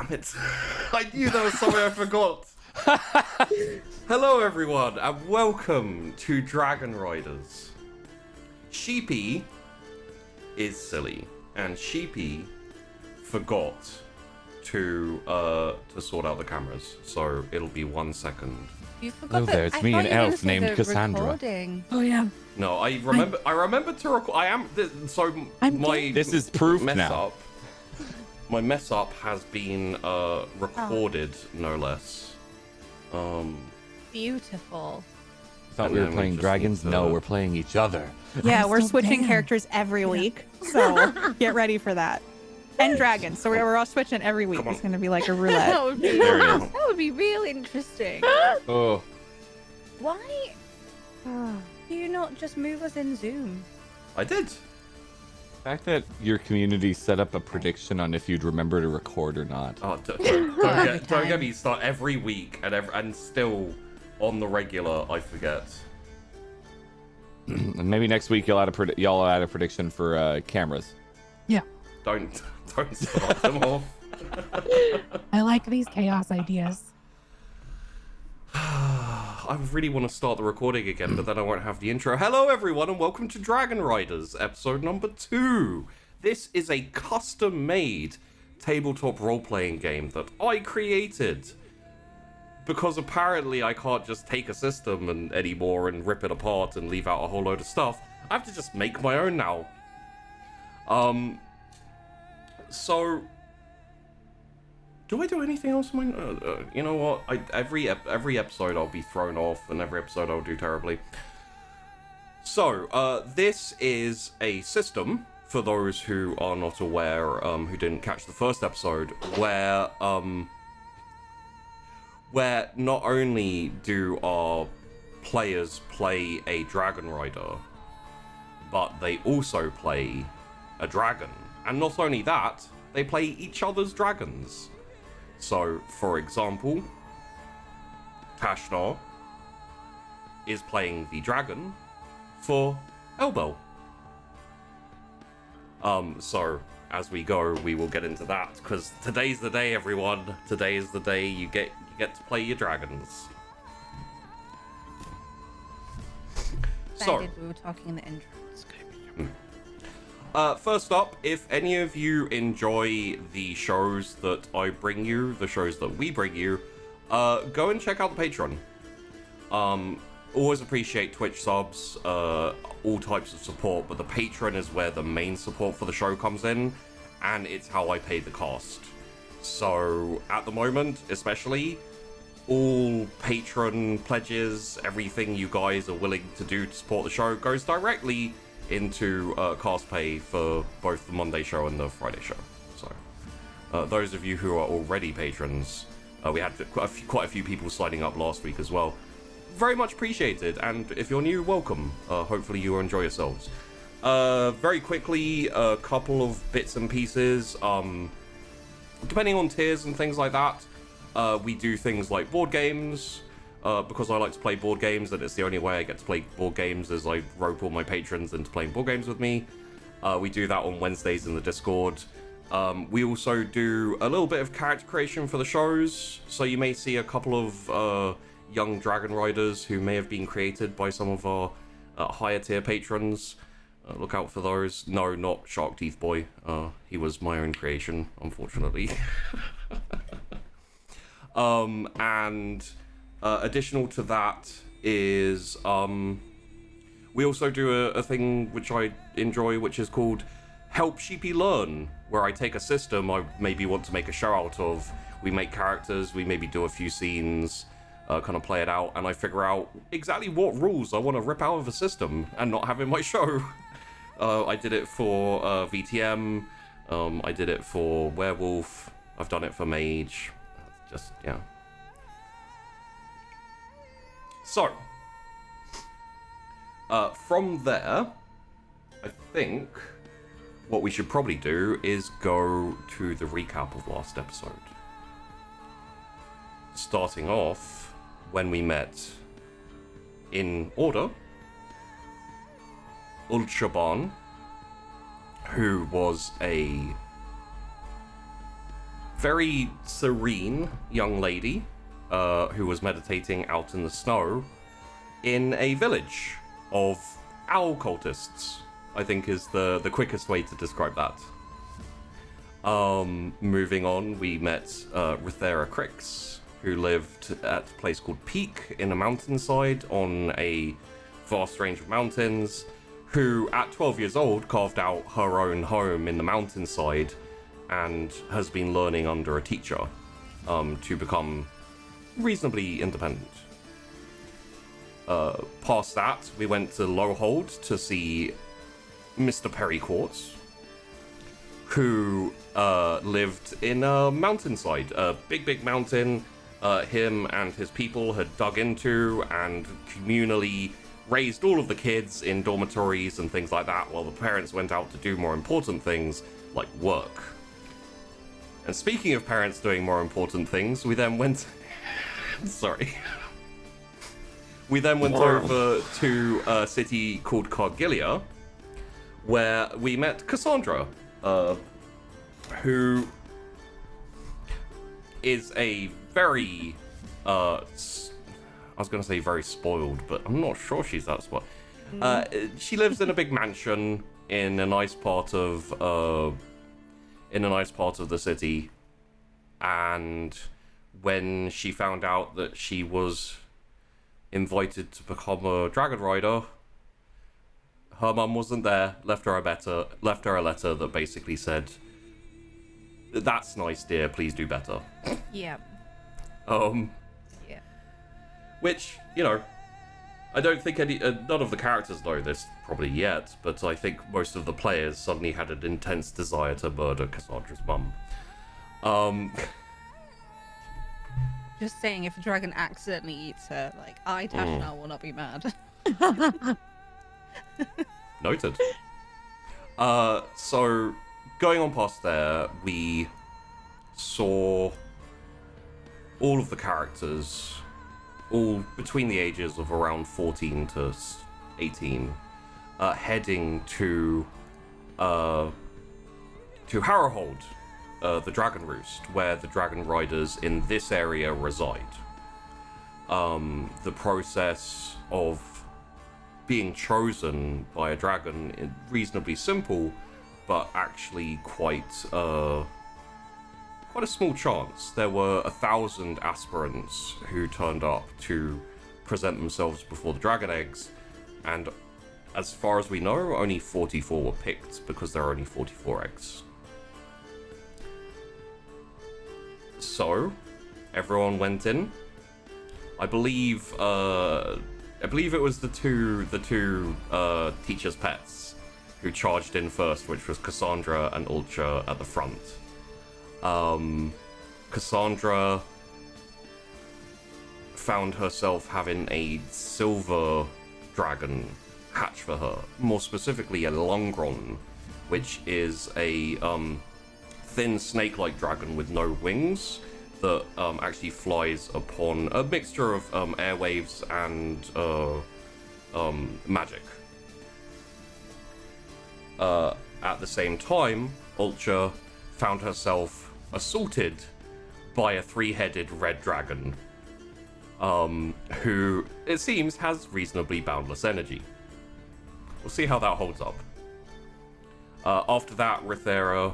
Damn it. I knew there was something I forgot. Hello everyone and welcome to Dragon Riders. Sheepy is silly and Sheepy forgot to sort out the cameras, so it'll be 1 second. You forgot Hello there, it's me, an elf named Cassandra. Recording. Oh yeah. No, I remember to record. This is proof mess now. up. My mess up has been recorded, no less. Beautiful. Thought And we were then we playing just dragons? need to- No, we're playing each other. Yeah, we're still switching can. characters every week, so get ready for that. And dragons, so we're all switching every week. Come on. It's gonna be like a roulette. That would be There it is. that would be real interesting. Oh, Why do you not just move us in Zoom? I did. the fact that your community set up a prediction on if you'd remember to record or not. Oh, Every don't get time. me start every week and still on the regular I forget. And maybe next week y'all add a prediction for cameras. Don't start them off. I like these chaos ideas. I really want to start the recording again, but then I won't have the intro. Hello, everyone, and welcome to Dragon Riders, episode number 2. This is a custom-made tabletop role-playing game that I created. Because apparently I can't just take a system anymore and rip it apart and leave out a whole load of stuff. I have to just make my own now. So... Do I do anything else? You know what? Every episode I'll be thrown off, and every episode I'll do terribly. So, this is a system, for those who are not aware, who didn't catch the first episode, where not only do our players play a dragon rider, but they also play a dragon. And not only that, they play each other's dragons. So, for example, Tashnar is playing the dragon for Elbow. So, as we go, we will get into that, because today's the day, everyone. Today is the day you get to play your dragons. So, We were talking in the intro. first up, if any of you enjoy the shows that I bring you, the shows that we bring you, go and check out the Patreon. Always appreciate Twitch subs, all types of support, but the Patreon is where the main support for the show comes in, and it's how I pay the cost. So, at the moment, especially, all Patreon pledges, everything you guys are willing to do to support the show goes directly into cast pay for both the Monday show and the Friday show. So, those of you who are already patrons, we had quite a few people signing up last week as well. Very much appreciated, and if you're new, welcome. Hopefully you will enjoy yourselves. Very quickly, a couple of bits and pieces. Depending on tiers and things like that, we do things like board games. Because I like to play board games, and it's the only way I get to play board games is I rope all my patrons into playing board games with me. We do that on Wednesdays in the Discord. We also do a little bit of character creation for the shows, so you may see a couple of young dragon riders who may have been created by some of our higher tier patrons. Look out for those. No, not Shark Teeth Boy. He was my own creation, unfortunately. And... additional to that is we also do a thing which I enjoy, which is called Help Sheepy Learn, where I take a system I maybe want to make a show out of. We make characters, we maybe do a few scenes, kind of play it out, and I figure out exactly what rules I want to rip out of a system and not have in my show. I did it for VTM, I did it for Werewolf, I've done it for Mage, just, yeah. So, from there, I think what we should probably do is go to the recap of last episode. Starting off when we met, in order, Ul-Shaban, who was a very serene young lady who was meditating out in the snow in a village of owl cultists, I think is the quickest way to describe that. Moving on, we met Rithera Crix, who lived at a place called Peak in a mountainside on a vast range of mountains, who at 12 years old carved out her own home in the mountainside and has been learning under a teacher to become reasonably independent. Past that, we went to Lowhold to see Mr. Perry Quartz, who lived in a mountainside, a big mountain him and his people had dug into and communally raised all of the kids in dormitories and things like that, while the parents went out to do more important things like work. And speaking of parents doing more important things, we then went... Sorry. We then went over to a city called Cargilia, where we met Cassandra, who is a very, I was going to say very spoiled, but I'm not sure she's that spoiled. She lives in a big mansion in a nice part of, the city, and when she found out that she was invited to become a dragon rider, her mum wasn't there, left her a letter that basically said, "That's nice, dear, please do better." Yeah. Yeah. Which, you know, I don't think none of the characters know this probably yet, but I think most of the players suddenly had an intense desire to murder Cassandra's mum. Just saying, if a dragon accidentally eats her, like, I, Tashna, will not be mad. Noted. So, going on past there, we saw all of the characters, all between the ages of around 14 to 18, heading to Harrowhold, the Dragon Roost, where the Dragon Riders in this area reside. The process of being chosen by a dragon is reasonably simple, but actually quite a small chance. There were 1,000 aspirants who turned up to present themselves before the dragon eggs, and as far as we know, only 44 were picked because there are only 44 eggs. So, everyone went in. I believe it was the two teachers' pets who charged in first, which was Cassandra and Ulcha at the front. Cassandra found herself having a silver dragon hatch for her, more specifically a Lungron, which is a thin snake-like dragon with no wings that actually flies upon a mixture of airwaves and magic. At the same time, Ulcha found herself assaulted by a 3-headed red dragon, who, it seems, has reasonably boundless energy. We'll see how that holds up. After that, Rithera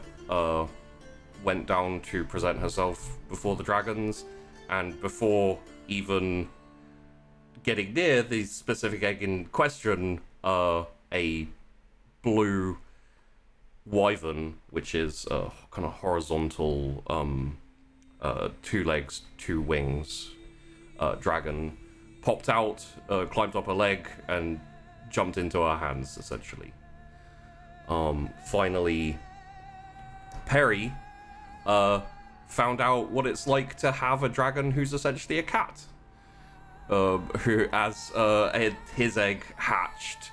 went down to present herself before the dragons, and before even getting near the specific egg in question, a blue wyvern, which is a kind of horizontal 2 legs, 2 wings dragon, popped out, climbed up her leg, and jumped into her hands, essentially. Finally, Perry found out what it's like to have a dragon who's essentially a cat, who, as his egg hatched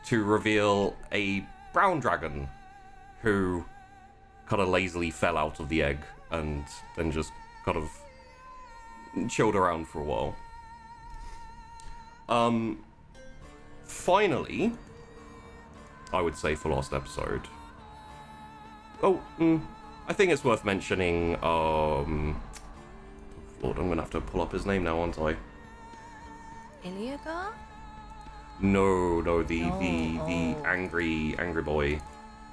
to reveal a brown dragon who kind of lazily fell out of the egg and then just kind of chilled around for a while. Finally, I would say for last episode. I think it's worth mentioning, Lord, I'm gonna have to pull up his name now, aren't I? Iliagar? No, the Oh. angry boy.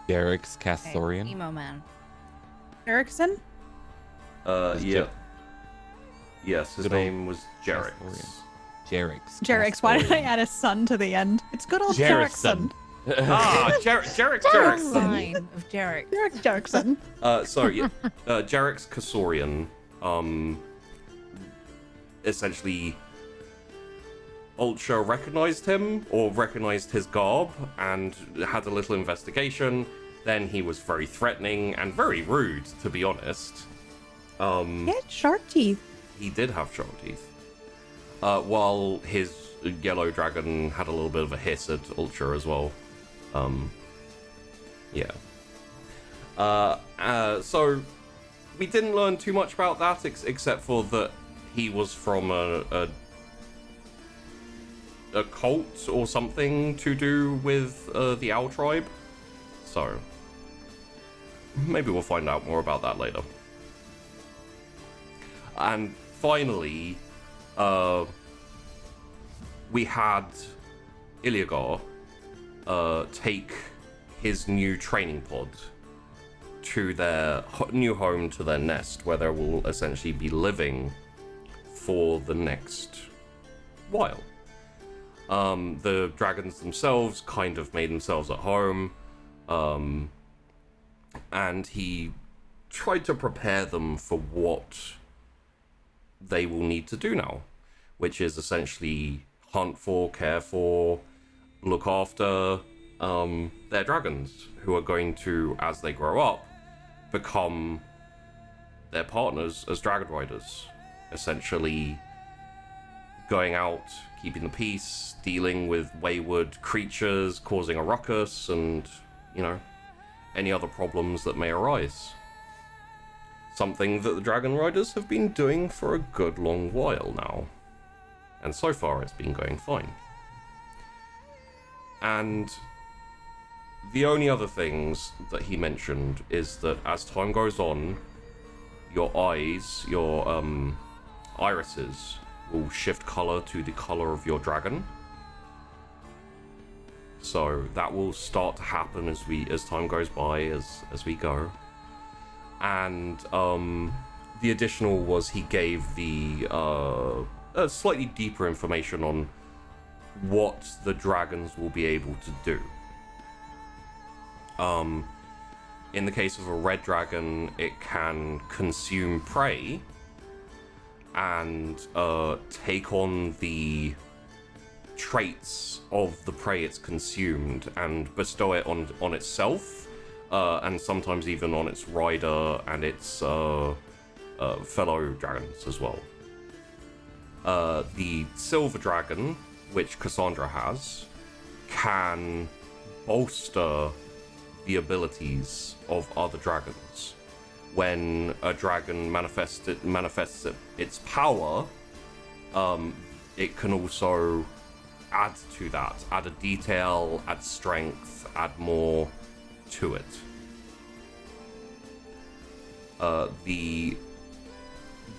Derek's Okay, Kasorian. emo man. Erickson? Yeah. Yes, his Good old name was Jarek. Kasorian. Jerix. Why did I add a son to the end? It's good old Jerrickson. Jerrickson. Jarek's. Line of Jarek. Jerrickson. Jarek's Kasorian. Essentially, Ultra recognized him, or recognized his garb, and had a little investigation. Then he was very threatening and very rude, to be honest. He had sharp teeth. He did have sharp teeth. While his yellow dragon had a little bit of a hiss at Ultra as well. Yeah. So we didn't learn too much about that, except for that he was from a cult or something to do with the Owl tribe. So maybe we'll find out more about that later. And finally, we had Iliagar take his new training pod to their new home, to their nest, where they will essentially be living for the next while. The dragons themselves kind of made themselves at home, and he tried to prepare them for what they will need to do now, which is essentially hunt for, care for, look after their dragons, who are going to, as they grow up, become their partners as dragon riders, essentially going out, keeping the peace, dealing with wayward creatures, causing a ruckus, and, you know, any other problems that may arise. Something that the dragon riders have been doing for a good long while now. And so far it's been going fine. And the only other things that he mentioned is that as time goes on, your eyes, your irises, will shift color to the color of your dragon. So that will start to happen as time goes by, as we go. And the additional was he gave the slightly deeper information on what the dragons will be able to do. In the case of a red dragon, it can consume prey and take on the traits of the prey it's consumed and bestow it on itself, and sometimes even on its rider and its fellow dragons as well. The silver dragon, which Cassandra has, can bolster the abilities of other dragons. When a dragon manifests its power, it can also add to that, add a detail, add strength, add more to it. The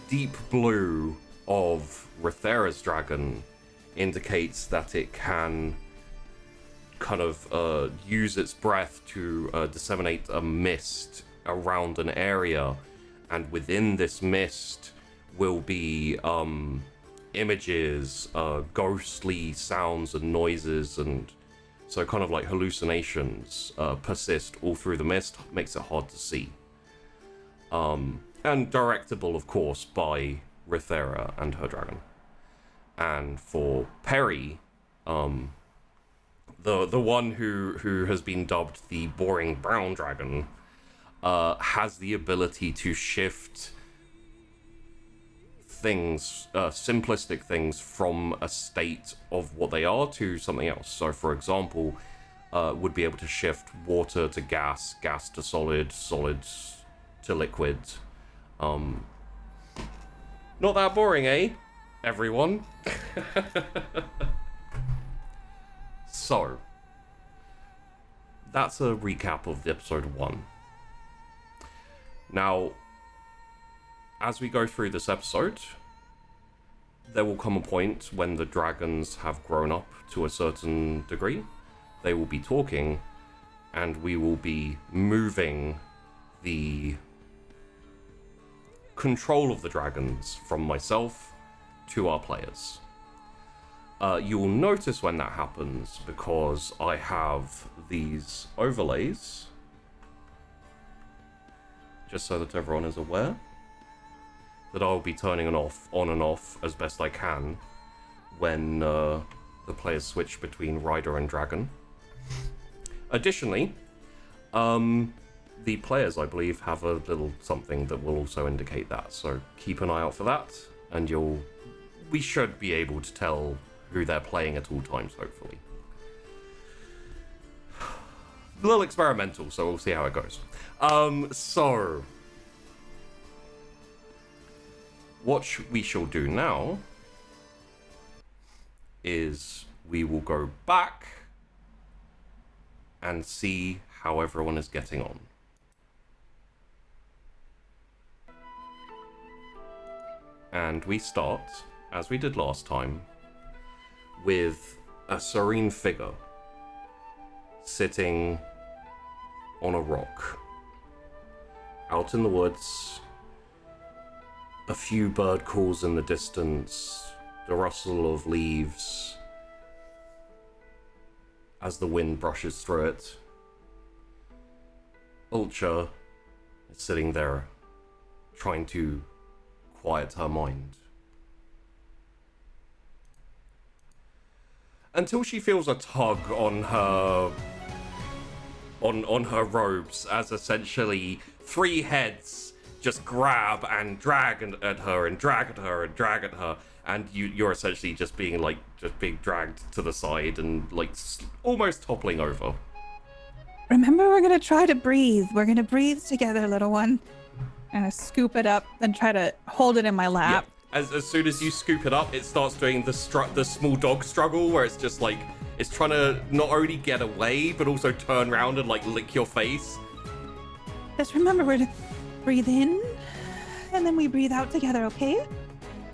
deep blue of Rethera's dragon indicates that it can kind of use its breath to disseminate a mist around an area, and within this mist will be images, ghostly sounds and noises, and so kind of like hallucinations persist all through the mist, makes it hard to see. And directable, of course, by Rethera and her dragon. And for Perry, the one who has been dubbed the boring brown dragon, has the ability to shift things, simplistic things, from a state of what they are to something else. So, for example, would be able to shift water to gas, gas to solid, solids to liquid. Not that boring, eh, everyone? So, that's a recap of episode 1. Now, as we go through this episode, there will come a point when the dragons have grown up to a certain degree. They will be talking, and we will be moving the control of the dragons from myself to our players. You will notice when that happens because I have these overlays, just so that everyone is aware, that I'll be turning on and off as best I can when the players switch between Rider and Dragon. Additionally, the players, I believe, have a little something that will also indicate that, so keep an eye out for that, and we should be able to tell who they're playing at all times, hopefully. A little experimental, so we'll see how it goes. So what we shall do now is we will go back and see how everyone is getting on. And we start, as we did last time, with a serene figure sitting on a rock out in the woods. A few bird calls in the distance, the rustle of leaves as the wind brushes through it. Ulcha is sitting there trying to quiet her mind, until she feels a tug on her robes, as essentially 3 heads just grab and drag at her and drag at her and drag at her, and you're essentially just being dragged to the side and almost toppling over. Remember, we're gonna try to breathe. We're gonna breathe together, little one. And I scoop it up and try to hold it in my lap. Yeah. As soon as you scoop it up, it starts doing the small dog struggle, where it's just it's trying to not only get away, but also turn around and lick your face. Just remember, we're to breathe in, and then we breathe out together, okay?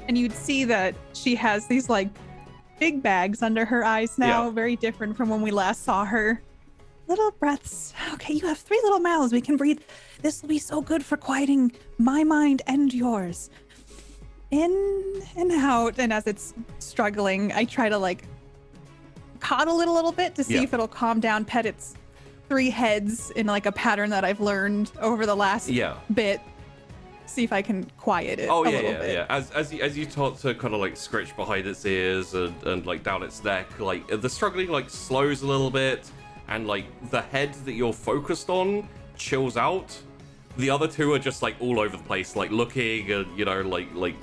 And you'd see that she has these big bags under her eyes now, Yeah. very different from when we last saw her. Little breaths. Okay, you have 3 little mouths. We can breathe. This will be so good for quieting my mind and yours. In and out. And as it's struggling, I try to coddle it a little bit to see Yeah. if it'll calm down, pet its 3 heads in a pattern that I've learned over the last bit. See if I can quiet it a little bit. As you start to kind of scratch behind its ears and down its neck, the struggling slows a little bit, and the head that you're focused on chills out. The other 2 are just all over the place, looking, and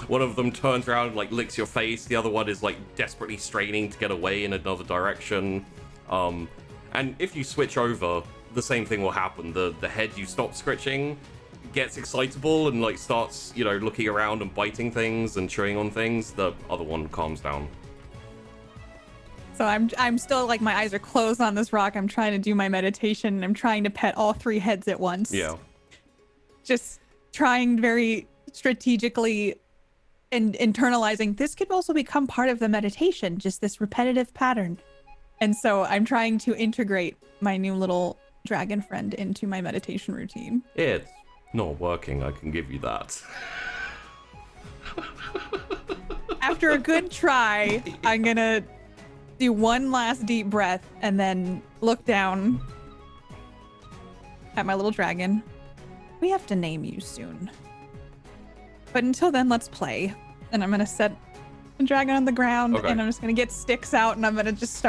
one of them turns around and licks your face. The other one is desperately straining to get away in another direction. And if you switch over, the same thing will happen. The head you stop scratching gets excitable and starts looking around and biting things and chewing on things. The other one calms down. So I'm still my eyes are closed on this rock. I'm trying to do my meditation, and I'm trying to pet all 3 heads at once. Yeah. Just trying very strategically and internalizing this could also become part of the meditation, just this repetitive pattern. And so I'm trying to integrate my new little dragon friend into my meditation routine. It's not working, I can give you that. After a good try, I'm gonna do one last deep breath and then look down at my little dragon. We have to name you soon. But until then, let's play. And I'm gonna set the dragon on the ground, Okay. and I'm just gonna get sticks out, and I'm gonna just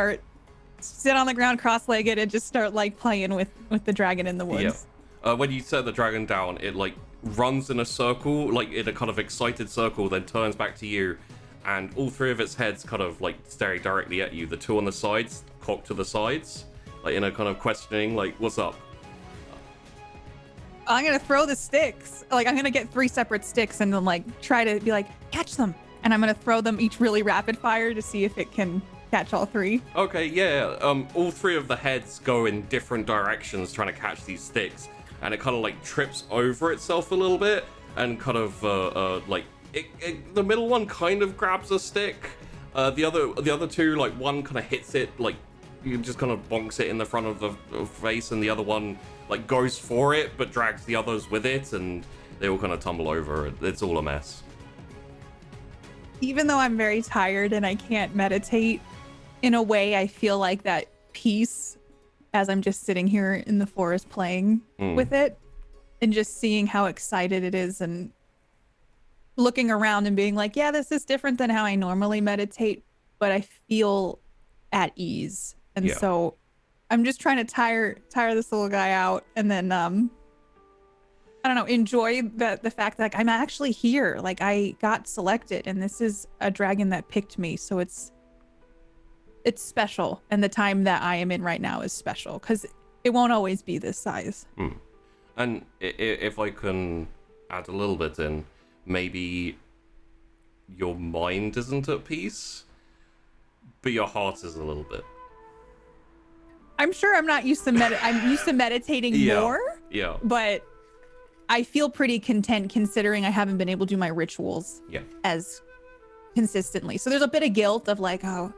sit on the ground cross-legged and just start playing with the dragon in the woods. Yeah. When you set the dragon down, it runs in a circle, in a kind of excited circle, then turns back to you, and all 3 of its heads kind of staring directly at you. The 2 on the sides, cocked to the sides, in a kind of questioning, what's up? I'm gonna throw the sticks. I'm gonna get 3 separate sticks and then try to be catch them. And I'm gonna throw them each really rapid fire to see if it can catch all 3. Okay, yeah. All 3 of the heads go in different directions trying to catch these sticks. and it kind of like trips over itself a little bit, and kind of the middle one kind of grabs a stick. The other two, like one kind of hits it, like you just kind of bonks it in the front of the face, and the other one like goes for it but drags the others with it, and they all kind of tumble over. It's all a mess. Even though I'm very tired and I can't meditate, in a way I feel like that peace as I'm just sitting here in the forest playing with it and just seeing how excited it is and looking around and being like, yeah, this is different than how I normally meditate, but I feel at ease. And so I'm just trying to tire this little guy out, and then I don't know, enjoy the fact that like, I'm actually here. Like I got selected, and this is a dragon that picked me, so it's special, and the time that I am in right now is special because it won't always be this size. And if I can add a little bit in, maybe your mind isn't at peace, but your heart is a little bit. I'm sure I'm not used to I'm used to meditating more. Yeah. But I feel pretty content considering I haven't been able to do my rituals as consistently. So there's a bit of guilt of like, oh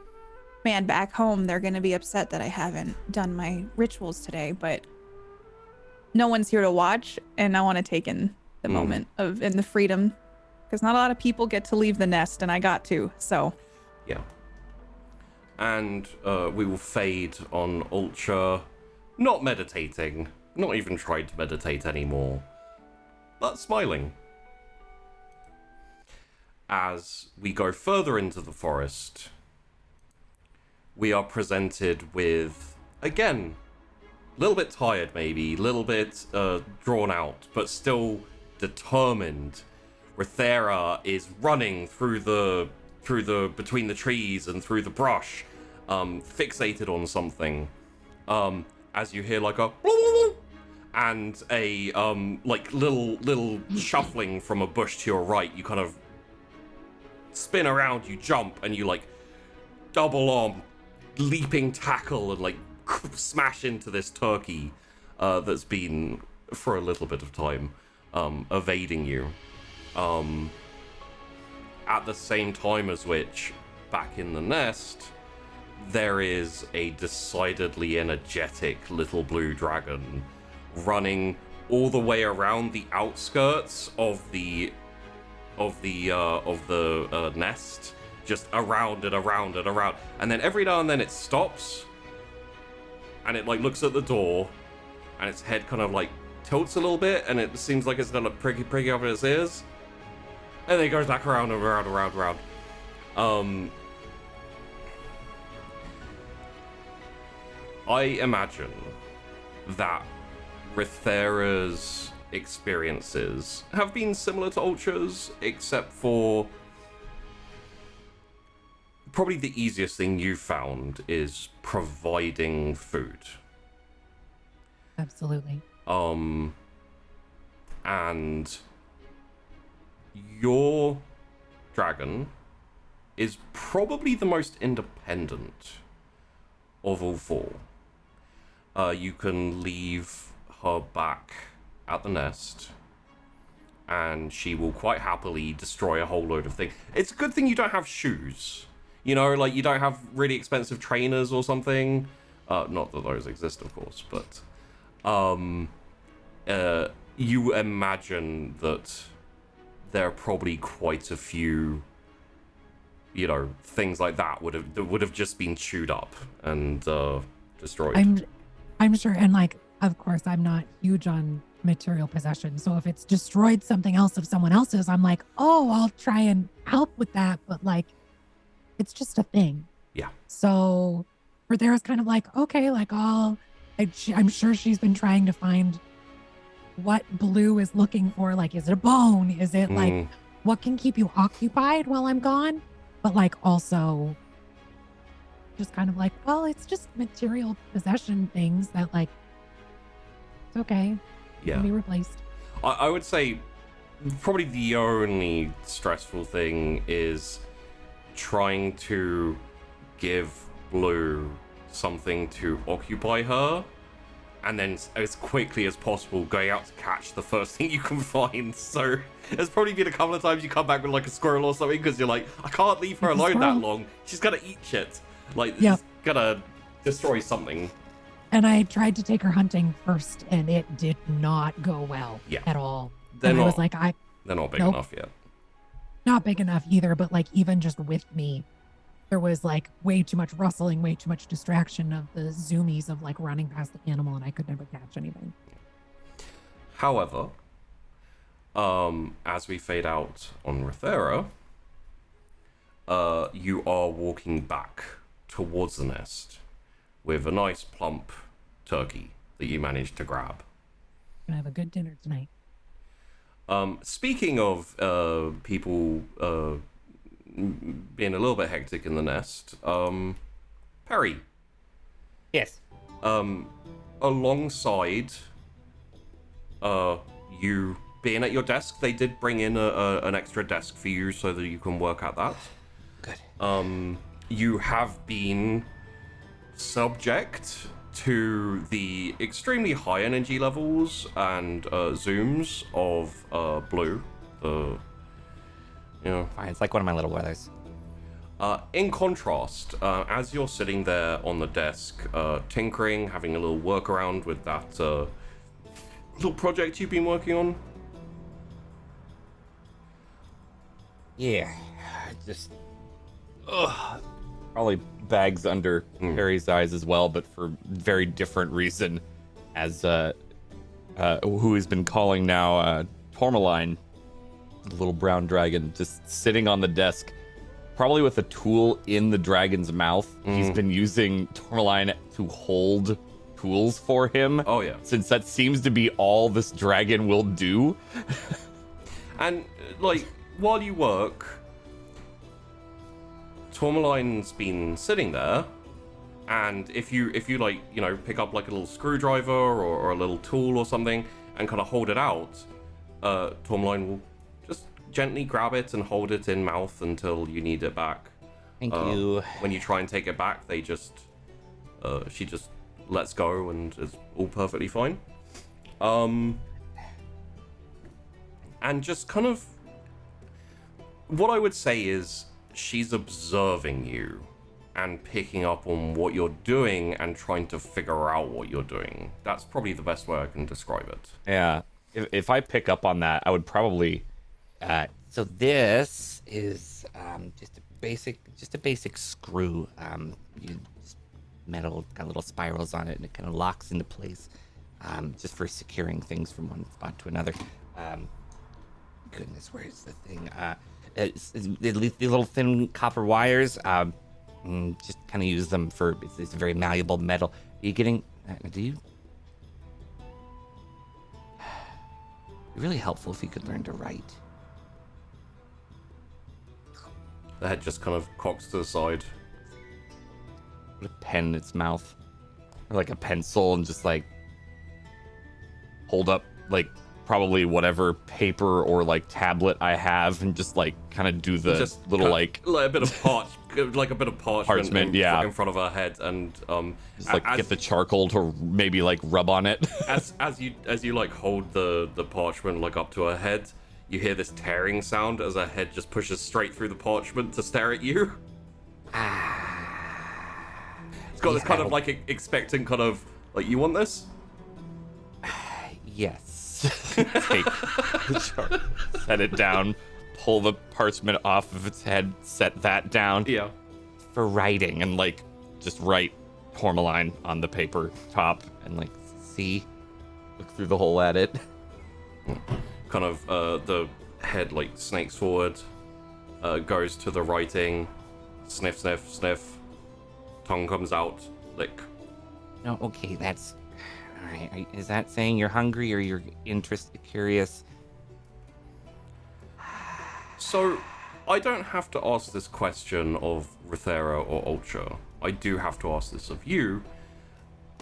man, back home they're gonna be upset that I haven't done my rituals today, but no one's here to watch, and I want to take in the moment of and the freedom, because not a lot of people get to leave the nest, and I got to. So yeah. And we will fade on Ultra, not meditating, not even trying to meditate anymore, but smiling. As we go further into the forest, we are presented with, again, a little bit tired maybe, a little bit drawn out, but still determined. Rithera is running through the between the trees and through the brush, fixated on something. As you hear like a and a like little shuffling from a bush to your right, you kind of spin around, you jump, and you like double arm leaping tackle and like smash into this turkey that's been for a little bit of time evading you. At the same time as which, back in the nest, there is a decidedly energetic little blue dragon running all the way around the outskirts of the nest, just around and around and around, and then every now and then it stops, and it like looks at the door, and its head kind of like tilts a little bit, and it seems like it's gonna pricking up its ears, and then it goes back around and around and around and around. I imagine that Rithera's experiences have been similar to Ultra's, except for probably the easiest thing you found is providing food. Absolutely. And your dragon is probably the most independent of all four. You can leave her back at the nest, and she will quite happily destroy a whole load of things. It's a good thing you don't have shoes. You know, like you don't have really expensive trainers or something. Not that those exist, of course, but you imagine that there are probably quite a few, you know, things like that would have just been chewed up and destroyed. I'm sure, and like, of course, I'm not huge on material possession, so if it's destroyed something else of someone else's, I'm like, oh, I'll try and help with that, but like, it's just a thing. Yeah. So Rithera's kind of like, okay, like I'm sure she's been trying to find what Blue is looking for. Like, is it a bone? Is it like, what can keep you occupied while I'm gone? But like also just kind of like, well, it's just material possession things that like, it's okay. Yeah. Can be replaced. I would say probably the only stressful thing is trying to give Blue something to occupy her, and then as quickly as possible going out to catch the first thing you can find. So there's probably been a couple of times you come back with like a squirrel or something because you're like, I can't leave her alone that long. She's gonna eat shit. Like, she's gonna destroy something. And I tried to take her hunting first, and it did not go well at all. They're I was like, they're not big enough yet. Not big enough either, but like even just with me, there was like way too much rustling, way too much distraction of the zoomies of like running past the animal, and I could never catch anything. However, as we fade out on Rethera, you are walking back towards the nest with a nice plump turkey that you managed to grab. Gonna have a good dinner tonight. Speaking of people being a little bit hectic in the nest, Perry. Yes. Alongside you being at your desk, they did bring in an extra desk for you so that you can work at that. Good. You have been subject to the extremely high energy levels and zooms of Blue, Fine, it's like one of my little brothers. in contrast, as you're sitting there on the desk, tinkering, having a little workaround with that little project you've been working on. Yeah, just Probably bags under Harry's eyes as well, but for very different reason. As who he's been calling now Tourmaline, the little brown dragon, just sitting on the desk, probably with a tool in the dragon's mouth. He's been using Tourmaline to hold tools for him. Oh yeah. Since that seems to be all this dragon will do. And like while you work, Tourmaline's been sitting there, and if you like, you know, pick up like a little screwdriver or a little tool or something and kind of hold it out, Tourmaline will just gently grab it and hold it in mouth until you need it back. thank you. When you try and take it back, they just she just lets go and is all perfectly fine. And just kind of what I would say is she's observing you and picking up on what you're doing and trying to figure out what you're doing. That's probably the best way I can describe it. Yeah. If I pick up on that, I would probably So this is just a basic screw. Just metal, got little spirals on it, and it kind of locks into place, just for securing things from one spot to another. Goodness, where's the thing? It's the little thin copper wires. Just kind of use them for. It's a very malleable metal. Are you getting? Do you? It'd be really helpful if you could learn to write. The head just kind of cocks to the side. put a pen in its mouth, or like a pencil, and just like hold up like probably whatever paper or like tablet I have, and just like kind of do the Just little cut- like a bit of parchment yeah. in front of her head, and just like get the charcoal to maybe like rub on it. as you like hold the parchment like up to her head, you hear this tearing sound as her head just pushes straight through the parchment to stare at you. It's got this kind of like expectant kind of like, you want this? Yes. Take the chart, set it down, pull the parchment off of its head, set that down. Yeah. For writing, and like just write Tourmaline on the paper top, and like see, look through the hole at it. Kind of the head like snakes forward, goes to the writing, sniff, sniff, sniff, tongue comes out, lick. No, okay, that's all right. Is that saying you're hungry or you're curious? So, I don't have to ask this question of Rethera or Ultra. I do have to ask this of you.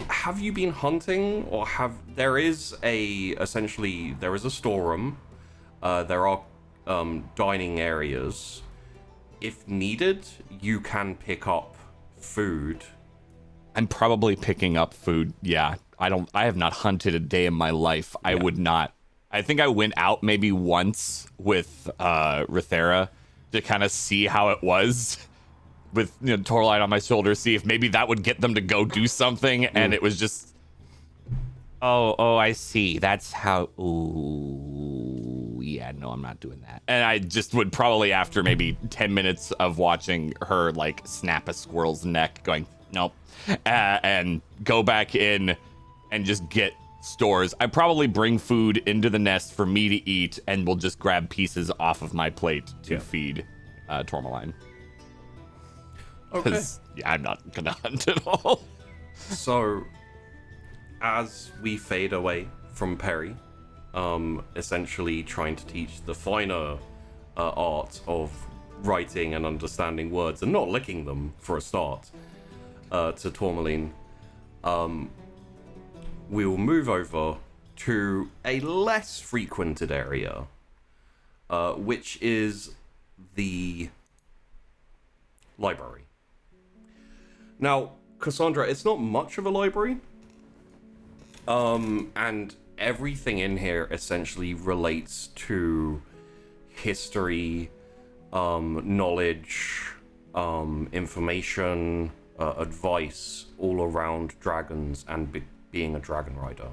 Have you been hunting, or there is a storeroom. There are dining areas. If needed, you can pick up food. I'm probably picking up food. Yeah, I have not hunted a day in my life. I would not. I think I went out maybe once with Rithera to kind of see how it was with Torlight on my shoulder, see if maybe that would get them to go do something, and it was just Oh, I see. That's how. Ooh, yeah. No, I'm not doing that. and I just would probably after maybe 10 minutes of watching her like snap a squirrel's neck going nope and go back in and just get stores. I probably bring food into the nest for me to eat, and we'll just grab pieces off of my plate to feed Tourmaline. Okay. 'Cause, yeah, I'm not gonna hunt at all. So, as we fade away from Perry, essentially trying to teach the finer art of writing and understanding words and not licking them for a start, to Tourmaline, we will move over to a less frequented area, which is the library. Now, Cassandra, it's not much of a library. And everything in here essentially relates to history, knowledge, information, advice all around dragons and being a dragon rider.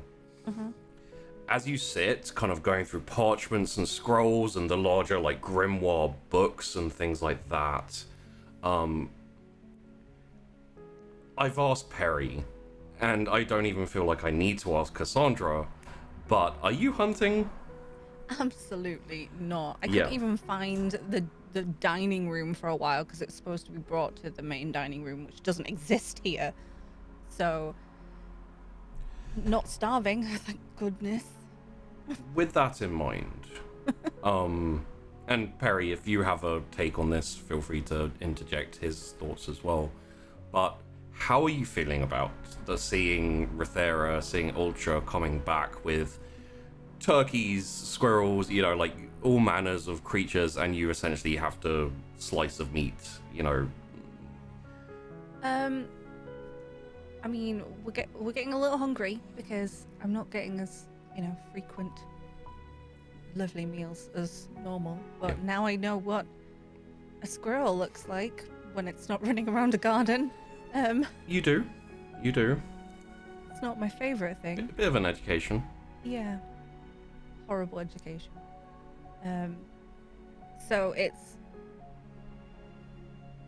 As you sit, kind of going through parchments and scrolls and the larger, like, grimoire books and things like that, I've asked Perry, and I don't even feel like I need to ask Cassandra, but are you hunting? Absolutely not. I Yeah. couldn't even find the dining room for a while because it's supposed to be brought to the main dining room, which doesn't exist here. So, not starving, thank goodness. With that in mind, and Perry, if you have a take on this, feel free to interject his thoughts as well. But how are you feeling about seeing Rithera, seeing Ultra coming back with turkeys, squirrels, like all manners of creatures, and you essentially have to slice of meat, I mean, we're getting a little hungry because I'm not getting as frequent lovely meals as normal. But now I know what a squirrel looks like when it's not running around a garden. You do. It's not my favorite thing. A bit of an education. Yeah. Horrible education. So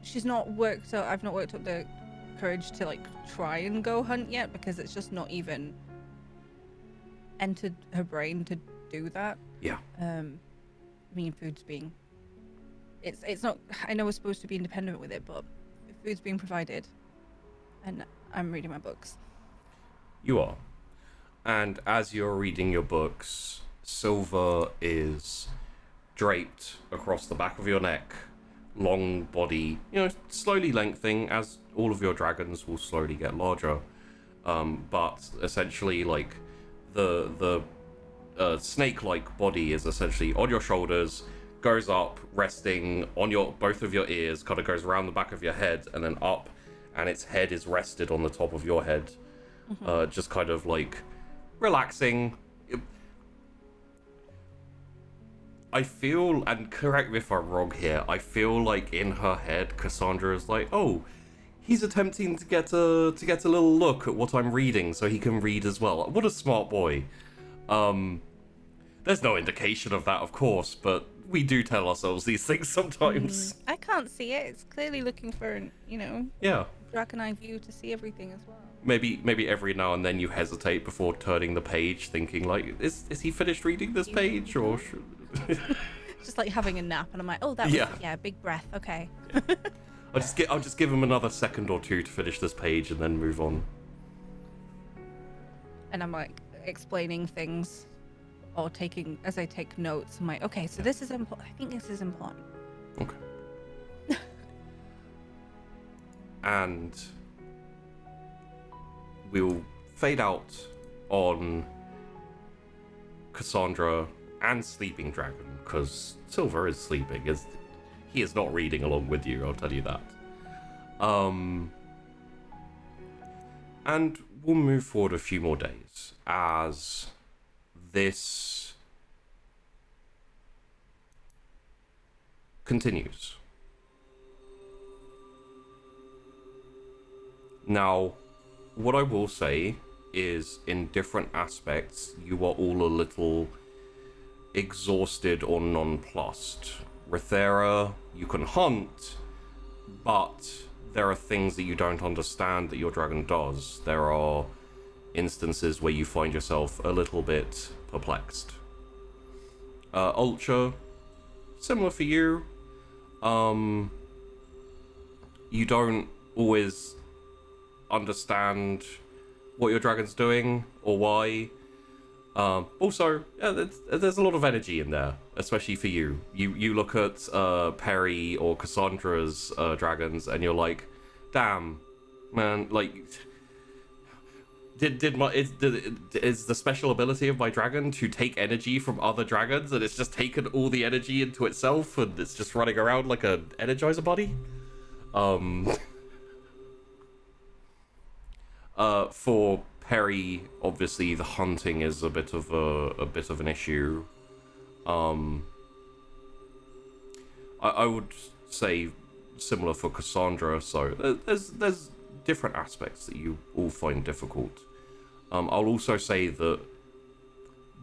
she's not worked, so I've not worked up the courage to try and go hunt yet because it's just not even entered her brain to do that. Yeah. I mean, it's not, I know we're supposed to be independent with it, but food's being provided and I'm reading my books. You are. And as you're reading your books, silver is draped across the back of your neck, long body, slowly lengthening as all of your dragons will slowly get larger. But essentially, the snake-like body is essentially on your shoulders, goes up, resting on both of your ears, kind of goes around the back of your head and then up, and its head is rested on the top of your head. Just kind of relaxing. I feel, and correct me if I'm wrong here, I feel like in her head, Cassandra is like, oh, he's attempting to get a little look at what I'm reading so he can read as well. What a smart boy. There's no indication of that, of course, but we do tell ourselves these things sometimes. I can't see it. It's clearly looking for an, Yeah. dragon eye view to see everything as well. Maybe every now and then you hesitate before turning the page, thinking is he finished reading this page, or should... Just like having a nap, and I'm like, oh, that was big breath. Okay. I'll just give him another second or two to finish this page and then move on. And I'm explaining things, or as I take notes. I'm like, okay, so this is important. I think this is important. Okay. And we'll fade out on Cassandra and Sleeping Dragon, because Silver is sleeping. He is not reading along with you, I'll tell you that. And will move forward a few more days as this continues. Now, what I will say is, in different aspects, you are all a little exhausted or nonplussed. Rithera, you can hunt, but there are things that you don't understand that your dragon does. There are instances where you find yourself a little bit perplexed. Ultra, similar for you. You don't always understand what your dragon's doing or why. Also, there's a lot of energy in there, especially for you. You look at Perry or Cassandra's dragons, and you're like, damn, man, like, is the special ability of my dragon to take energy from other dragons, and it's just taken all the energy into itself, and it's just running around like a Energizer buddy? For Perry, obviously the hunting is a bit of an issue. I would say similar for Cassandra. So there's different aspects that you all find difficult. I'll also say that,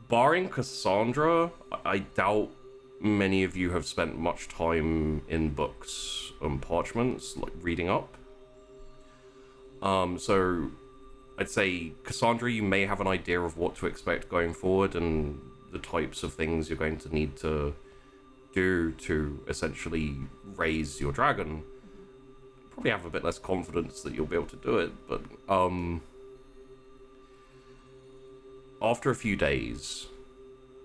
barring Cassandra, I doubt many of you have spent much time in books and parchments, like reading up. So I'd say, Cassandra, you may have an idea of what to expect going forward and the types of things you're going to need to do to essentially raise your dragon. Probably have a bit less confidence that you'll be able to do it, but after a few days,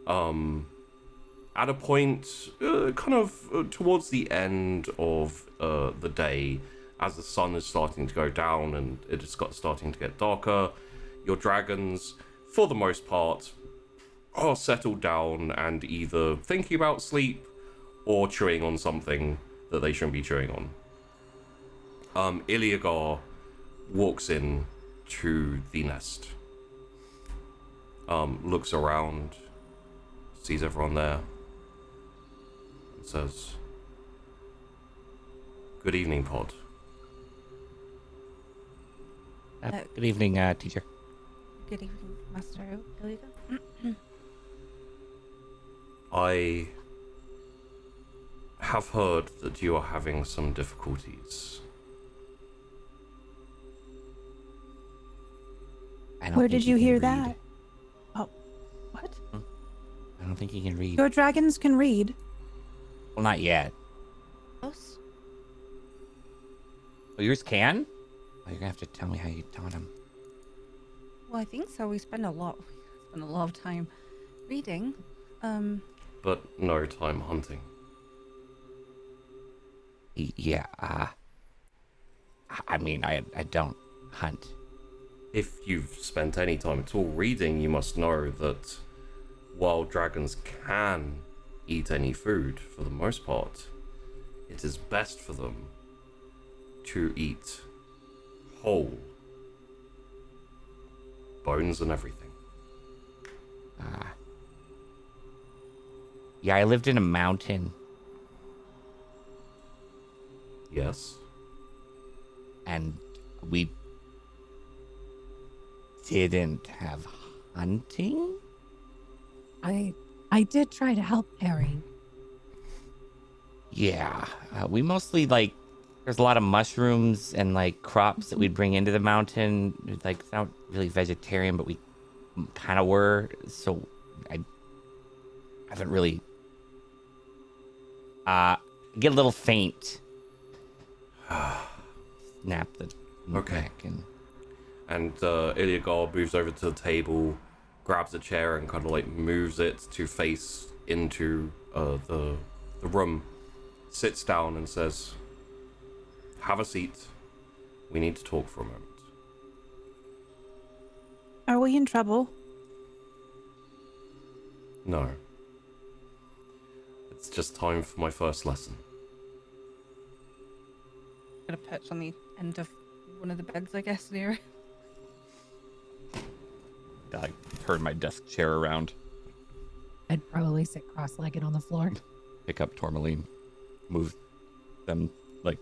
at a point kind of towards the end of the day, as the sun is starting to go down and it is starting to get darker, your dragons, for the most part, are settled down and either thinking about sleep or chewing on something that they shouldn't be chewing on. Iliagar walks in to the nest, looks around, sees everyone there, and says, "Good evening, Pod." Good evening, teacher. Good evening, Master Iliga. I have heard that you are having some difficulties. Where did you hear that? Oh, what? I don't think he can read. Your dragons can read. Well, not yet. Us? Oh, yours can? Oh, you're gonna have to tell me how you taught him. Well, I think so. We spend a lot of time reading. But no time hunting. Yeah, I mean, I don't hunt. If you've spent any time at all reading, you must know that while dragons can eat any food, for the most part, it is best for them to eat whole. Bones and everything. Yeah, I lived in a mountain, Yes. and we didn't have hunting. I did try to help Perry. Yeah, we mostly, like, there's a lot of mushrooms and, like, crops that we'd bring into the mountain. Like, it's not really vegetarian, but we kind of were. So I haven't really. Get a little faint. Snap the Okay. neck and. And Iliagar moves over to the table, grabs a chair, and kind of like moves it to face into the room. Sits down and says, "Have a seat. We need to talk for a moment." Are we in trouble? No. It's just time for my first lesson. Gonna perch on the end of one of the beds, I guess, near. like turn my desk chair around, I'd probably sit cross-legged on the floor. pick up Tourmaline, move them like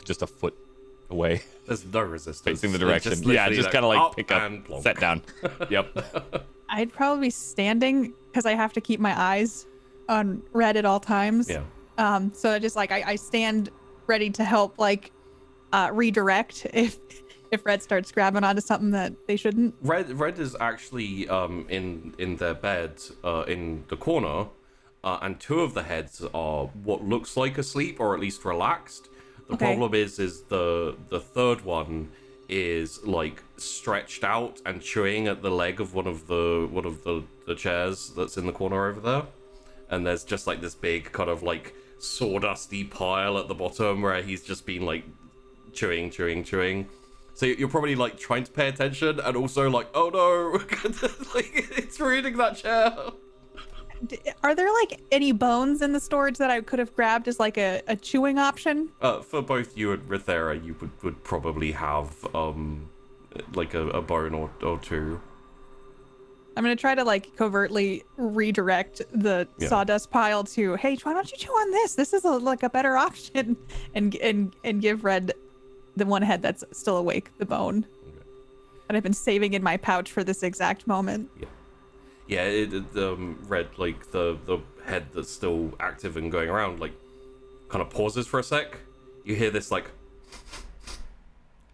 just a foot away, There's no resistance. facing the It's direction. just Yeah, literally just kind of like up pick up, and plonk. set down. Yep. I'd probably be standing because I have to keep my eyes on Red at all times. Yeah. So I just like I stand ready to help, like redirect if Red starts grabbing onto something that they shouldn't. Red is actually in their bed in the corner, and two of the heads are what looks like asleep or at least relaxed. The Okay. problem is the third one is like stretched out and chewing at the leg of one of the chairs that's in the corner over there, and there's just like this big kind of like sawdusty pile at the bottom where he's just been like chewing. So you're probably like trying to pay attention and also like, oh no, like it's ruining that chair. Are there like any bones in the storage that I could have grabbed as like a chewing option? For both you and Rithera, you would probably have like a bone or two. I'm gonna try to like covertly redirect the Yeah. sawdust pile to, hey, why don't you chew on this? This is like a better option, and give Red the one head that's still awake the bone that I've been saving in my pouch for this exact moment. Yeah, Red, like the head that's still active and going around, like kind of pauses for a sec. You hear this like,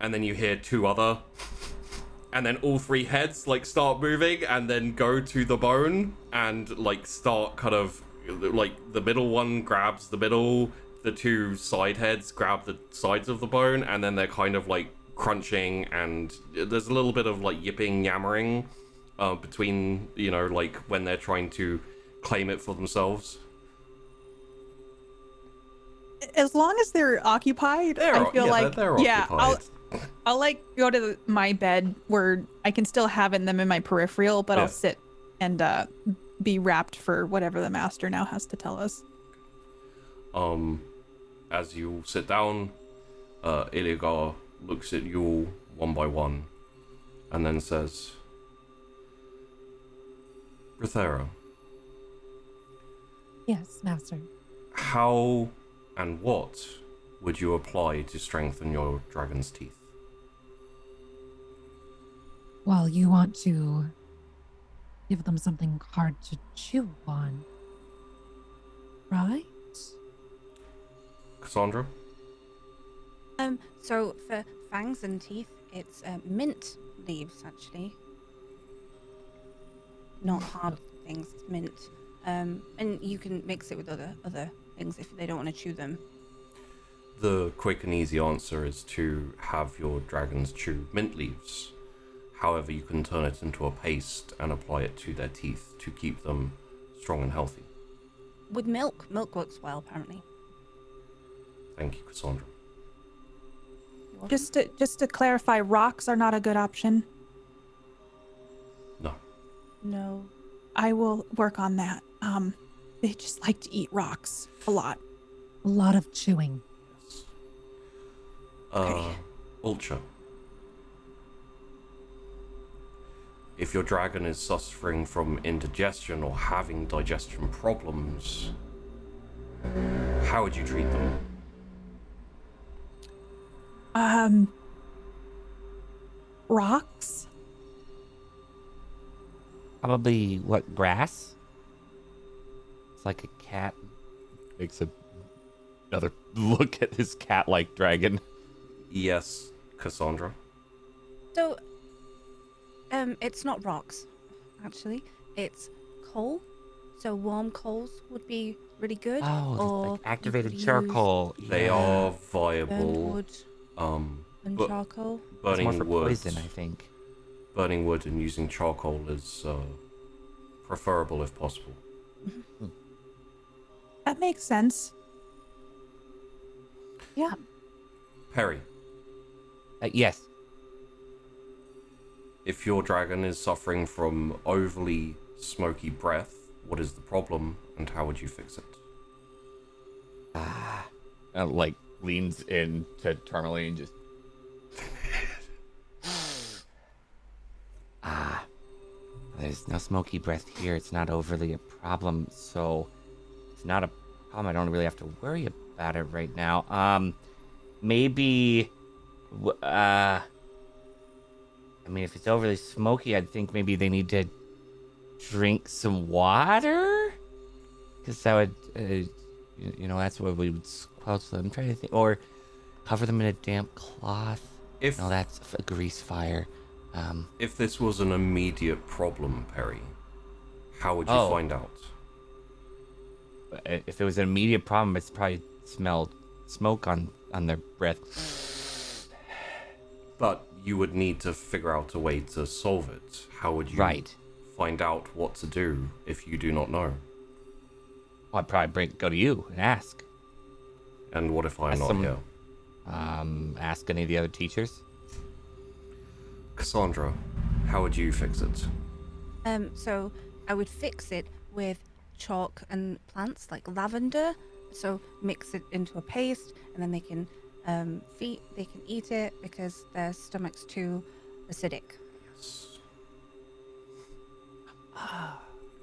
and then you hear two other, and then all three heads like start moving and then go to the bone and like start kind of like the middle one grabs the middle, the two side heads grab the sides of the bone, and then they're kind of like crunching, and there's a little bit of like yipping, yammering between, you know, like when they're trying to claim it for themselves. As long as they're occupied, I feel like they're yeah, occupied. I'll like go to my bed where I can still have them in my peripheral, but Yeah. I'll sit and be wrapped for whatever the master now has to tell us. As you sit down, Iligar looks at you all one by one and then says, Rithera, Yes, master. how and what would you apply to strengthen your dragon's teeth? Well, you want to give them something hard to chew on, right? Cassandra? So for fangs and teeth, it's mint leaves actually. Not hard things, it's mint. And you can mix it with other things if they don't want to chew them. The quick and easy answer is to have your dragons chew mint leaves. However, you can turn it into a paste and apply it to their teeth to keep them strong and healthy. With milk works well apparently. Thank you, Cassandra. Just to clarify, rocks are not a good option. No. No. I will work on that. They just like to eat rocks a lot. A lot of chewing. Yes. Okay. Ultra. If your dragon is suffering from indigestion or having digestion problems, how would you treat them? Rocks? Probably what, grass? It's like a cat. Makes another look at his cat-like dragon. Yes, Cassandra. So it's not rocks, actually. It's coal. So warm coals would be really good. Oh, or like you activated could use charcoal. They Yeah. are burnt viable. wood and but charcoal. It's burning more for wood, poison, I think. burning wood and using charcoal is preferable if possible. That makes sense. Yeah. Perry, Yes. if your dragon is suffering from overly smoky breath, what is the problem and how would you fix it? Like leans in to Tourmaline and just there's no smoky breath here. It's not overly a problem, so it's not a problem. I don't really have to worry about it right now. Maybe, I mean, if it's overly smoky, I'd think maybe they need to drink some water, because that would, that's what we would squelch them. I'm trying to think, or cover them in a damp cloth. If No, that's a grease fire. if this was an immediate problem, Perry, how would you Oh. find out? If it was an immediate problem, it's probably smelled smoke on their breath. But you would need to figure out a way to solve it. How would you Right. find out what to do if you do not know? Well, I'd probably go to you and ask. And what if I'm Ask not some- here? Ask any of the other teachers. Cassandra, how would you fix it? So I would fix it with chalk and plants like lavender. So mix it into a paste, and then they can eat it because their stomach's too acidic. Yes.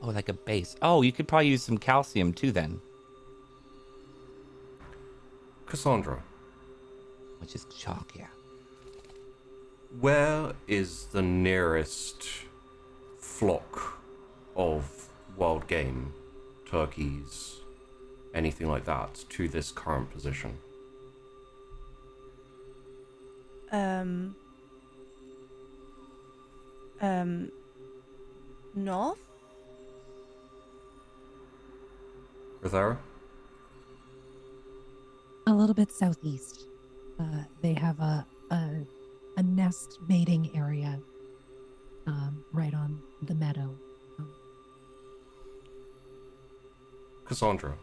Oh, like a base. Oh, you could probably use some calcium too then, Cassandra, which is chalk, yeah. where is the nearest flock of wild game, turkeys, anything like that, to this current position? North? Rithera? A little bit southeast. They have a nest mating area right on the meadow. Cassandra,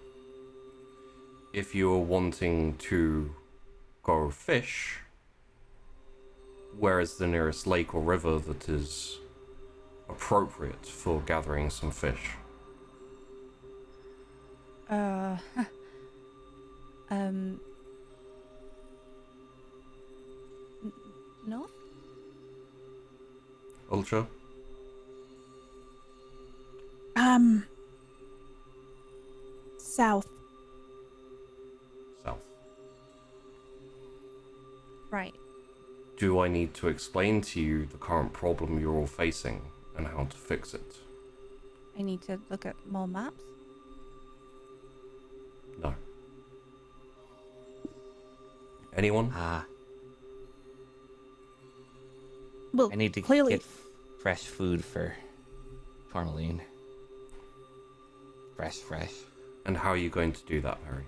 if you are wanting to go fish, where is the nearest lake or river that is appropriate for gathering some fish? North? Ultra? South. South. Right. Do I need to explain to you the current problem you're all facing and how to fix it? I need to look at more maps. No. Anyone? Well, I need to clearly, get fresh food for Tourmaline. Fresh. And how are you going to do that, Perry?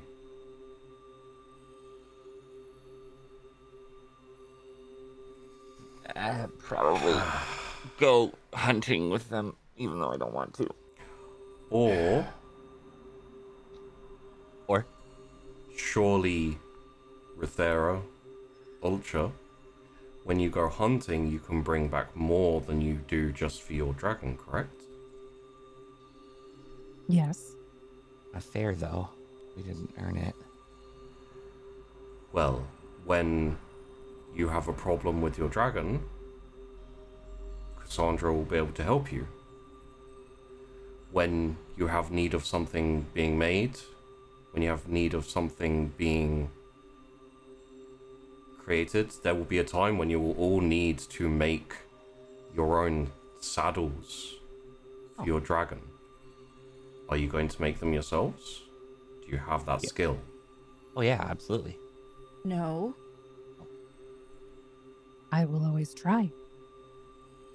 Probably go hunting with them, even though I don't want to. Or Or surely, Rithera, Ultra, when you go hunting, you can bring back more than you do just for your dragon, correct? Yes. not fair though. We didn't earn it. Well, when you have a problem with your dragon, Cassandra will be able to help you. When you have need of something being made, when you have need of something being created, there will be a time when you will all need to make your own saddles for your dragon. Are you going to make them yourselves? Do you have that skill? Oh yeah, absolutely. No. I will always try.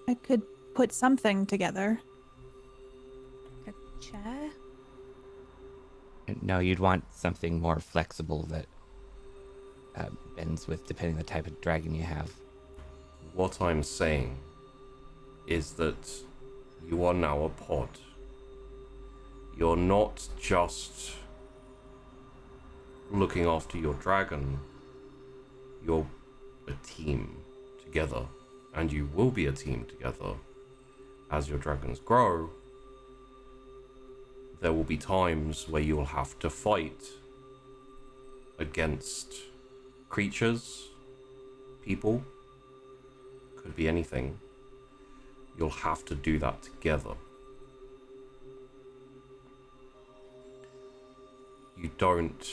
I could put something together. A chair? No, you'd want something more flexible that bends with depending the type of dragon you have. What I'm saying is that you are now a pod. You're not just looking after your dragon. You're a team together, and you will be a team together. As your dragons grow, there will be times where you will have to fight against creatures, people, could be anything. you'll have to do that together. You don't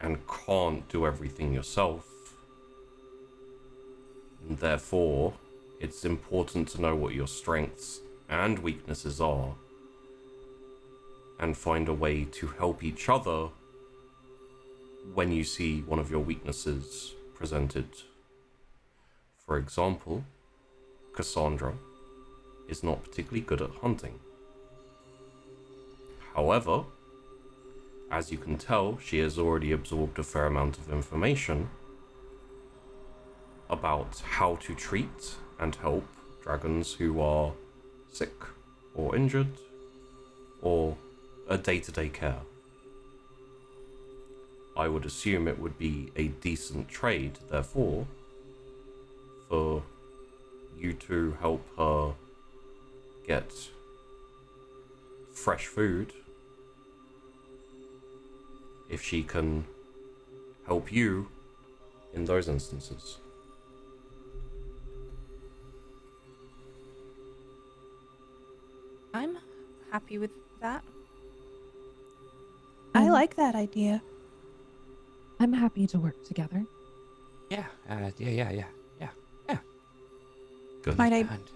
and can't do everything yourself. And therefore, it's important to know what your strengths and weaknesses are and find a way to help each other when you see one of your weaknesses presented. For example, Cassandra is not particularly good at hunting. However, as you can tell, she has already absorbed a fair amount of information about how to treat and help dragons who are sick or injured or a day-to-day care. I would assume it would be a decent trade, therefore, for you to help her get fresh food if she can help you in those instances. I'm happy with that. I like that idea. I'm happy to work together. Yeah, yeah. Good. Might I And,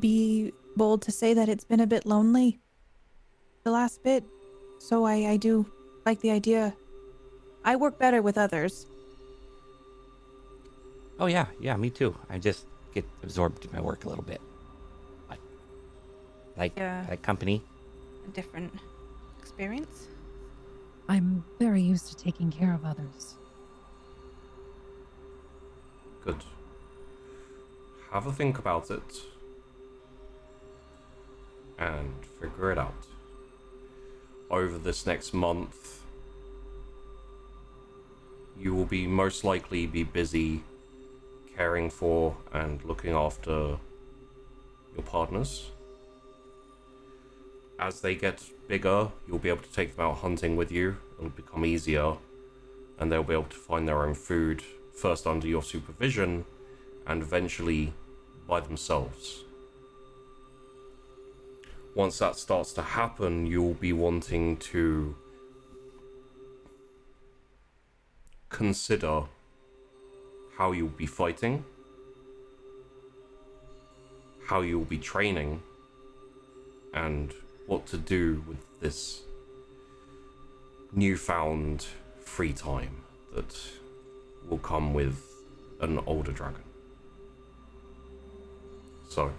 be bold to say that it's been a bit lonely the last bit? So I do like the idea. I work better with others. oh yeah, me too. I just get absorbed in my work a little bit. But Yeah. like company. A different experience. I'm very used to taking care of others. Good. Have a think about it and figure it out. Over this next month, you will be most likely be busy caring for and looking after your partners. As they get bigger, you'll be able to take them out hunting with you. It'll become easier, and they'll be able to find their own food, first under your supervision, and eventually by themselves. Once that starts to happen, you'll be wanting to consider how you'll be fighting, how you'll be training, and what to do with this newfound free time that will come with an older dragon. So,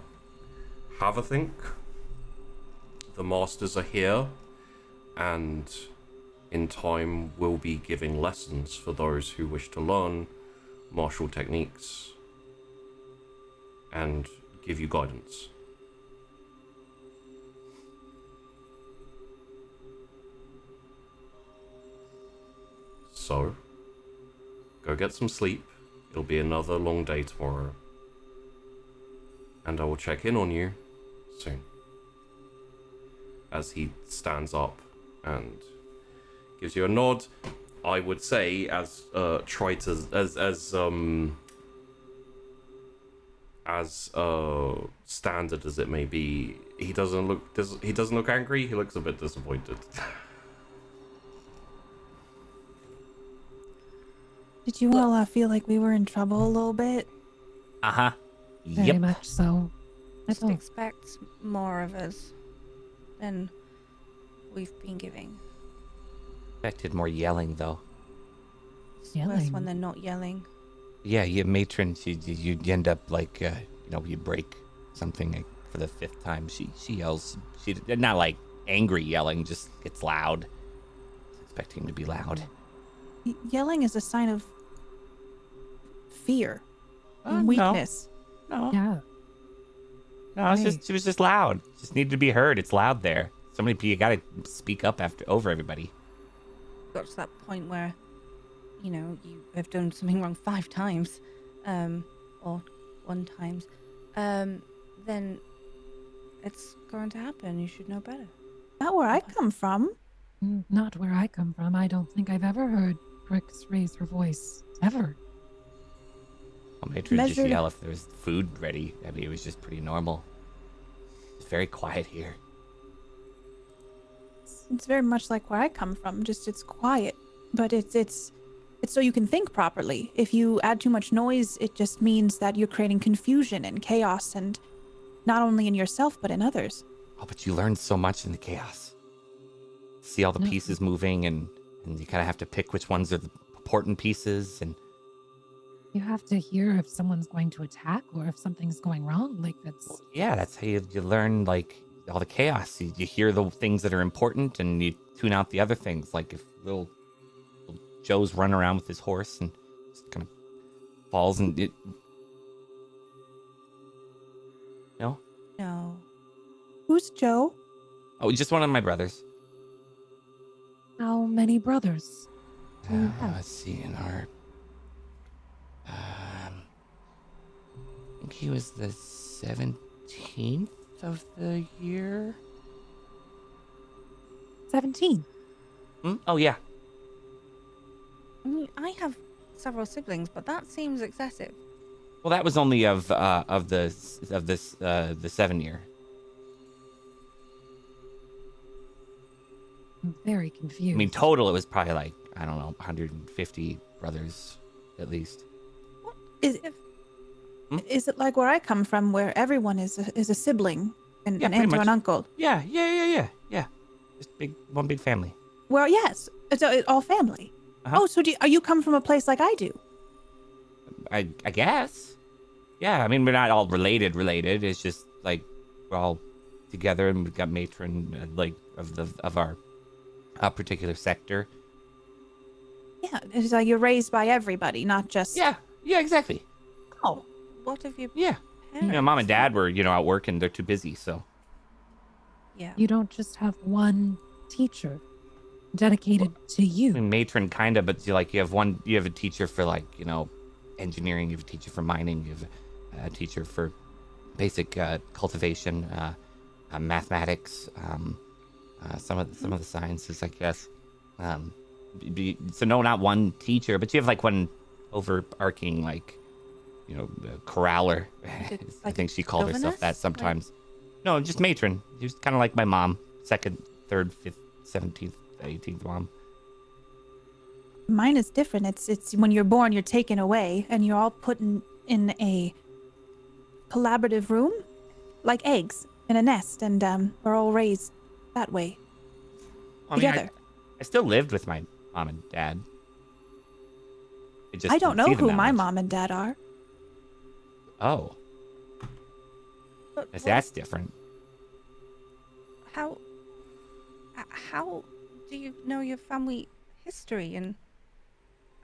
have a think. The masters are here, and in time will be giving lessons for those who wish to learn martial techniques and give you guidance. So, go get some sleep. It'll be another long day tomorrow. And I will check in on you soon. As he stands up and gives you a nod, I would say, as standard as it may be, he doesn't look angry. He looks a bit disappointed. Did you all feel like we were in trouble a little bit? Uh-huh. Very Yep. much so. I Just thought expect more of us than we've been giving. Expected more yelling though. It's worse Yelling? when they're not yelling. Yeah, your matron, you end up like, you break something like, for the 5th time. She yells. She not like angry yelling, just gets loud. Expecting to be loud. Yelling is a sign of fear, No. weakness. No, yeah. it's Hey. just she was just loud. Just needed to be heard. It's loud there. You gotta speak up over everybody. Got to that point where, you have done something wrong 5 times, or 1 times, then it's going to happen. You should know better. Not where I come from. Not where I come from. I don't think I've ever heard Crix raise her voice. Ever. Well, Matron just Measured- yell if there's food ready. I mean, it was just pretty normal. It's very quiet here. It's very much like where I come from. Just it's quiet, but it's so you can think properly. If you add too much noise, it just means that you're creating confusion and chaos, and not only in yourself but in others. Oh, but you learn so much in the chaos. See all the pieces moving, and you kind of have to pick which ones are the important pieces. And You have to hear if someone's going to attack or if something's going wrong. Like that's yeah, that's how you learn, like, all the chaos. You hear the things that are important, and you tune out the other things. Like if little Joe's running around with his horse and just kind of falls, and it. No? No. Who's Joe? Oh, just one of my brothers. how many brothers do you have? Let's see, in our. I think he was the 17th of the year. 17. Oh, yeah. I mean, I have several siblings, but that seems excessive. Well, that was only of the 7 year. I'm very confused. I mean, total it was probably like, I don't know, 150 brothers at least. Is it like where I come from, where everyone is a sibling, and Yeah, an pretty aunt or much. an uncle? Yeah. Just one big family. Well, yes, it's all family. Uh-huh. Oh, so you come from a place like I do? I guess. Yeah, I mean, we're not all related. It's just like we're all together, and we've got matron like of our particular sector. Yeah, it's like you're raised by everybody, not just. Yeah, exactly. Oh, What have you? Yeah. Mom and dad were, out working. They're too busy, so. Yeah. you don't just have one teacher dedicated to you. I mean, matron kind of, but you have a teacher for engineering, you have a teacher for mining, you have a teacher for basic cultivation, mathematics, some of the sciences, I guess. So no, not one teacher, but you have like one overarching corraller. I like think she called herself governess? that sometimes. No, just matron. She was kind of like my mom, 2nd, 3rd, 5th, 17th, 18th mom. mine is different. It's when you're born, you're taken away, and you're all put in a collaborative room, like eggs in a nest, and we're all raised that way together. I still lived with my mom and dad. I don't know didn't see them who that my much. mom and dad are. Oh, But that's different. how do you know your family history and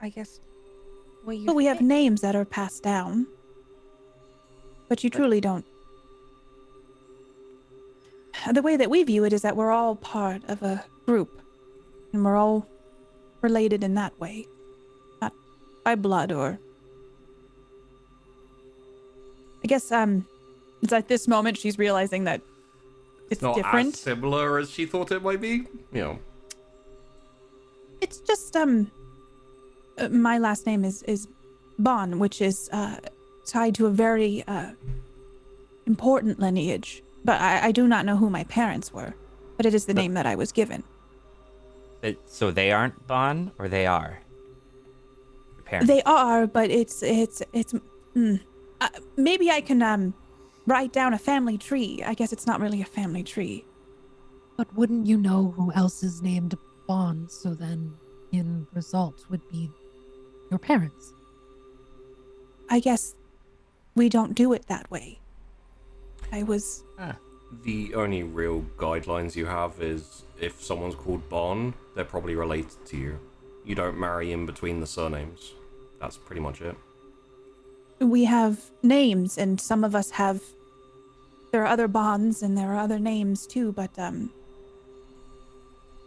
I guess where you? But we have names that are passed down. But you truly don't. The way that we view it is that we're all part of a group, and we're all related in that way, not by blood or. I guess it's at this moment she's realizing that it's Not different. as similar as she thought it might be. It's just my last name is Bon, which is tied to a very important lineage. But I do not know who my parents were. But it is the name that I was given. So they aren't Bon, or they are? Your parents? They are, but it's maybe I can write down a family tree. I guess it's not really a family tree. But wouldn't you know who else is named Bond? So then, in result, would be your parents. I guess we don't do it that way. I was. The only real guidelines you have is if someone's called Bon, they're probably related to you. You don't marry in between the surnames. That's pretty much it. We have names, and some of us have. There are other bonds, and there are other names too, but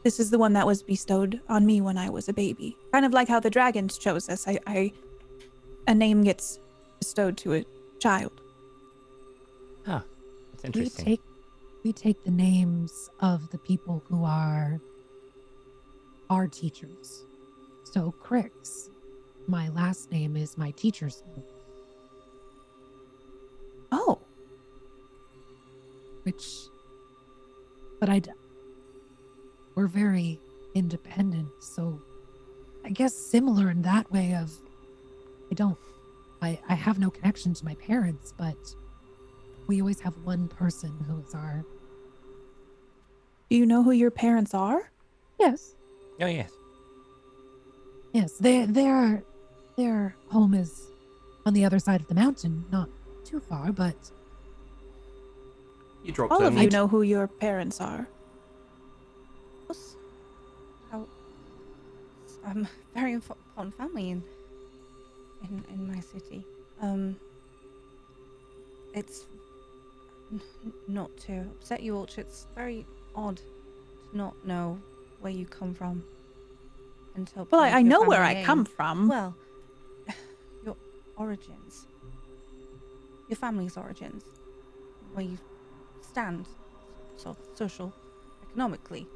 this is the one that was bestowed on me when I was a baby. Kind of like how the dragons chose us. A name gets bestowed to a child. Huh. That's interesting. We take the names of the people who are our teachers. So Crix, my last name is my teacher's name. we're very independent, so I guess similar in that way of I have no connection to my parents, but we always have one person who's our... Do you know who your parents are? Yes. Oh yes. Yes, their home is on the other side of the mountain, not too far, but You dropped All of in. you know who your parents are. Us? How? Very important family in my city. It's not to upset you, Ulch. It's very odd to not know where you come from until. Well, part of I your know where family I come name. from. Well, your origins, your family's origins, where you stand, social, economically.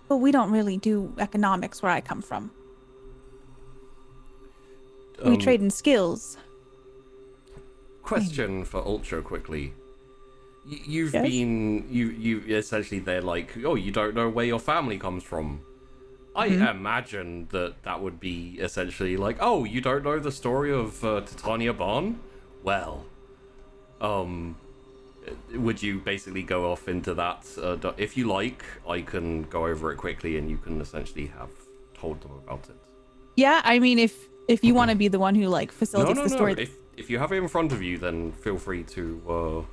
But we don't really do economics where I come from. We trade in skills. Question for Ultra quickly. You've Yes? been you essentially they're like, oh, you don't know where your family comes from. I imagine that would be essentially like, oh, you don't know the story of Titania Barn? Well, would you basically go off into that? If you like, I can go over it quickly, and you can essentially have told them about it. Yeah, I mean, if you want to be the one who like facilitates the story. No. If you have it in front of you, then feel free to.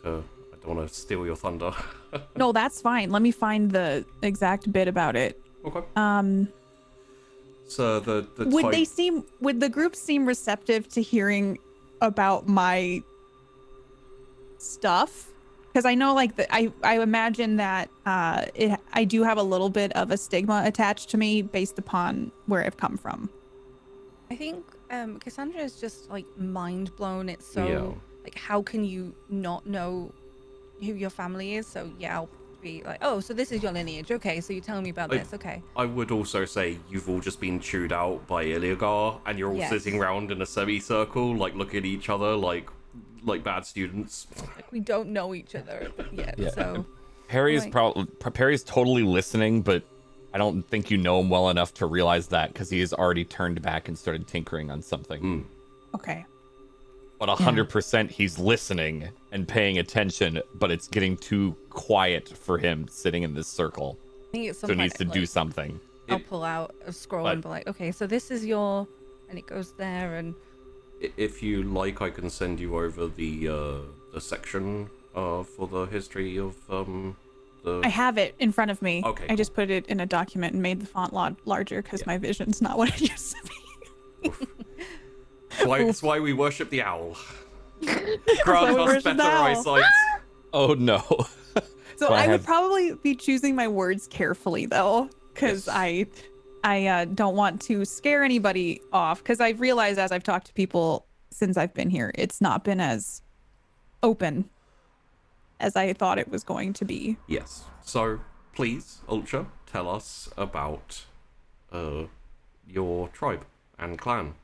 I don't want to steal your thunder. No, that's fine. Let me find the exact bit about it. Okay. So the would the group seem receptive to hearing about my stuff? Because I know like I imagine that I do have a little bit of a stigma attached to me based upon where I've come from. I think Cassandra is just like mind blown. It's so Yeah. like, how can you not know who your family is? So yeah, I'll be like, oh, so this is your lineage. Okay, so you're telling me about this. Okay. I would also say you've all just been chewed out by Iliagar, and you're all Yes. sitting around in a semicircle, like looking at each other like bad students. Like, we don't know each other yet. Yeah. So Perry's Right. Perry's totally listening, but I don't think you know him well enough to realize that because he has already turned back and started tinkering on something. Okay. But 100% he's listening and paying attention, but it's getting too quiet for him sitting in this circle. I think it's So some he needs to point, do like, something. I'll pull out a scroll and be like, okay, so this is your, and it goes there, and If you like, I can send you over the section for the history of the. I have it in front of me. Okay, I just put it in a document and made the font larger because my vision's not what it used to be. It's why we worship the owl. Grant we us worship better the owl. eyesight. Oh no. So So I I would have- probably be choosing my words carefully though, because Yes. I don't want to scare anybody off. Because I've realized as I've talked to people since I've been here, it's not been as open as I thought it was going to be. Yes. So please, Ultra, tell us about your tribe and clan.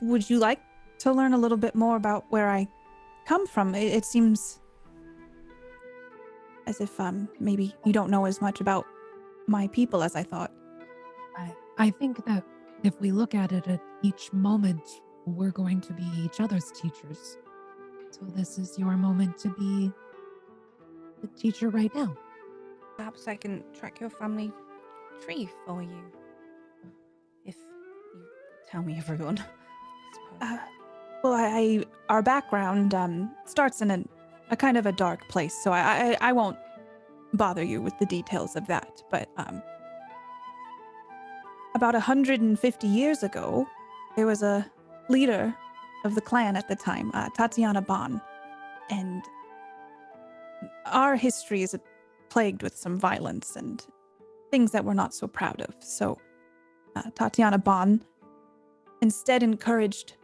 Would you like to learn a little bit more about where I come from? It seems as if maybe you don't know as much about my people as I thought. I think that if we look at it at each moment, we're going to be each other's teachers. So this is your moment to be the teacher right now. perhaps I can track your family tree for you. If you tell me, everyone. I suppose. Well, our background starts in a kind of a dark place, so I won't bother you with the details of that. But about 150 years ago, there was a leader of the clan at the time, Tatiana Ban, and our history is plagued with some violence and things that we're not so proud of. So Tatiana Ban instead encouraged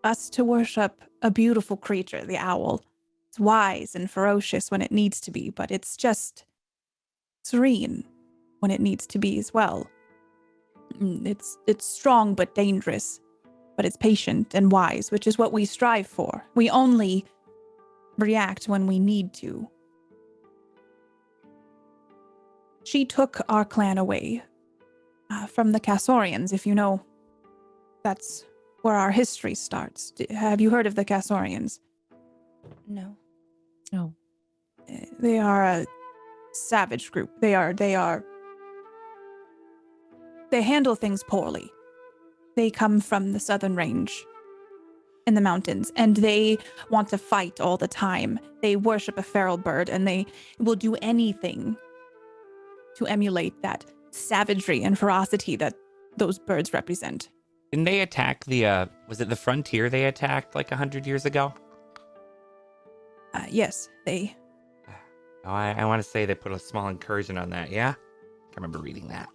us to worship a beautiful creature, the owl. It's wise and ferocious when it needs to be, but it's just serene when it needs to be as well. It's strong but dangerous, but it's patient and wise, which is what we strive for. We only react when we need to. She took our clan away from the Kasorians, if you know. That's where our history starts. Have you heard of the Kasorians? No. No. They are a savage group. They handle things poorly. They come from the southern range in the mountains, and they want to fight all the time. They worship a feral bird, and they will do anything to emulate that savagery and ferocity that those birds represent. Didn't they attack the, was it the frontier they attacked like 100 years ago? Yes, they... Oh, I want to say they put a small incursion on that, yeah? I remember reading that.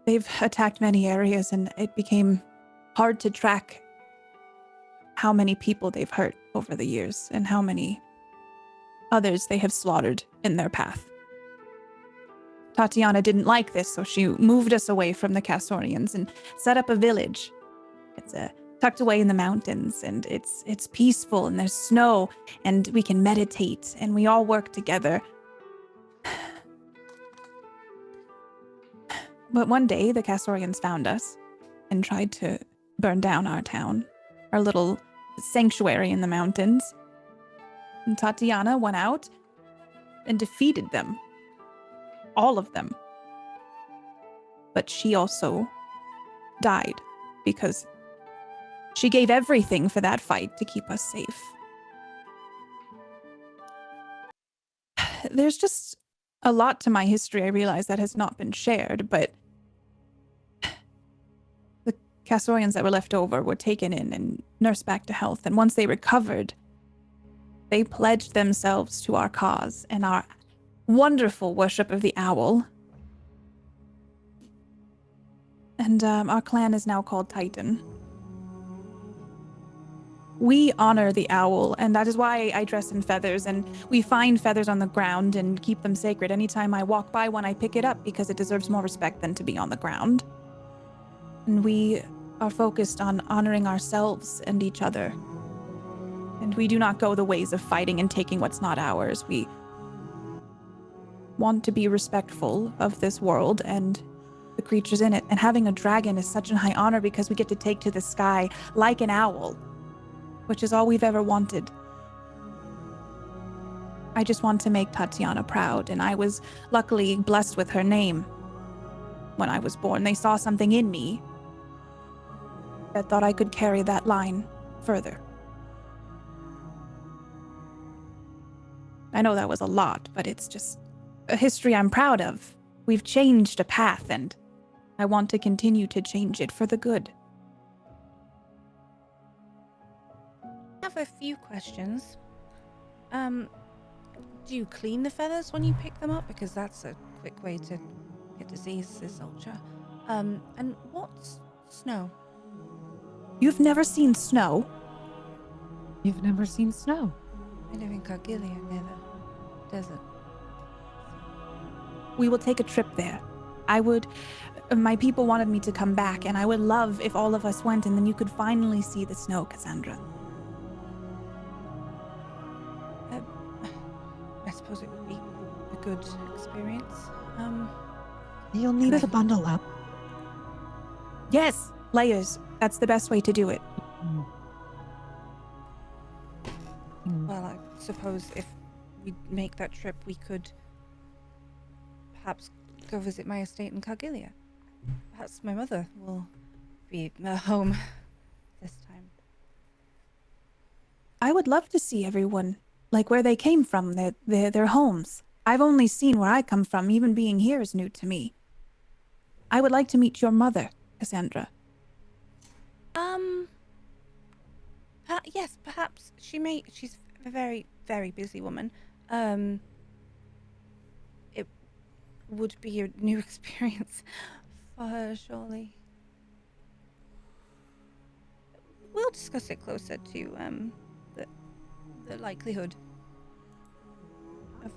They've attacked many areas, and it became hard to track how many people they've hurt over the years and how many others they have slaughtered in their path. Tatiana didn't like this, so she moved us away from the Kasorians and set up a village. It's tucked away in the mountains, and it's peaceful, and there's snow, and we can meditate, and we all work together. But one day, the Kasorians found us and tried to burn down our town, our little sanctuary in the mountains. And Tatiana went out and defeated them. All of them. But she also died because she gave everything for that fight to keep us safe. There's just a lot to my history I realize that has not been shared, but the Kasorians that were left over were taken in and nursed back to health, and once they recovered, they pledged themselves to our cause and our wonderful worship of the owl. And our clan is now called Titan. We honor the owl, and that is why I dress in feathers, and we find feathers on the ground and keep them sacred. Anytime I walk by one, I pick it up because it deserves more respect than to be on the ground. And we are focused on honoring ourselves and each other. And we do not go the ways of fighting and taking what's not ours. We want to be respectful of this world and the creatures in it. And having a dragon is such a high honor because we get to take to the sky like an owl, which is all we've ever wanted. I just want to make Tatiana proud, and I was luckily blessed with her name when I was born. They saw something in me that thought I could carry that line further. I know that was a lot, but it's just a history I'm proud of. We've changed a path, and I want to continue to change it for the good. I have a few questions. Do you clean the feathers when you pick them up? Because that's a quick way to get diseases, ultra. And what's snow? You've never seen snow? You've never seen snow. I live in Cargilia near the desert. We will take a trip there. My people wanted me to come back, and I would love if all of us went, and then you could finally see the snow, Cassandra. I suppose it would be a good experience. You'll need Can to I- bundle up. Yes, layers. That's the best way to do it. Well, I suppose if we make that trip, we could perhaps go visit my estate in Cargilia. Perhaps my mother will be home this time. I would love to see everyone, like where they came from, their homes. I've only seen where I come from. Even being here is new to me. I would like to meet your mother, Cassandra. Yes, perhaps she's a very, very busy woman. It would be a new experience for her, surely. We'll discuss it closer to the likelihood.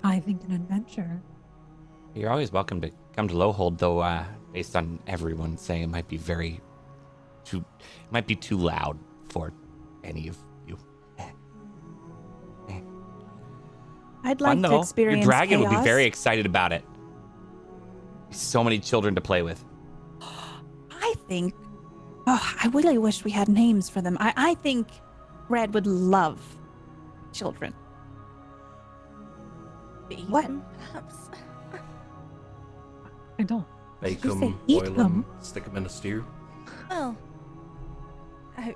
I think an adventure. You're always welcome to come to Lowhold, though, based on everyone saying it might be too loud for any of you. I'd like Fun to though. experience Your dragon would be chaos. very excited about it. So many children to play with. I think. Oh, I really wish we had names for them. I think Red would love children. What? Beacon, perhaps. I don't. Bake Did you say them, eat boil them? them, stick them in a stew. Well, I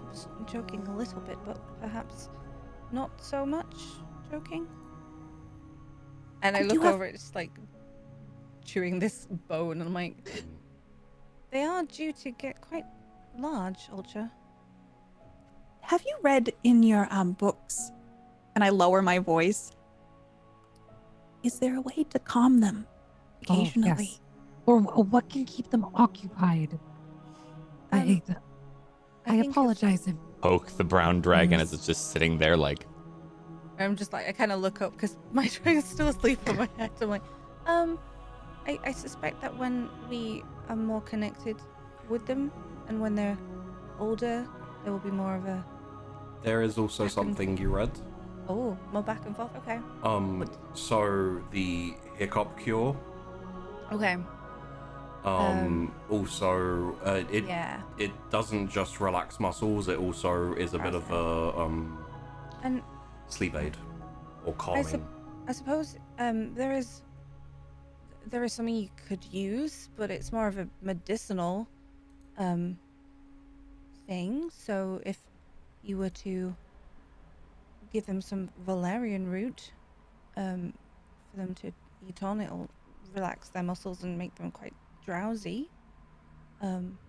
was joking a little bit, but perhaps not so much joking. And I And you look have- over, it's like chewing this bone, and I'm like, they are due to get quite large, Ultra. Have you read in your books? And I lower my voice. Is there a way to calm them occasionally? Oh, yes. Or what can keep them occupied? I think if- apologize if Poke the brown dragon Yes. as it's just sitting there like, I'm just like, I kind of look up because my dragon's still asleep on my head. I'm like, I suspect that when we are more connected with them and when they're older, there will be more of a, There is also Back and- something you read. oh, more back and forth. Okay. So the hiccup cure. Okay. Also, it Yeah. it doesn't just relax muscles. It also is a bit of a And sleep aid or calming. I suppose there is something you could use, but it's more of a medicinal thing. So if you were to give them some valerian root for them to eat on, it'll relax their muscles and make them quite drowsy.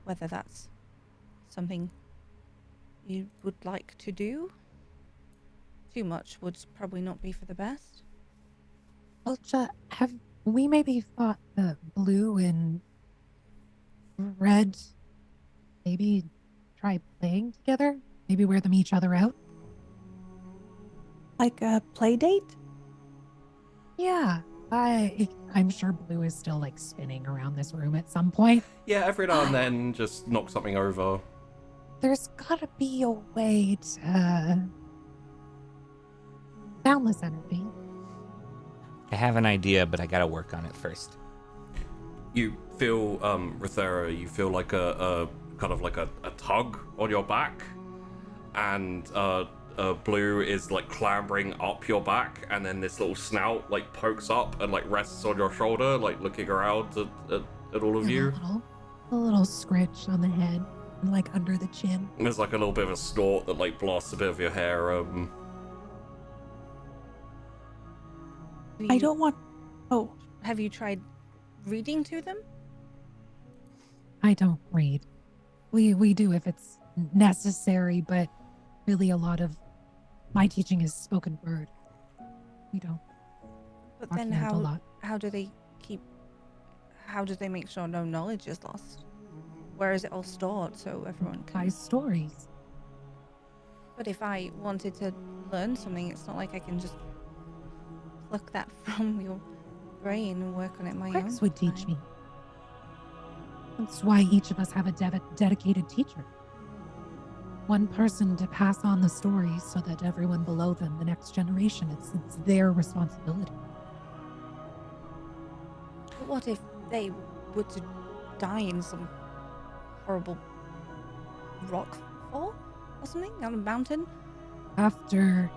Whether that's something you would like to do. Too much would probably not be for the best. Ultra, have we maybe thought the blue and red maybe try playing together? Maybe wear them each other out? Like a play date? Yeah. I'm sure blue is still like spinning around this room at some point. Yeah, every now and then, just knock something over. There's gotta be a way to boundless energy. I have an idea, but I gotta work on it first. You feel, Rithera, you feel like a kind of like a tug on your back, and Blue is like clambering up your back, and then this little snout like pokes up and like rests on your shoulder, like looking around at all of And you. a little scritch on the head and like under the chin. And there's like a little bit of a snort that like blasts a bit of your hair. I don't want. Oh, Have you tried reading to them? I don't read. We do if it's necessary, but really a lot of my teaching is spoken word. We don't But then document a lot. how do they make sure no knowledge is lost? Where is it all stored so everyone By can? stories. But if I wanted to learn something, it's not like I can just pluck that from your brain and work on it my own. Rex would teach time. me. That's why each of us have a dedicated teacher. One person to pass on the stories so that everyone below them, the next generation, it's their responsibility. But what if they were to die in some horrible rock fall or something on a mountain? After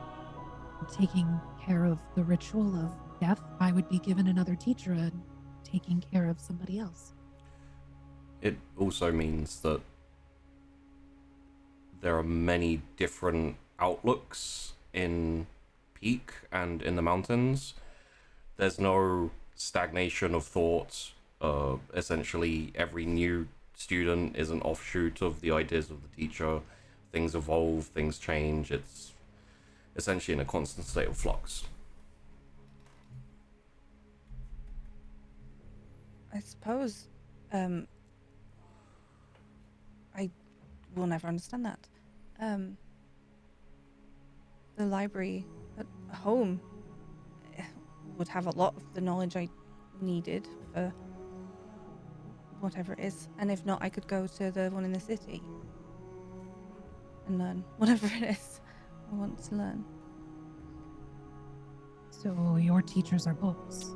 taking care of the ritual of death, I would be given another teacher and taking care of somebody else. It also means that there are many different outlooks in Peak and in the mountains. There's no stagnation of thought. Essentially, every new student is an offshoot of the ideas of the teacher. Things evolve, things change. It's essentially in a constant state of flux. I suppose I will never understand that. The library at home would have a lot of the knowledge I needed for whatever it is, and if not, I could go to the one in the city and learn whatever it is I want to learn. So your teachers are books.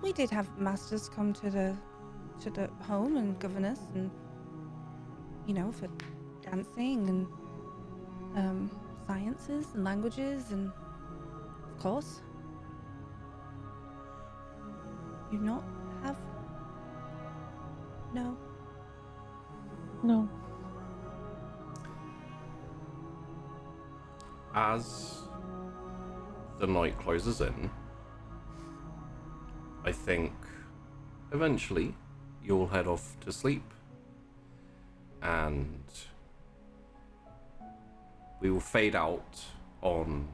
We did have masters come to the home and govern us, and for dancing and sciences and languages, and of course, you not have no. No. As the night closes in, I think eventually you'll head off to sleep, and we will fade out on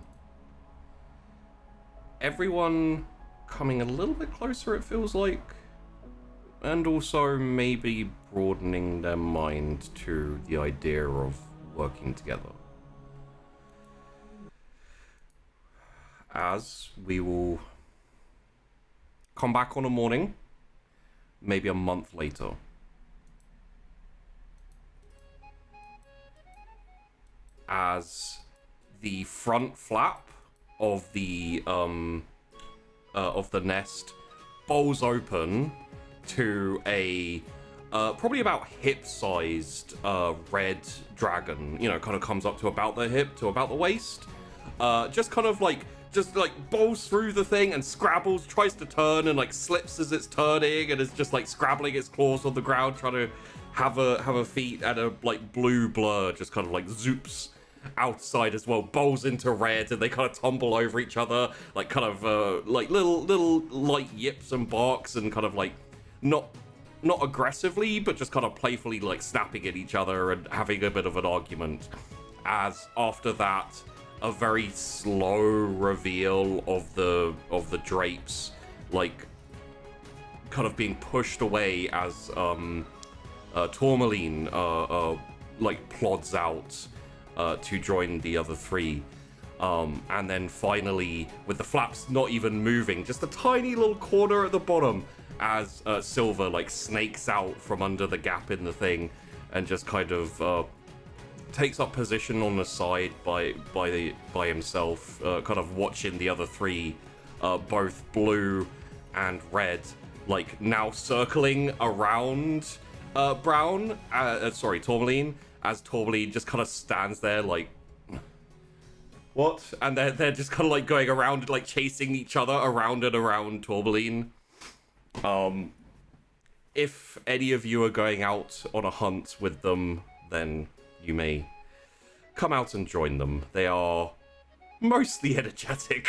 everyone coming a little bit closer, it feels like, and also maybe broadening their mind to the idea of working together. As we will come back on a morning, maybe a month later. As the front flap of the nest bowls open to a probably about hip-sized red dragon, kind of comes up to about the hip to about the waist, just bowls through the thing and scrabbles, tries to turn and slips as it's turning, and is just scrabbling its claws on the ground, trying to have a feat, and a blue blur just kind of zoops outside as well, bowls into red, and they kind of tumble over each other, little light yips and barks, and kind of not aggressively, but just kind of playfully snapping at each other and having a bit of an argument. As after that, a very slow reveal of the drapes, kind of being pushed away as Tourmaline plods out to join the other three. And then finally, with the flaps not even moving, just a tiny little corner at the bottom, as Silver snakes out from under the gap in the thing and just kind of takes up position on the side by himself, kind of watching the other three, both blue and red, now circling around Tourmaline, as Tourmaline just kind of stands there what? And they're just kind of going around and chasing each other around and around Tourmaline. If any of you are going out on a hunt with them, then you may come out and join them. They are mostly energetic.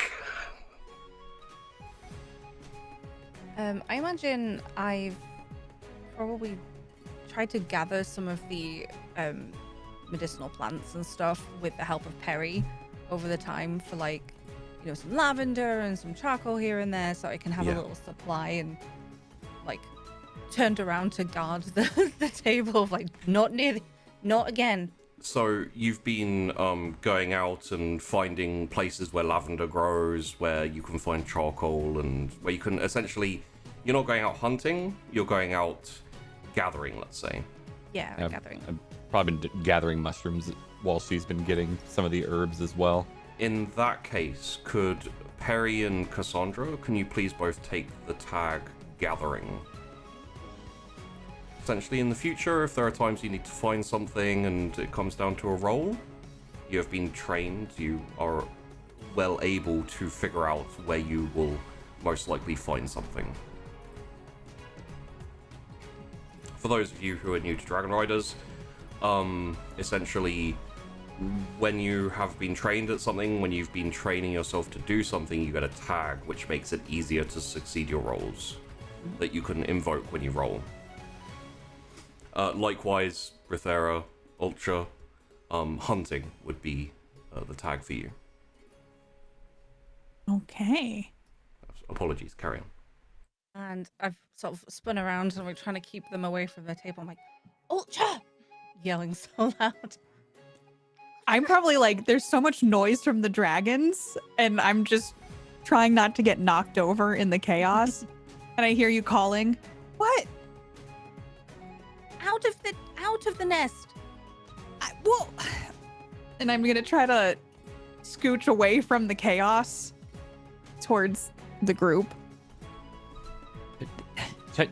I imagine I've probably tried to gather some of the medicinal plants and stuff with the help of Perry over the time for some lavender and some charcoal here and there, so I can have a little supply, and turned around to guard the table, not again. So you've been going out and finding places where lavender grows, where you can find charcoal, and where you can essentially, you're not going out hunting, you're going out gathering, let's say. Yeah, gathering. I've probably been gathering mushrooms while she's been getting some of the herbs as well. In that case, could Perry and Cassandra, can you please both take the tag gathering? Essentially, in the future, if there are times you need to find something and it comes down to a roll, you have been trained, you are well able to figure out where you will most likely find something. For those of you who are new to Dragon Riders, essentially, when you have been trained at something, when you've been training yourself to do something, you get a tag, which makes it easier to succeed your rolls that you can invoke when you roll. Likewise, Rithera, Ultra, hunting would be the tag for you. Okay. Apologies, carry on. And I've sort of spun around and we're trying to keep them away from the table. I'm like, Ultra! Yelling so loud. I'm probably there's so much noise from the dragons, and I'm just trying not to get knocked over in the chaos. And I hear you calling, what? Out of the nest. Well, and I'm gonna try to scooch away from the chaos towards the group.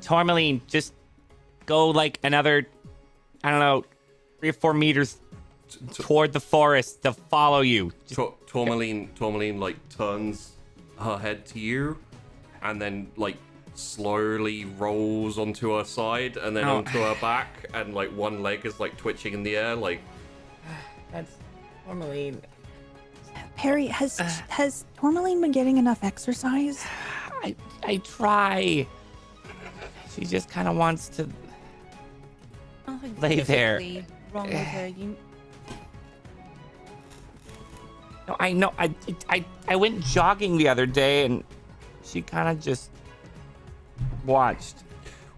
Tourmaline, just go like another, I don't know, 3 or 4 meters toward the forest to follow you. Tourmaline like turns her head to you, and then like slowly rolls onto her side, and then onto her back, and like one leg is like twitching in the air, like. That's Tourmaline. Perry, has Tourmaline been getting enough exercise? I try. She just kind of wants to Nothing lay there. physically wrong with her. You... No, I know. I went jogging the other day, and she kind of just watched.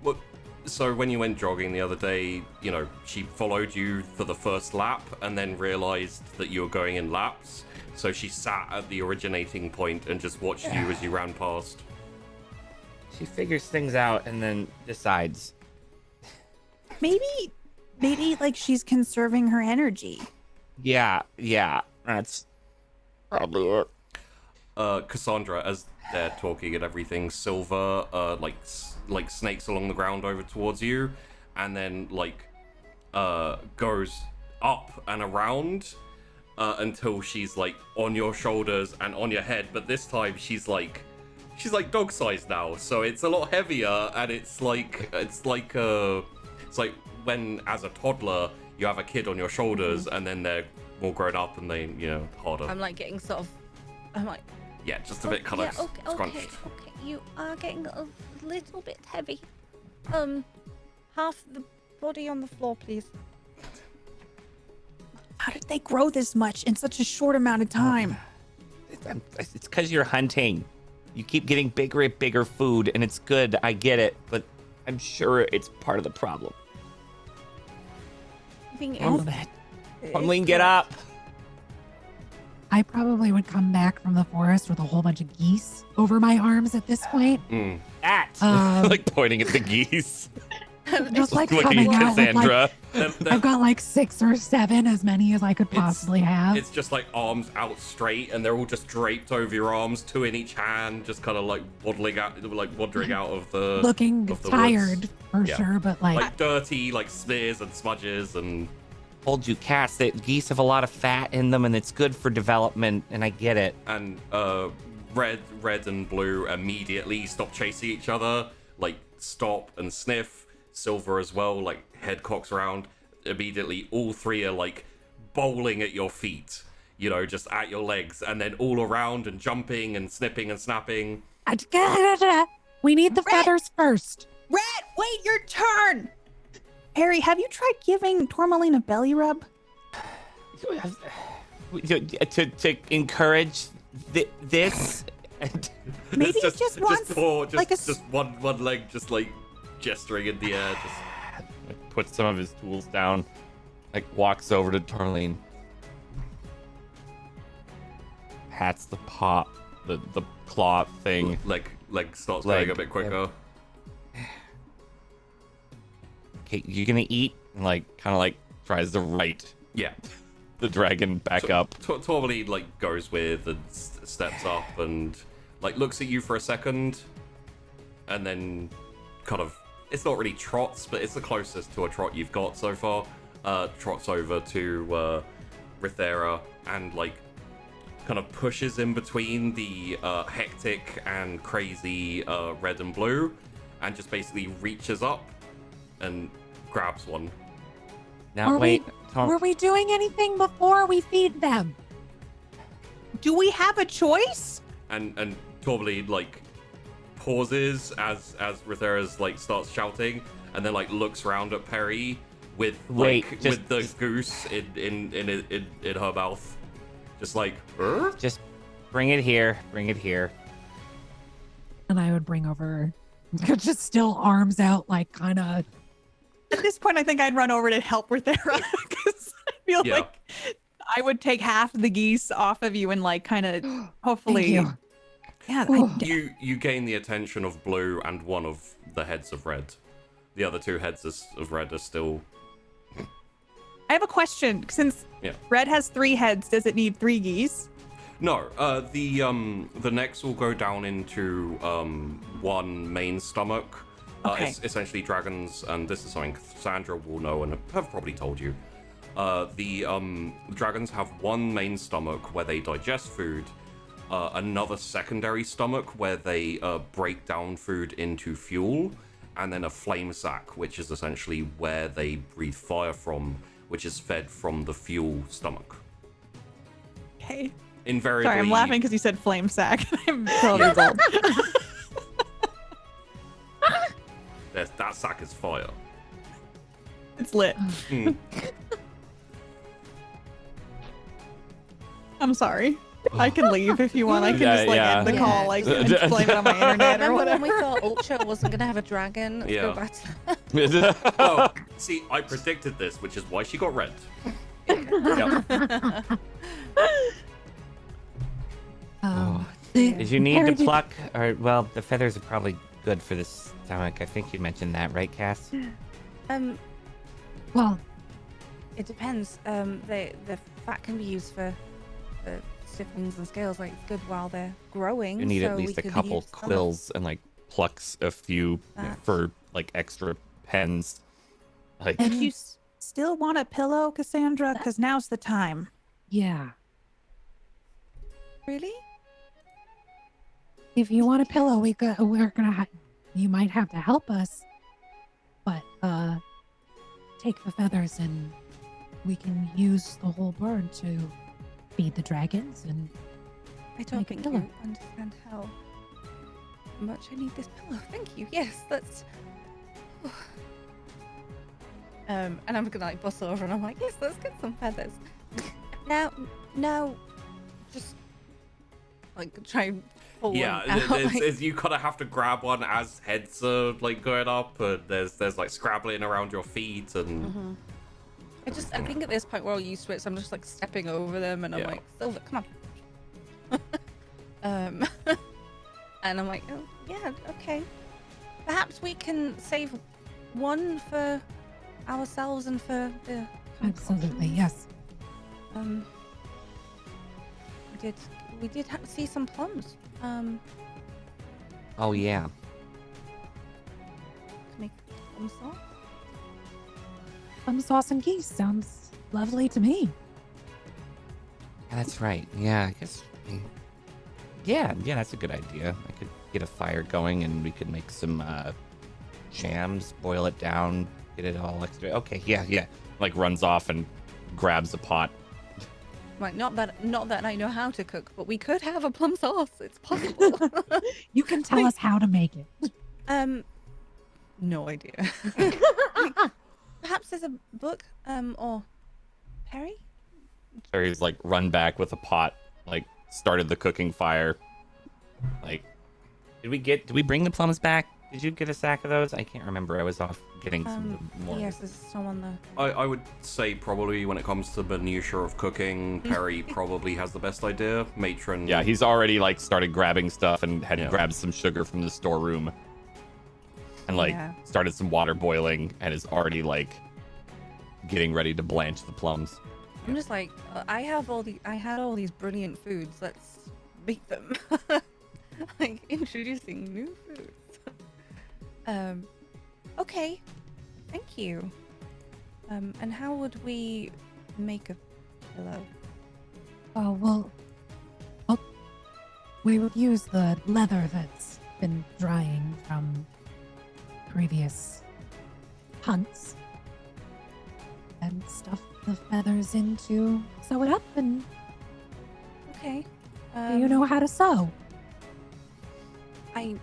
Well, so when you went jogging the other day, you know, she followed you for the first lap and then realized that you were going in laps. So she sat at the originating point and just watched you as you ran past. She figures things out and then decides. Maybe like she's conserving her energy. Yeah, that's probably it. Cassandra, as they're talking and everything, Silver like snakes along the ground over towards you, and then like goes up and around until she's like on your shoulders and on your head. But this time she's like dog-sized now, so it's a lot heavier, and it's like when as a toddler you have a kid on your shoulders, and then they're more grown up and they, you know, harder. I'm like getting sort of. I'm like. Yeah, just a bit kind of scrunched. Okay, you are getting a little bit heavy. Half the body on the floor, please. How did they grow this much in such a short amount of time? It's because you're hunting. You keep getting bigger and bigger food, and it's good. I get it, but I'm sure it's part of the problem. I think Tourmaline, get up. I probably would come back from the forest with a whole bunch of geese over my arms at this point. That. Like pointing at the geese. Just like Looking coming at out with like, Cassandra. I've got like 6 or 7, as many as I could possibly have. It's just like arms out straight, and they're all just draped over your arms, 2 in each hand, just kind of like wandering out of the Looking of the tired woods. for Yeah. sure, but like dirty, like smears and smudges, and Told you, cats, that geese have a lot of fat in them, and it's good for development, and I get it. red and blue immediately stop chasing each other, like stop and sniff. Silver as well, like head cocks around. Immediately, all 3 are like bowling at your feet, you know, just at your legs, and then all around and jumping and snipping and snapping. we need the feathers first. Red, wait your turn! Perry, have you tried giving Tourmaline a belly rub? To encourage this. Maybe It's just once, like just one leg, just like gesturing in the air. Just... Like, puts some of his tools down, like walks over to Tourmaline, pats the paw, the claw thing. Leg starts Leg, going a bit quicker. Okay, you're gonna eat? And like kind of like tries to right Yeah. the dragon back up. Tourmaline like goes with and steps up and like looks at you for a second, and then kind of, it's not really trots, but it's the closest to a trot you've got so far. Trots over to Rithera and like kind of pushes in between the hectic and crazy red and blue, and just basically reaches up and grabs one. Now, Were we doing anything before we feed them? Do we have a choice? And Tourmaline like pauses as Rithera's like starts shouting, and then like looks around at Perry with with the goose in her mouth, just like Just bring it here. Bring it here. And I would bring over, just still arms out, like kind of. At this point, I think I'd run over to help Rithera because I feel Yeah. like I would take half the geese off of you and like kind of hopefully. Thank you. Yeah, you gain the attention of blue and one of the heads of red. The other 2 heads of red are still. I have a question. Since Yeah. red has 3 heads, does it need 3 geese? No, the necks will go down into one main stomach. Okay. It's essentially dragons, and this is something Sandra will know and have probably told you. The dragons have one main stomach where they digest food, another secondary stomach where they break down food into fuel, and then a flame sac, which is essentially where they breathe fire from, which is fed from the fuel stomach. Okay. Invariably. Sorry, I'm laughing because you said flame sack. I'm 12 years old. That sack is fire. It's lit. Mm. I'm sorry. I can leave if you want. I can just end the Yeah. call, like, and blame it on my internet or Remember whatever. when we thought Ultra wasn't gonna have a dragon? Let's go back to that. Oh, see, I predicted this, which is why she got red. Yep. Did you need Harry, to pluck? Or, well, the feathers are probably good for the stomach. I think you mentioned that, right, Cass? Well, It depends. The fat can be used for stiffenings and scales. Like it's good while they're growing. You need so at we least a could couple use some of quills and like plucks a few that. for like extra pens. Like If you still want a pillow, Cassandra, because now's the time. yeah. Really? If you want a pillow, we're gonna you might have to help us, but take the feathers and we can use the whole bird to feed the dragons and I don't Make a think pillow. you understand how much I need this pillow. Thank you. Yes, that's. And I'm gonna like bustle over and I'm like, yes, let's get some feathers. Now, just like try and pull Yeah, one out. like- you kind of have to grab one as heads are like going up, and there's like scrabbling around your feet, and I think at this point we're all used to it, so I'm just like stepping over them, and I'm Yeah. like, Silver, come on. And I'm like, oh yeah, okay. Perhaps we can save one for ourselves and for the. absolutely concoctions. yes. We did see some plums. Oh, yeah. To make plum sauce. Plum sauce and geese sounds lovely to me. That's right. Yeah, I guess. Yeah, that's a good idea. I could get a fire going and we could make some jams, boil it down, get it all extra. Okay, yeah. like runs off and grabs a pot. Right, not that I know how to cook, but we could have a plum sauce. It's possible. You can tell us how to make it. No idea. Perhaps there's a book, or Perry? Terry's like run back with a pot, like started the cooking fire. Like Did we bring the plums back? Did you get a sack of those? I can't remember. I was off getting some more. Yes, there's some on the. I would say probably when it comes to minutiae of cooking, Perry probably has the best idea. Matron. yeah, he's already like started grabbing stuff and had Yeah. grabbed some sugar from the storeroom. And like Yeah. started some water boiling and is already like getting ready to blanch the plums. I'm just like, I had all these brilliant foods. Let's beat them. Like introducing new foods. Okay. Thank you. And how would we make a pillow? Oh, well, we would use the leather that's been drying from previous hunts and stuff the feathers into sew it up. And Okay. do you know how to sew? I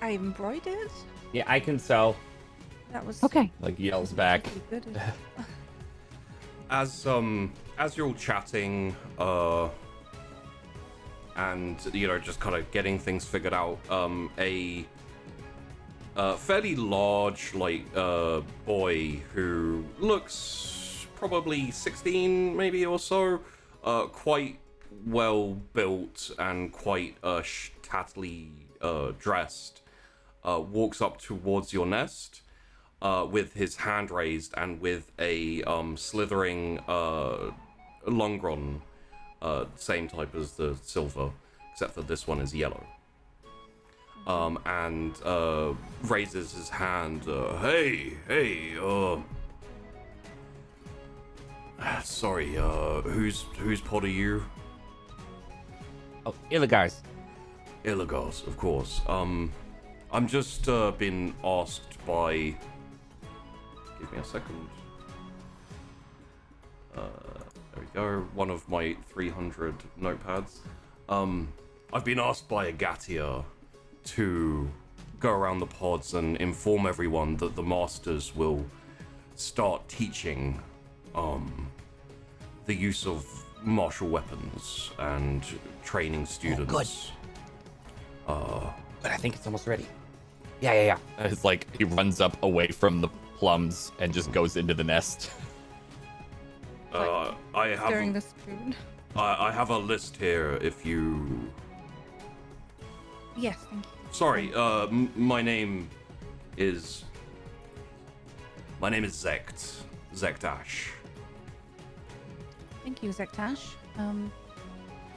embroidered. Yeah, I can sew. That was Okay. Like yells back. pretty good. As you're all chatting, and just kind of getting things figured out, a fairly large boy who looks probably 16 maybe or so, quite well built and quite tattily dressed, walks up towards your nest with his hand raised and with a slithering Longron Same type as the silver, except for this one is yellow. And raises his hand. Hey, sorry, whose pod are you? Oh, Illigars. Illigars, of course. I'm just been asked by. Give me a second. There we go. One of my 300 notepads. I've been asked by Agatia to go around the pods and inform everyone that the masters will start teaching the use of martial weapons and training students. But I think it's almost ready. Yeah. It's like he runs up away from the plums and just goes into the nest. I have Stirring the spoon. I have a list here if you. Yes, thank you. Sorry, my name is Zekt. Zektash. Thank you, Zektash.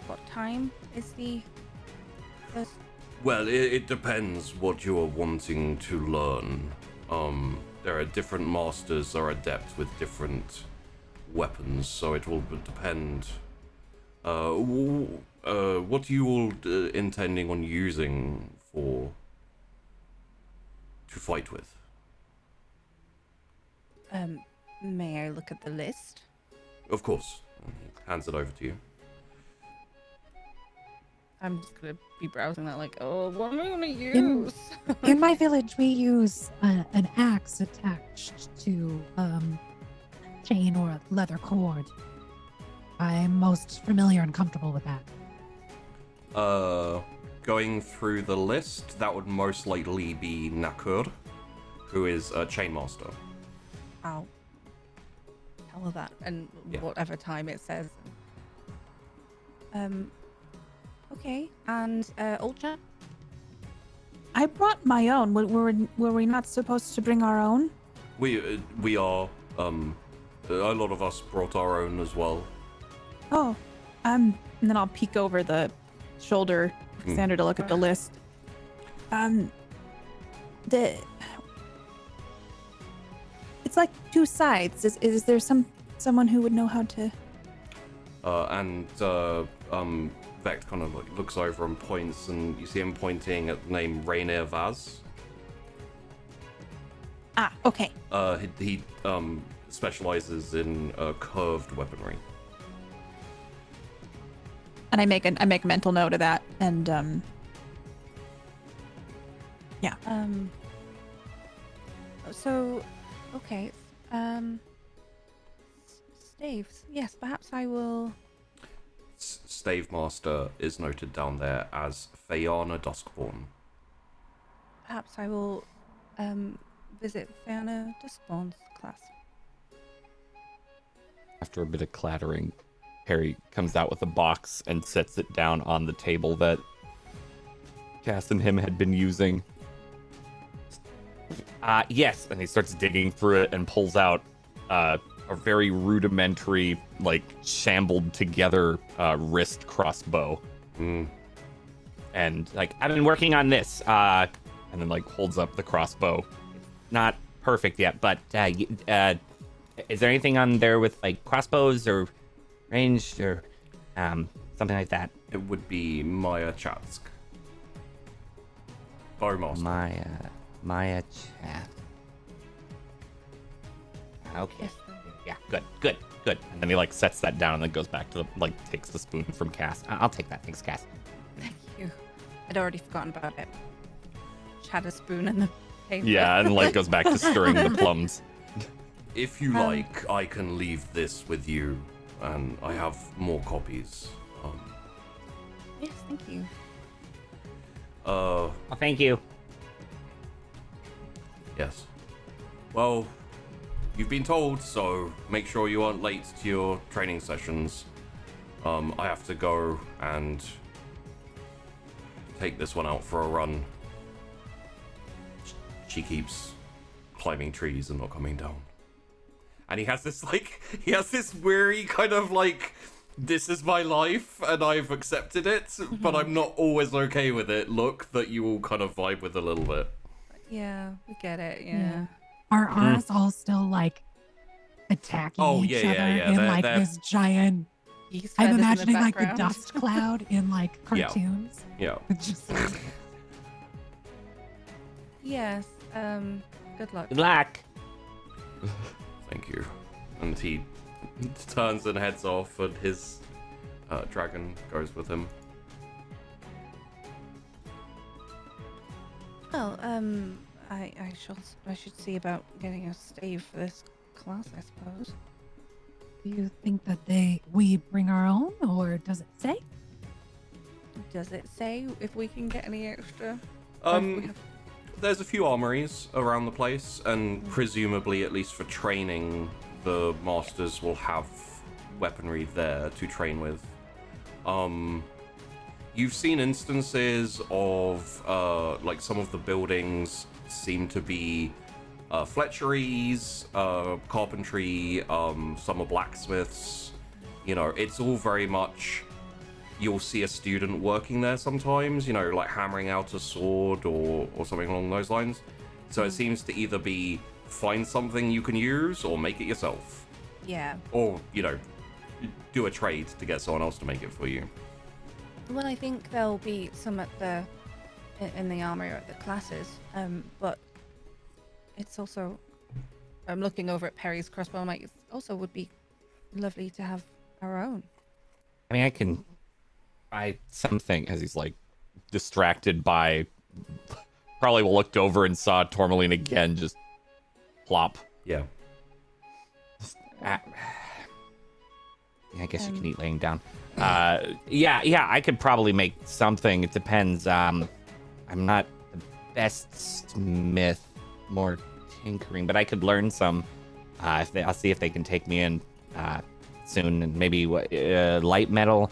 What time is the first? Well, it depends what you are wanting to learn. There are different masters or adepts with different weapons, so it will depend. What are you all intending on using to fight with? May I look at the list? Of course. And he hands it over to you. I'm just gonna be browsing that, like, oh, what am I gonna use? In my village, we use an axe attached to chain or a leather cord. I'm most familiar and comfortable with that. Going through the list, that would most likely be Nakur, who is a chainmaster. I'll tell her that, and Yeah. whatever time it says. Okay, and Ultra? I brought my own. Were we not supposed to bring our own? We are. A lot of us brought our own as well. Oh, and then I'll peek over the shoulder for Xander to look at the list. It's like two sides. Is there someone who would know how to? Vect kind of like looks over and points, and you see him pointing at the name Rainier Vaz. Ah, okay. He specializes in curved weaponry. And I make a mental note of that, and yeah. So, okay. Staves. Yes, perhaps I will. Stave Master is noted down there as Fayana Duskborn. Perhaps I will visit Fiona Duskborn's class. After a bit of clattering, Harry comes out with a box and sets it down on the table that Cass and him had been using. Yes. And he starts digging through it and pulls out a very rudimentary, like, shambled together wrist crossbow. And, like, I've been working on this. And then, like, holds up the crossbow. Not perfect yet, but is there anything on there with, like, crossbows or ranged or something like that? It would be Maya Chatsk. Bowmaster. Maya Chat. Okay. Yes. Yeah, good. And then he, like, sets that down and then goes back to, takes the spoon from Cass. I'll take that. Thanks, Cass. Thank you. I'd already forgotten about it. Had a spoon in the paper. Yeah, and, like, goes back to stirring the plums. If you like, I can leave this with you, and I have more copies. Yes, thank you. Well, thank you. Yes. Well, you've been told, so make sure you aren't late to your training sessions. I have to go and take this one out for a run. She keeps climbing trees and not coming down. And he has this weary kind of, like, this is my life and I've accepted it, but I'm not always okay with it. Look, that you all kind of vibe with a little bit. Yeah, we get it. Yeah. Are ours all still like attacking Oh, each yeah, other yeah, yeah. in They're- like they're- this giant? Yeast I'm feathers in imagining like the background. dust cloud in like Yeah. cartoons. Yeah. It's just Yes. Good luck. Good luck. Thank you. And he turns and heads off, and his dragon goes with him. Well, I should see about getting a stave for this class, I suppose. Do you think that we bring our own, or does it say? Does it say if we can get any extra? Or if we have- There's a few armories around the place, and presumably, at least for training, the masters will have weaponry there to train with. You've seen instances of like some of the buildings seem to be fletcheries, carpentry, some are blacksmiths. You know, it's all very much. You'll see a student working there sometimes, you know, like hammering out a sword or something along those lines. So it seems to either be find something you can use or make it yourself. Yeah. Or, you know, do a trade to get someone else to make it for you. Well, I think there'll be some in the armory or at the classes. But it's also, I'm looking over at Perry's crossbow. I'm like, it also would be lovely to have our own. I mean, I can buy something As he's like distracted by, probably looked over and saw Tourmaline again, just plop. Yeah. I guess you can eat laying down. Yeah, I could probably make something. It depends. I'm not the best smith, more tinkering, but I could learn some. I'll see if they can take me in soon, and maybe light metal.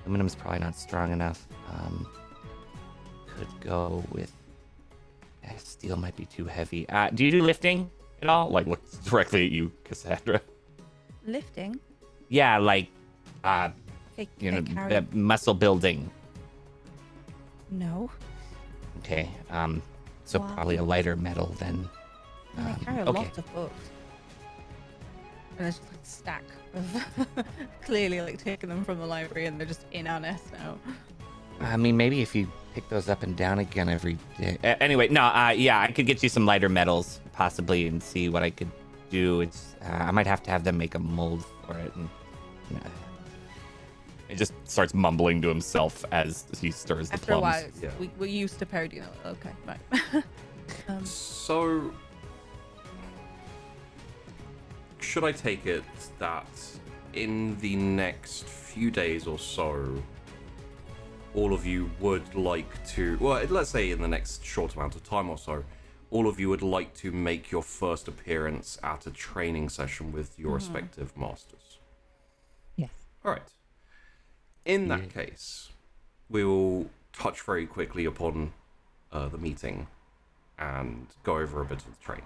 Aluminum's probably not strong enough. Could go with steel. Might be too heavy. Do you do lifting at all? Like looks directly at you, Cassandra. Lifting. Yeah, like Okay, you know, carry. muscle building. No. Okay. So Wow. probably a lighter metal then. And I carry a okay. lot of books. And there's just like a stack of clearly like taking them from the library and they're just in our nest now. I mean, maybe if you pick those up and down again every day. Anyway, no. Yeah, I could get you some lighter metals possibly and see what I could do. It's I might have to have them make a mold for it. And He just starts mumbling to himself as he stirs the After a while, plums. Yeah. we're used to parodying it. Okay, right. So, should I take it that in the next few days or so, all of you would like to, well, let's say in the next short amount of time or so, all of you would like to make your first appearance at a training session with your respective masters? Yes. All right. In that case, we will touch very quickly upon the meeting and go over a bit of the training.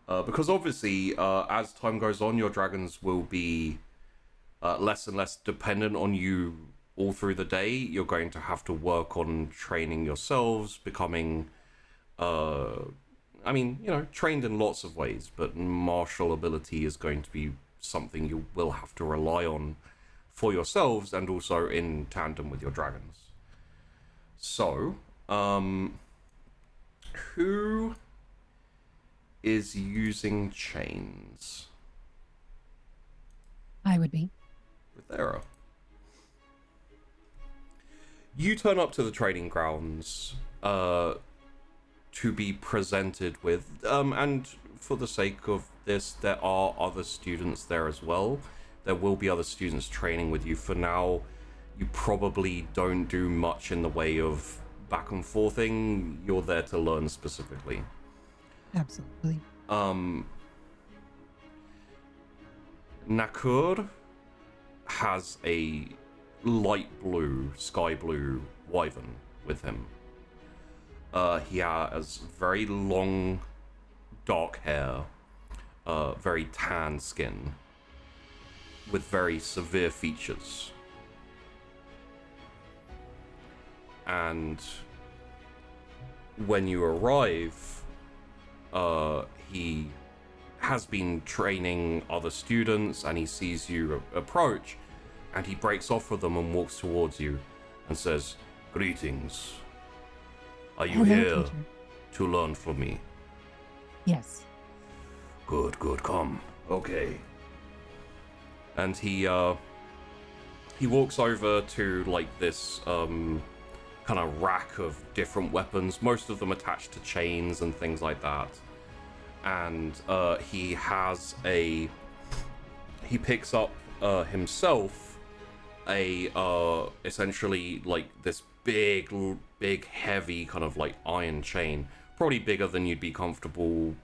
Because obviously, as time goes on, your dragons will be less and less dependent on you all through the day. You're going to have to work on training yourselves, becoming, trained in lots of ways, but martial ability is going to be something you will have to rely on for yourselves and also in tandem with your dragons. So, who is using chains? I would be. Rithera. You turn up to the training grounds to be presented with, and for the sake of this, there are other students there as well. There will be other students training with you. For now, you probably don't do much in the way of back and forthing. You're there to learn specifically. Absolutely. Nakur has a light blue, sky blue wyvern with him. He has very long, dark hair, very tan skin. with very severe features. And when you arrive, he has been training other students, and he sees you approach, and he breaks off with them and walks towards you and says, "Greetings. Are you Hello, here teacher. to learn from me?" Yes. Good, come. Okay. And he walks over to like this kind of rack of different weapons, most of them attached to chains and things like that. And he picks up himself a essentially like this big heavy kind of like iron chain, probably bigger than you'd be comfortable,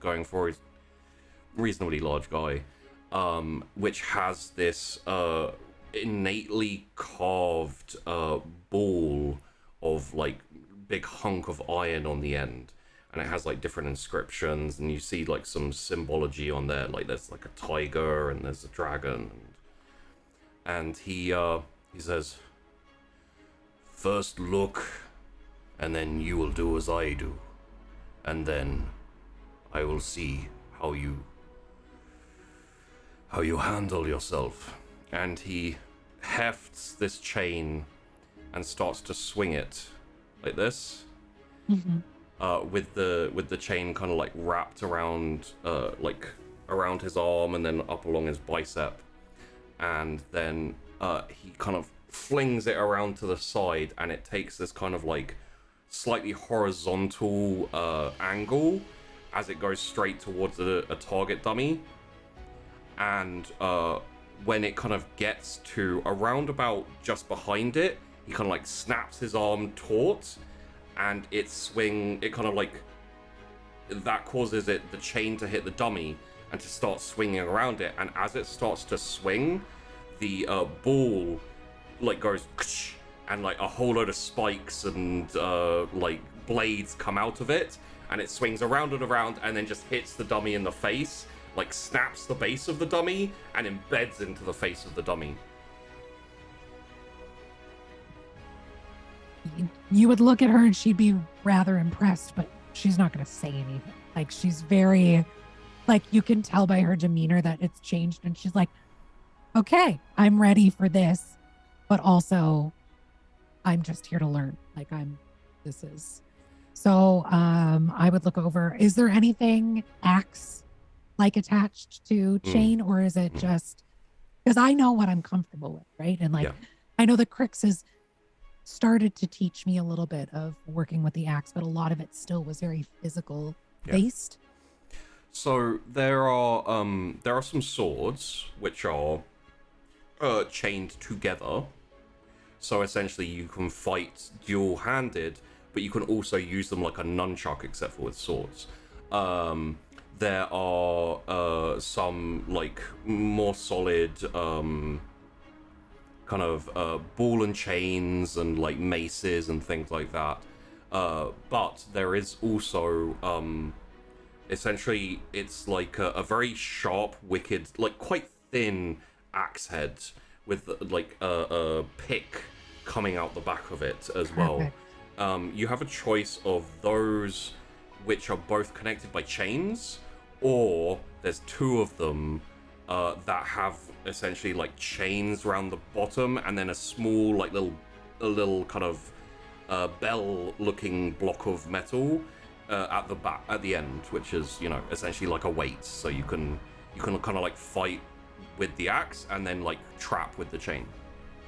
going for. He's a reasonably large guy, which has this innately carved ball of like big hunk of iron on the end, and it has like different inscriptions, and you see like some symbology on there, like there's like a tiger and there's a dragon, and he says, "First look, and then you will do as I do, and then I will see how you handle yourself." And he hefts this chain and starts to swing it like this, with the chain kind of like wrapped around around his arm and then up along his bicep, and then he kind of flings it around to the side, and it takes this kind of like slightly horizontal angle as it goes straight towards a target dummy. And when it kind of gets to around about just behind it, he kind of like snaps his arm taut, and it kind of like, that causes the chain to hit the dummy and to start swinging around it. And as it starts to swing, the ball like goes, and like a whole load of spikes and like blades come out of it, and it swings around and around, and then just hits the dummy in the face, like snaps the base of the dummy and embeds into the face of the dummy. You would look at her and she'd be rather impressed, but she's not going to say anything. Like, she's very, like, you can tell by her demeanor that it's changed, and she's like, okay, I'm ready for this, but also I'm just here to learn. Like, so I would look over. Is there anything axe like attached to chain, or is it just, because I know what I'm comfortable with, right? And like, I know the Crix has started to teach me a little bit of working with the axe, but a lot of it still was very physical based. So there are some swords which are chained together. So essentially you can fight dual-handed, but you can also use them like a nunchuck, except for with swords. There are some like more solid kind of ball and chains and like maces and things like that. But there is also essentially it's like a very sharp, wicked, like quite thin axe head with like a pick coming out the back of it as well. You have a choice of those which are both connected by chains, or there's two of them that have essentially like chains around the bottom, and then a small like little kind of bell looking block of metal at the back, at the end, which is, essentially like a weight, so you can kind of like fight with the axe and then like trap with the chain.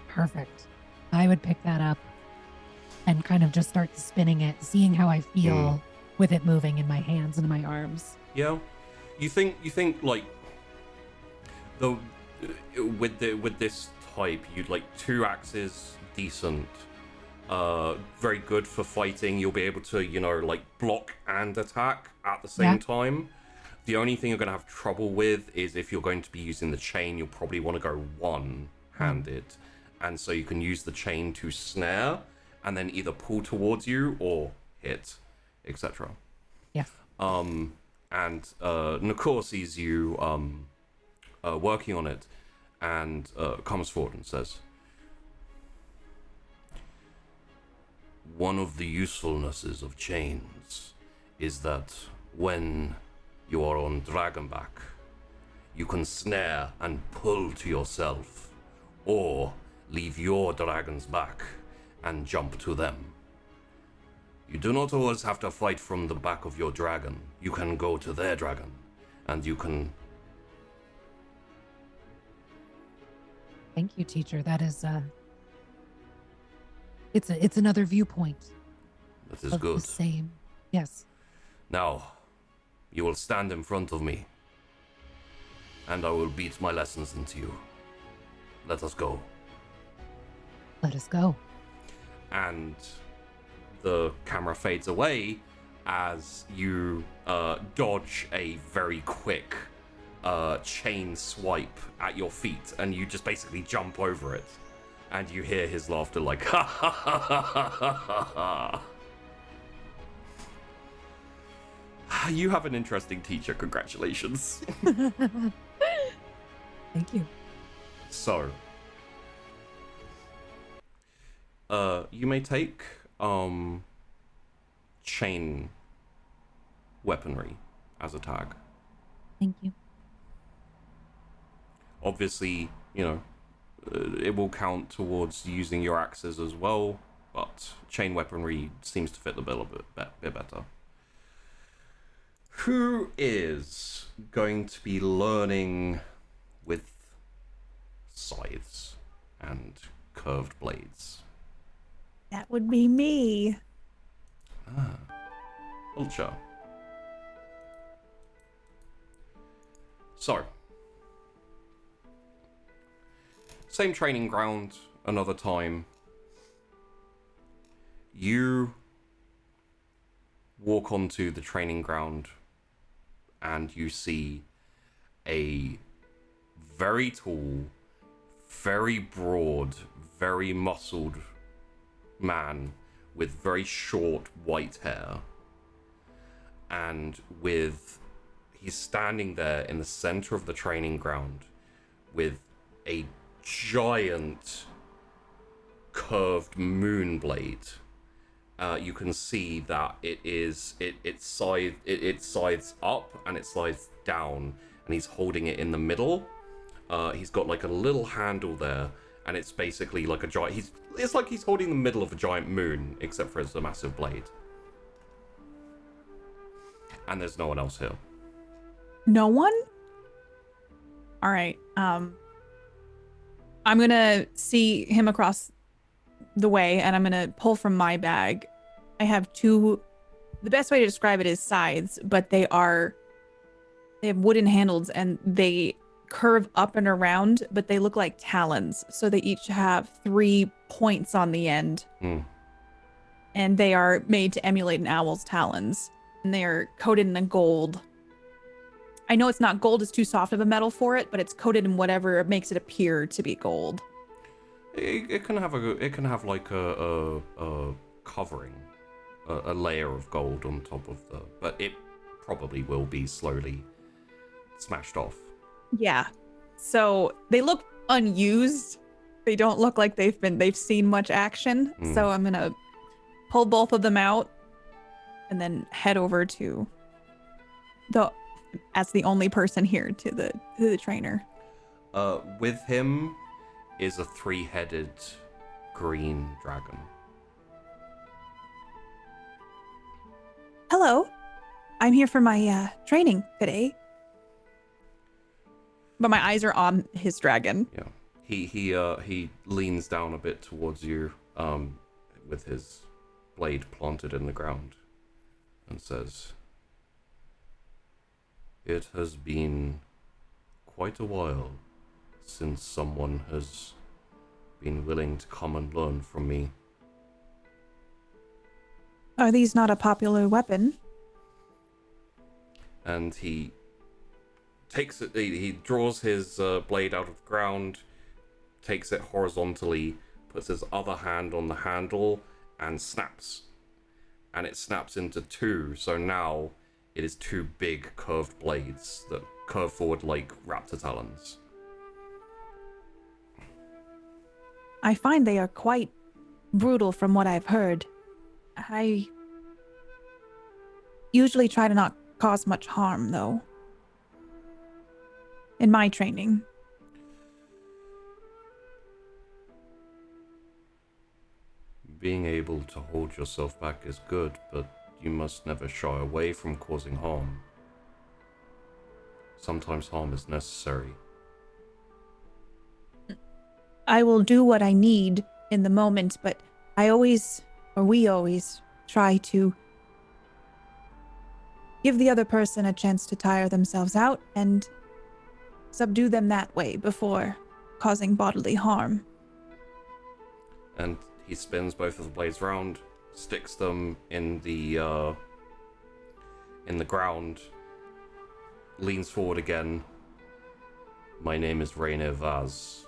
Perfect. I would pick that up and kind of just start spinning it, seeing how I feel with it moving in my hands and my arms. Yeah. You think like with this type, you'd like 2 axes, decent, very good for fighting. You'll be able to, like block and attack at the same time. The only thing you're going to have trouble with is if you're going to be using the chain, you'll probably want to go one-handed. And so you can use the chain to snare and then either pull towards you or hit, etc. Yes. And Nakor sees you working on it, and comes forward and says, "One of the usefulnesses of chains is that when you are on Dragonback, you can snare and pull to yourself, or leave your dragons back and jump to them. You do not always have to fight from the back of your dragon. You can go to their dragon, and you can..." Thank you, teacher. That is it's another viewpoint That is of good. the same. Yes. Now, you will stand in front of me, and I will beat my lessons into you. Let us go. Let us go. And the camera fades away as you dodge a very quick chain swipe at your feet, and you just basically jump over it, and you hear his laughter like ha ha ha ha ha ha ha. You have an interesting teacher. Congratulations. Thank you. So, you may take chain weaponry as a tag. Thank you. Obviously, you know, it will count towards using your axes as well, but chain weaponry seems to fit the bill a bit better. Who is going to be learning with scythes and curved blades? That would be me. Ultra. So, same training ground, another time. You walk onto the training ground and you see a very tall, very broad, very muscled man with very short white hair, and he's standing there in the center of the training ground with a giant curved moon blade. You can see that it scythes up and it slides down, and he's holding it in the middle. He's got like a little handle there, and it's basically like a giant. It's like he's holding the middle of a giant moon, except for it's a massive blade. And there's no one else here. No one? All right. I'm gonna see him across the way, and I'm gonna pull from my bag. I have two. The best way to describe it is scythes, but they have wooden handles, and they curve up and around, but they look like talons. So they each have 3 points on the end, and they are made to emulate an owl's talons, and they are coated in a gold. I know it's not gold; it's too soft of a metal for it, but it's coated in whatever makes it appear to be gold. It can have like a covering, a layer of gold on top of but it probably will be slowly smashed off. Yeah. So they look unused. They don't look like they've seen much action. So I'm gonna pull both of them out and then head over to as the only person here to the trainer. With him is a 3-headed green dragon. Hello. I'm here for my training today. But my eyes are on his dragon. Yeah. He leans down a bit towards you, with his blade planted in the ground, and says, "It has been quite a while since someone has been willing to come and learn from me." Are these not a popular weapon? And he takes it. He draws his blade out of the ground, takes it horizontally, puts his other hand on the handle, and snaps. And it snaps into 2. So now it is 2 big curved blades that curve forward like raptor talons. I find they are quite brutal from what I've heard. I usually try to not cause much harm, though. In my training. Being able to hold yourself back is good, but you must never shy away from causing harm. Sometimes harm is necessary. I will do what I need in the moment, but we always try to give the other person a chance to tire themselves out and subdue them that way before causing bodily harm. And he spins both of the blades round, sticks them in the ground, leans forward again. My name is Rainier Vaz.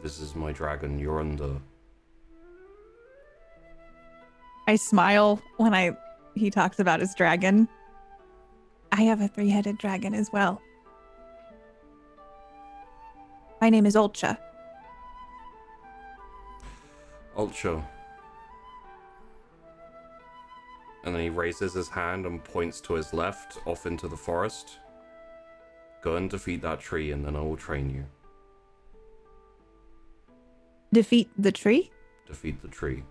This is my dragon, Yorunda. I smile when he talks about his dragon. I have a 3-headed dragon as well. My name is Ulcha. Ultra. And then he raises his hand and points to his left, off into the forest. Go and defeat that tree, and then I will train you. Defeat the tree? Defeat the tree.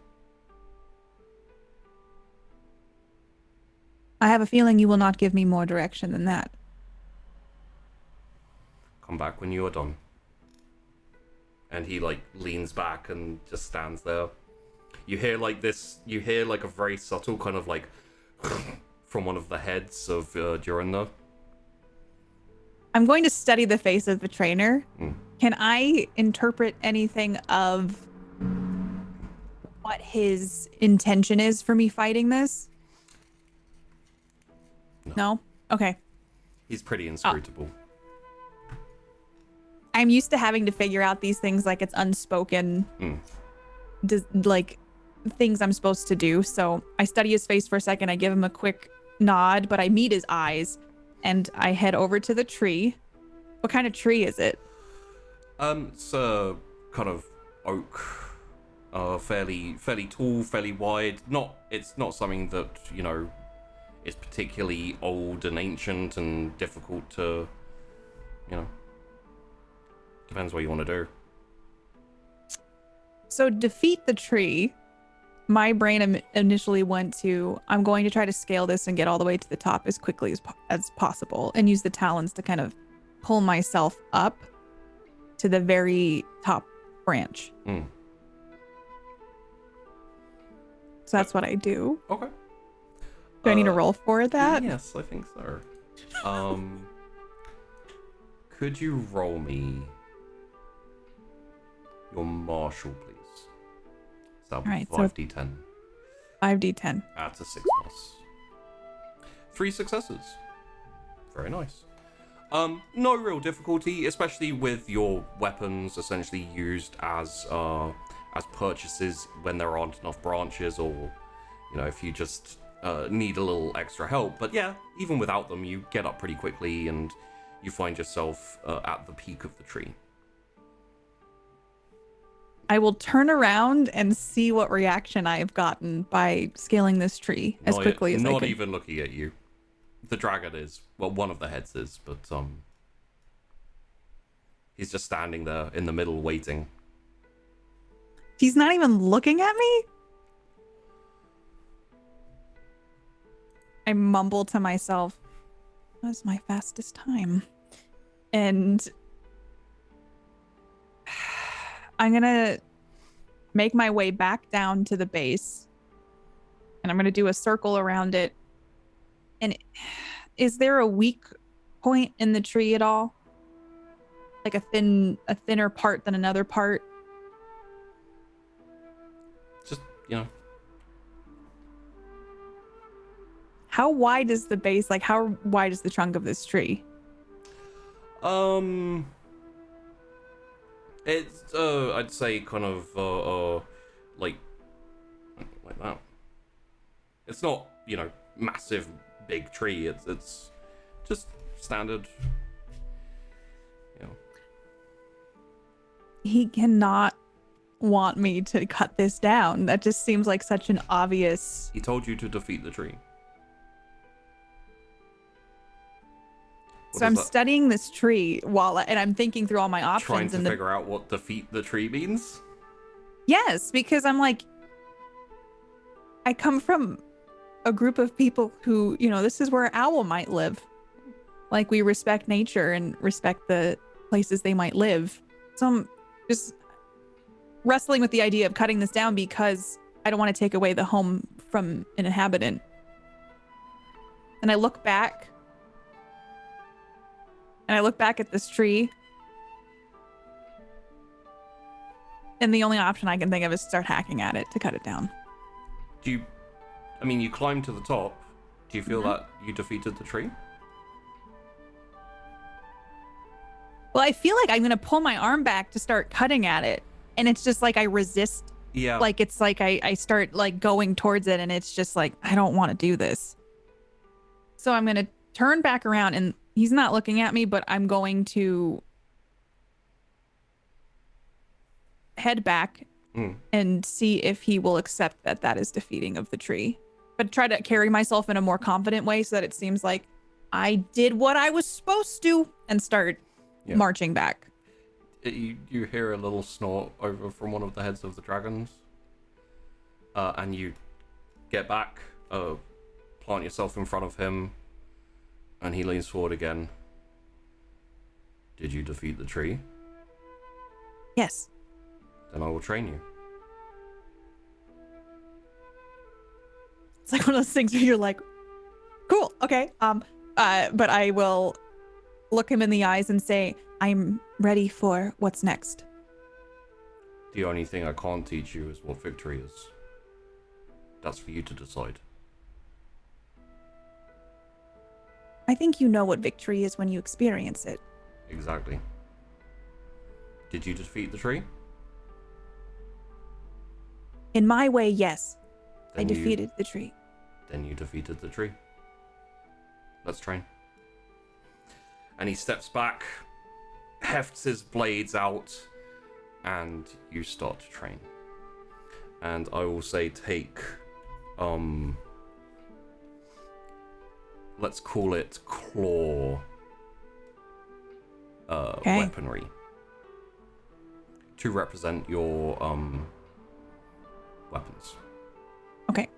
I have a feeling you will not give me more direction than that. Come back when you are done. And he leans back and just stands there. You hear a very subtle kind of from one of the heads of Duranda. I'm going to study the face of the trainer. Mm. Can I interpret anything of what his intention is for me fighting this? No? Okay. He's pretty inscrutable. I'm used to having to figure out these things like it's unspoken, things I'm supposed to do. So I study his face for a second. I give him a quick nod, but I meet his eyes and I head over to the tree. What kind of tree is it? It's a kind of oak, fairly tall, fairly wide. It's not something that is particularly old and ancient and difficult to, depends what you want to do. So defeat the tree. My brain initially went to, I'm going to try to scale this and get all the way to the top as quickly as possible and use the talons to kind of pull myself up to the very top branch. Mm. So that's what I do. Okay. Do I need to roll for that? Yes, I think so. Could you roll me your martial, please? So that'll be Alright, so 5d10. 5d10. Add to 6 plus. 3 successes. Very nice. No real difficulty, especially with your weapons essentially used as purchases when there aren't enough branches, or if you just need a little extra help. But yeah, even without them, you get up pretty quickly and you find yourself at the peak of the tree. I will turn around and see what reaction I've gotten by scaling this tree as quickly as I Not can. even looking at you. The dragon is. Well, one of the heads is, but he's just standing there in the middle waiting. He's not even looking at me? I mumble to myself, that was my fastest time. And I'm gonna make my way back down to the base. And I'm gonna do a circle around it. And is there a weak point in the tree at all? Like a thinner part than another part? Just, How wide is the base? Like, how wide is the trunk of this tree? It's I'd say kind of like that. It's not massive big tree. It's just standard. He cannot want me to cut this down. That just seems like such an obvious. He told you to defeat the tree. What So I'm does that- studying this tree and I'm thinking through all my options. trying to and figure out what defeat the tree means. Yes, because I'm like, I come from a group of people who, this is where an owl might live. Like, we respect nature and respect the places they might live. So I'm just wrestling with the idea of cutting this down because I don't want to take away the home from an inhabitant. And I look back at this tree. And the only option I can think of is start hacking at it to cut it down. You climbed to the top. Do you feel Mm-hmm. that you defeated the tree? Well, I feel like I'm going to pull my arm back to start cutting at it. And it's just like I resist. Yeah. Like, it's like I start like going towards it. And it's just like, I don't want to do this. So I'm going to turn back around and he's not looking at me, but I'm going to head back and see if he will accept that that is defeating of the tree. But try to carry myself in a more confident way so that it seems like I did what I was supposed to and start marching back. You hear a little snort over from one of the heads of the dragons. And you get back, plant yourself in front of him, and he leans forward again. Did you defeat the tree? Yes. Then I will train you. It's like one of those things where you're like, cool, okay. But I will look him in the eyes and say, I'm ready for what's next. The only thing I can't teach you is what victory is. That's for you to decide. I think you know what victory is when you experience it. Exactly. Did you defeat the tree? In my way, yes. I Then you- defeated the tree. Then you defeated the tree. Let's train. And he steps back, hefts his blades out, and you start to train. And I will say take, let's call it claw Okay. weaponry to represent your weapons. Okay.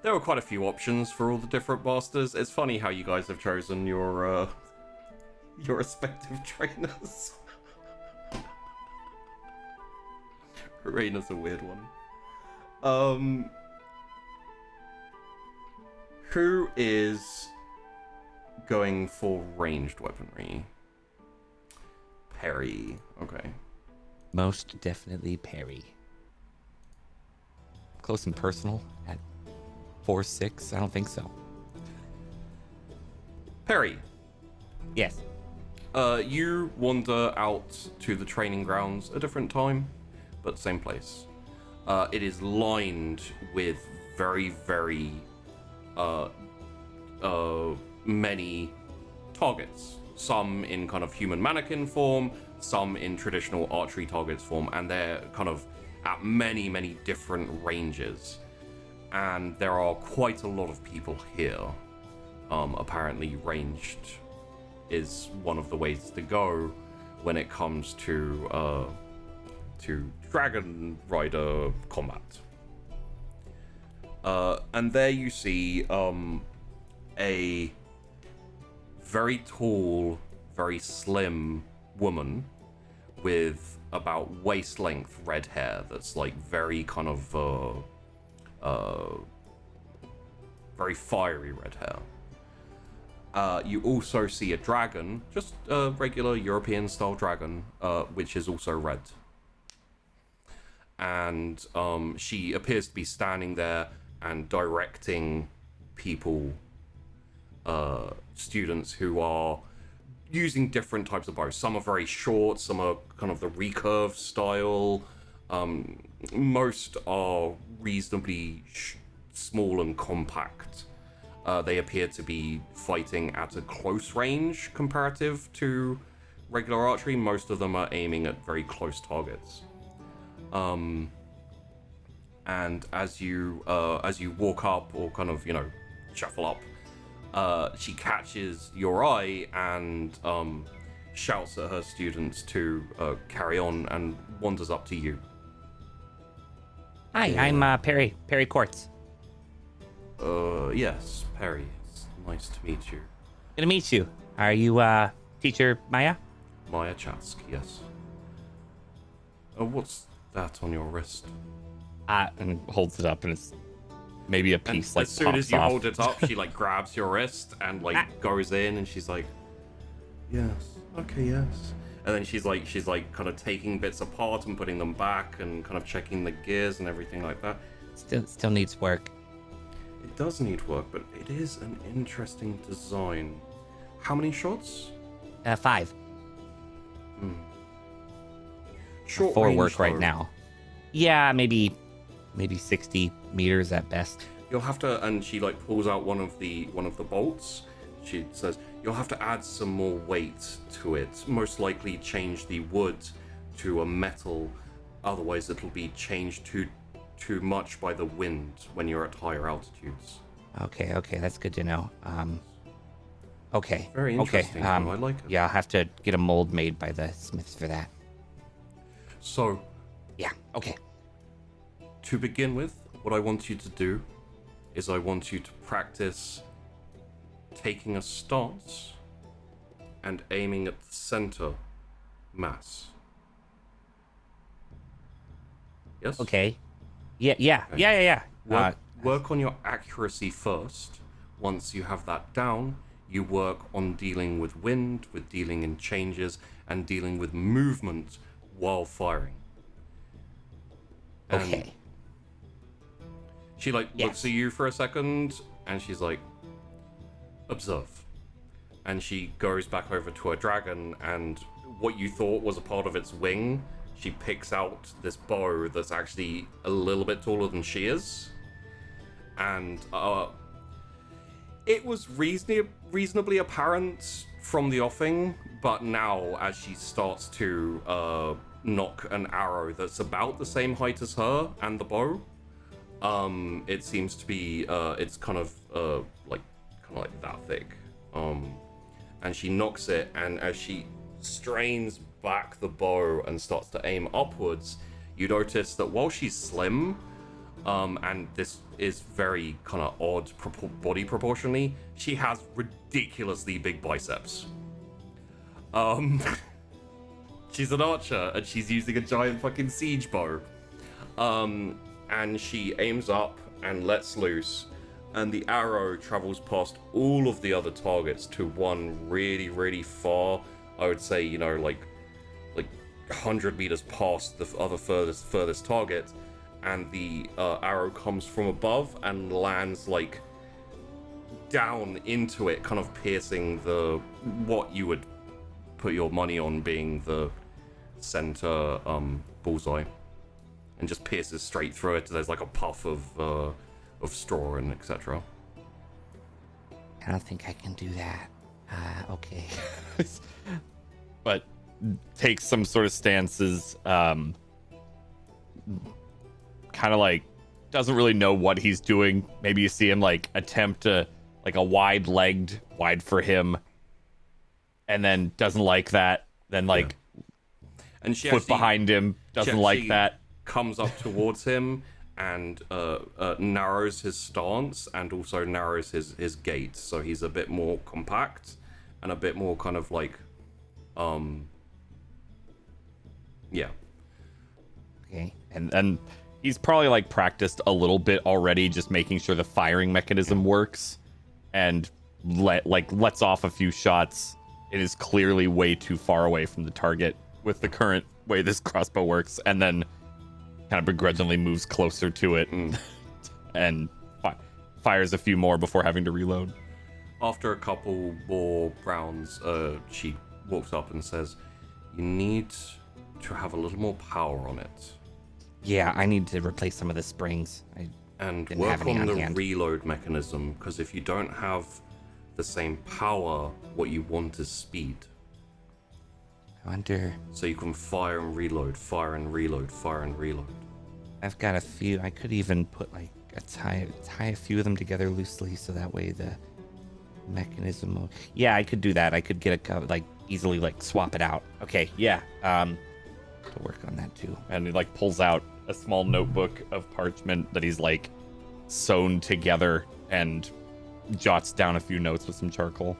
There were quite a few options for all the different masters. It's funny how you guys have chosen your respective trainers. Raina's a weird one. Who is going for ranged weaponry? Perry. Okay. Most definitely Perry. Close and personal at 4'6". I don't think so. Perry. Yes. You wander out to the training grounds a different time, but same place. It is lined with very, very many targets. Some in kind of human mannequin form, some in traditional archery targets form, and they're kind of at many, many different ranges. And there are quite a lot of people here. Apparently ranged is one of the ways to go when it comes to Dragon Rider combat. And there you see a very tall, very slim woman with about waist length red hair that's like very kind of very fiery red hair. You also see a dragon, just a regular European style dragon, which is also red. And she appears to be standing there and directing people, students who are using different types of bows. Some are very short, some are kind of the recurve style. Most are reasonably small and compact. They appear to be fighting at a close range comparative to regular archery. Most of them are aiming at very close targets. And as you walk up or kind of, shuffle up, she catches your eye and shouts at her students to carry on and wanders up to you. Hi, I'm Perry Quartz. Yes, Perry. It's nice to meet you. Good to meet you. Are you teacher Maya? Maya Chatsk, yes. What's that on your wrist? And holds it up, and it's maybe a piece like as soon pops as you off. hold it up, she like grabs your wrist and goes in, and she's like, "Yes, okay, yes." And then she's like kind of taking bits apart and putting them back, and kind of checking the gears and everything like that. Still needs work. It does need work, but it is an interesting design. How many shots? 5. Short 4 range, work right though. now. Yeah, maybe 60 meters at best. You'll have to, and she like pulls out one of the bolts. She says, "You'll have to add some more weight to it. Most likely change the wood to a metal. Otherwise, it'll be changed too much by the wind when you're at higher altitudes." Okay, that's good to know. Okay. Very interesting. Okay. I like it. Yeah, I'll have to get a mold made by the smiths for that. So, Yeah. Okay. to begin with, what I want you to do is I want you to practice taking a stance and aiming at the center mass. Yes? Okay. Yeah. Work on your accuracy first. Once you have that down, you work on dealing with wind, with dealing in changes, and dealing with movement while firing. And Okay. she looks Yes. at you for a second, and she's like, "Observe." And she goes back over to her dragon, and what you thought was a part of its wing, she picks out this bow that's actually a little bit taller than she is. And it was reasonably apparent from the offing, but now as she starts to knock an arrow that's about the same height as her and the bow, it seems to be it's kind of like that thick. And she knocks it, and as she strains back the bow and starts to aim upwards, you notice that while she's slim, and this is very kind of odd body proportionally, she has ridiculously big biceps. She's an archer, and she's using a giant fucking siege bow. And she aims up and lets loose, and the arrow travels past all of the other targets to one really, really far. I would say, like 100 meters past the other furthest target, and the arrow comes from above and lands like down into it, kind of piercing what you would put your money on being the center bullseye, and just pierces straight through it. There's like a puff of straw and etc. I don't think I can do that. Okay. But takes some sort of stances, kind of like doesn't really know what he's doing. Maybe you see him like attempt a wide for him, and then doesn't like that. Then And she foot actually, behind him, doesn't like that. Comes up towards him and narrows his stance, and also narrows his gait, so he's a bit more compact and a bit more kind of like yeah. Okay. And he's probably like practiced a little bit already, just making sure the firing mechanism works, and lets off a few shots. It is clearly way too far away from the target with the current way this crossbow works, and then kind of begrudgingly moves closer to it and fires a few more before having to reload. After a couple more rounds, she walks up and says, "You need to have a little more power on it." Yeah, I need to replace some of the springs. And Didn't have work any on on the hand. reload mechanism, because if you don't have the same power, what you want is speed. I wonder. So you can fire and reload, fire and reload, fire and reload. I've got a few. I could even put like tie a few of them together loosely, so that way the mechanism. Yeah, I could do that. I could get like easily like swap it out. Okay, yeah. To work on that too. And he like pulls out a small notebook of parchment that he's like sewn together and jots down a few notes with some charcoal.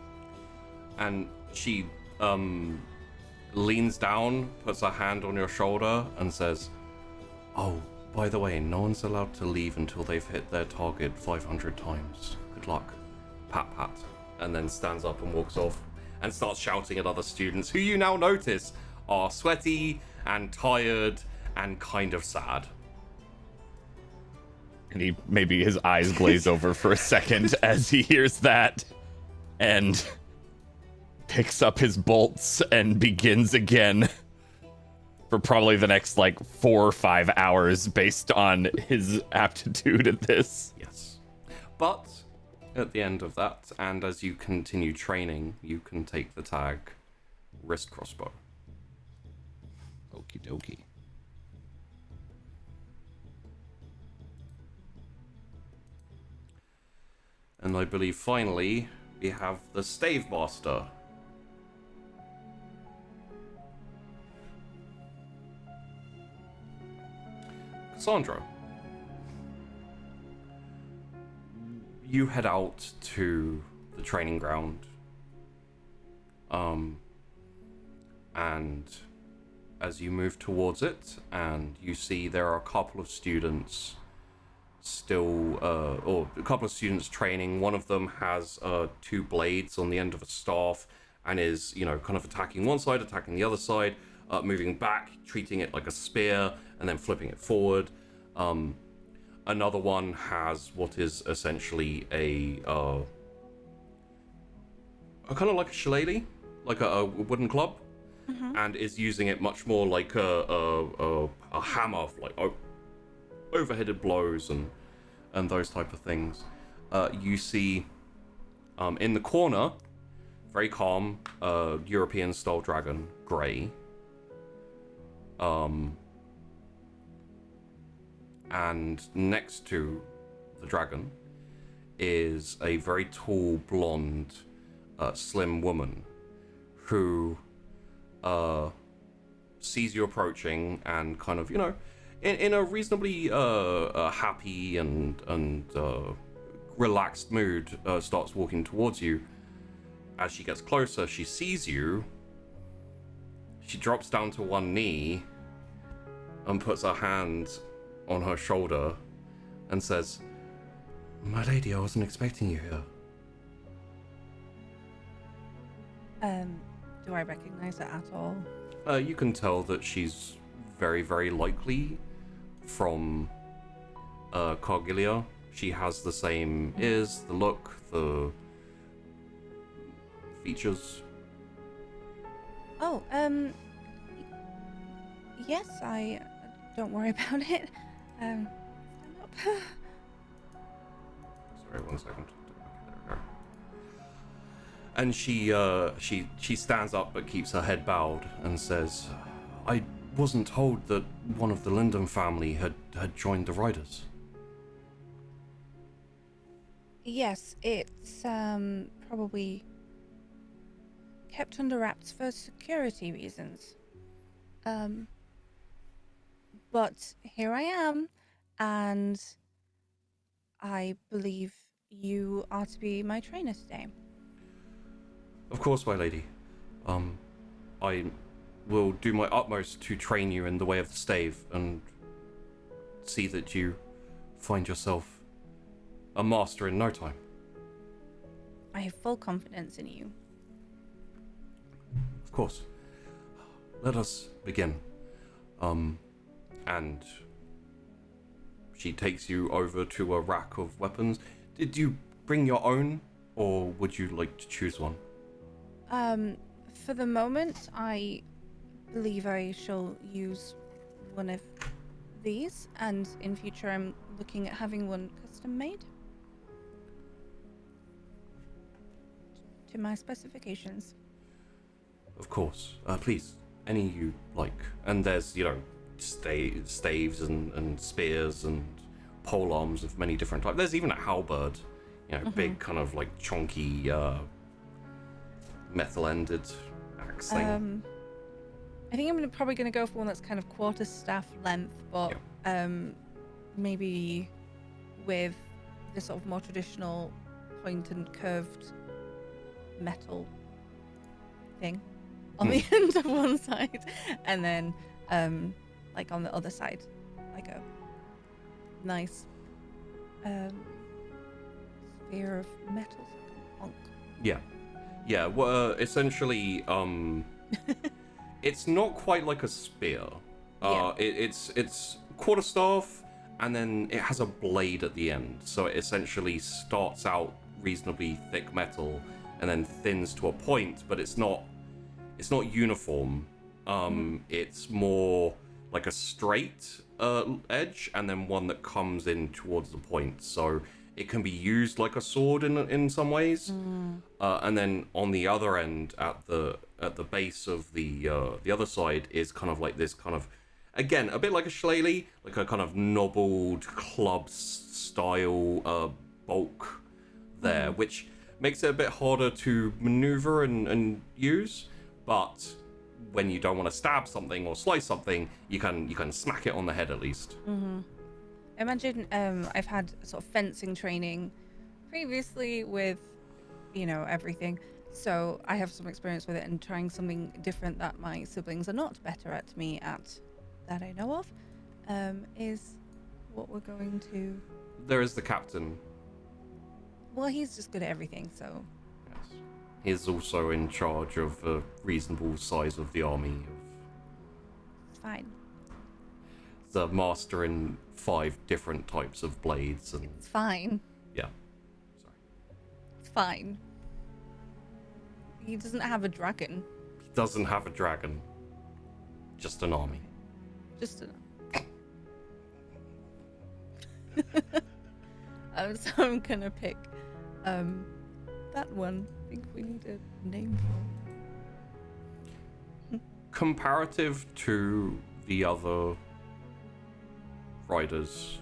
And she leans down, puts her hand on your shoulder, and says, "Oh, by the way, no one's allowed to leave until they've hit their target 500 times. Good luck." Pat, pat. And then stands up and walks off and starts shouting at other students who you now notice are sweaty and tired and kind of sad. And maybe his eyes glaze over for a second as he hears that and picks up his bolts and begins again for probably the next like 4 or 5 hours based on his aptitude at this. Yes. But at the end of that, and as you continue training, you can take the tag wrist crossbow. Okie dokie. And I believe finally we have the stave master. Cassandra. You head out to the training ground. And as you move towards it, and you see there are a couple of students still, or a couple of students training. One of them has 2 blades on the end of a staff and is, kind of attacking one side, attacking the other side, moving back, treating it like a spear, and then flipping it forward. Another one has what is essentially a kind of like a shillelagh, like a wooden club, and is using it much more like a hammer, like overheaded blows and those type of things. You see in the corner, very calm, European style dragon, grey. And next to the dragon is a very tall, blonde, slim woman who sees you approaching and kind of, in a reasonably happy and relaxed mood, starts walking towards you. As she gets closer, she sees you. She drops down to one knee and puts her hand on her shoulder and says, "My lady, I wasn't expecting you here." Do I recognize it at all? You can tell that she's very, very likely from Cargilia. She has the same ears, the look, the features. Oh, yes, don't worry about it. Stand up. Sorry, 1 second. Okay, there we go. And she stands up but keeps her head bowed and says, "I wasn't told that one of the Linden family had joined the Riders." Yes, it's probably kept under wraps for security reasons. But here I am, and I believe you are to be my trainer today. Of course, my lady. I will do my utmost to train you in the way of the stave and see that you find yourself a master in no time. I have full confidence in you. Of course. Let us begin. And she takes you over to a rack of weapons. Did you bring your own, or would you like to choose one? For the moment, I believe I shall use one of these, and in future I'm looking at having one custom made to my specifications. Of course. Please, any you like. And there's, you know, staves and spears and pole arms of many different types. There's even a halberd, you know, big kind of like chunky metal-ended axe thing. I think I'm probably going to go for one that's kind of quarter-staff length, but maybe with this sort of more traditional point and curved metal thing on the end of one side, and then like on the other side, like a nice sphere of metal, like a honk. Yeah. Well, essentially, it's not quite like a spear. It's quarterstaff, and then it has a blade at the end. So it essentially starts out reasonably thick metal, and then thins to a point. But it's not uniform. It's more like a straight edge, and then one that comes in towards the point. So it can be used like a sword in some ways. And then on the other end, at the base of the other side, is kind of like this kind of, again, a bit like a shillelagh, like a kind of knobbled club style bulk there, which makes it a bit harder to maneuver and use. But when you don't want to stab something or slice something, you can smack it on the head at least. Imagine I've had sort of fencing training previously with, you know, everything. So I have some experience with it, and trying something different that my siblings are not better at me at, that I know of, is what we're going to... There is the captain. Well, he's just good at everything, so... Yes. He's also in charge of a reasonable size of the army. It's fine. The master in 5 different types of blades and... It's fine. Yeah. Sorry. It's fine. He doesn't have a dragon. He doesn't have a dragon. Just an army. Just so I'm gonna pick that one. I think we need a name for it. Comparative to the other riders,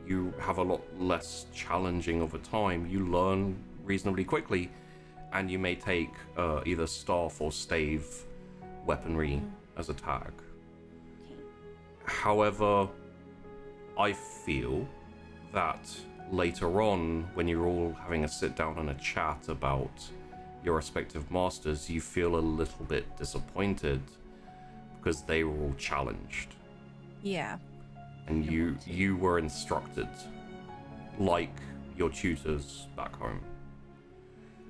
you have a lot less challenging of a time. You learn reasonably quickly, and you may take either staff or stave weaponry as a tag. However, I feel that later on, when you're all having a sit down and a chat about your respective masters, you feel a little bit disappointed because they were all challenged. Yeah. And you were instructed like your tutors back home.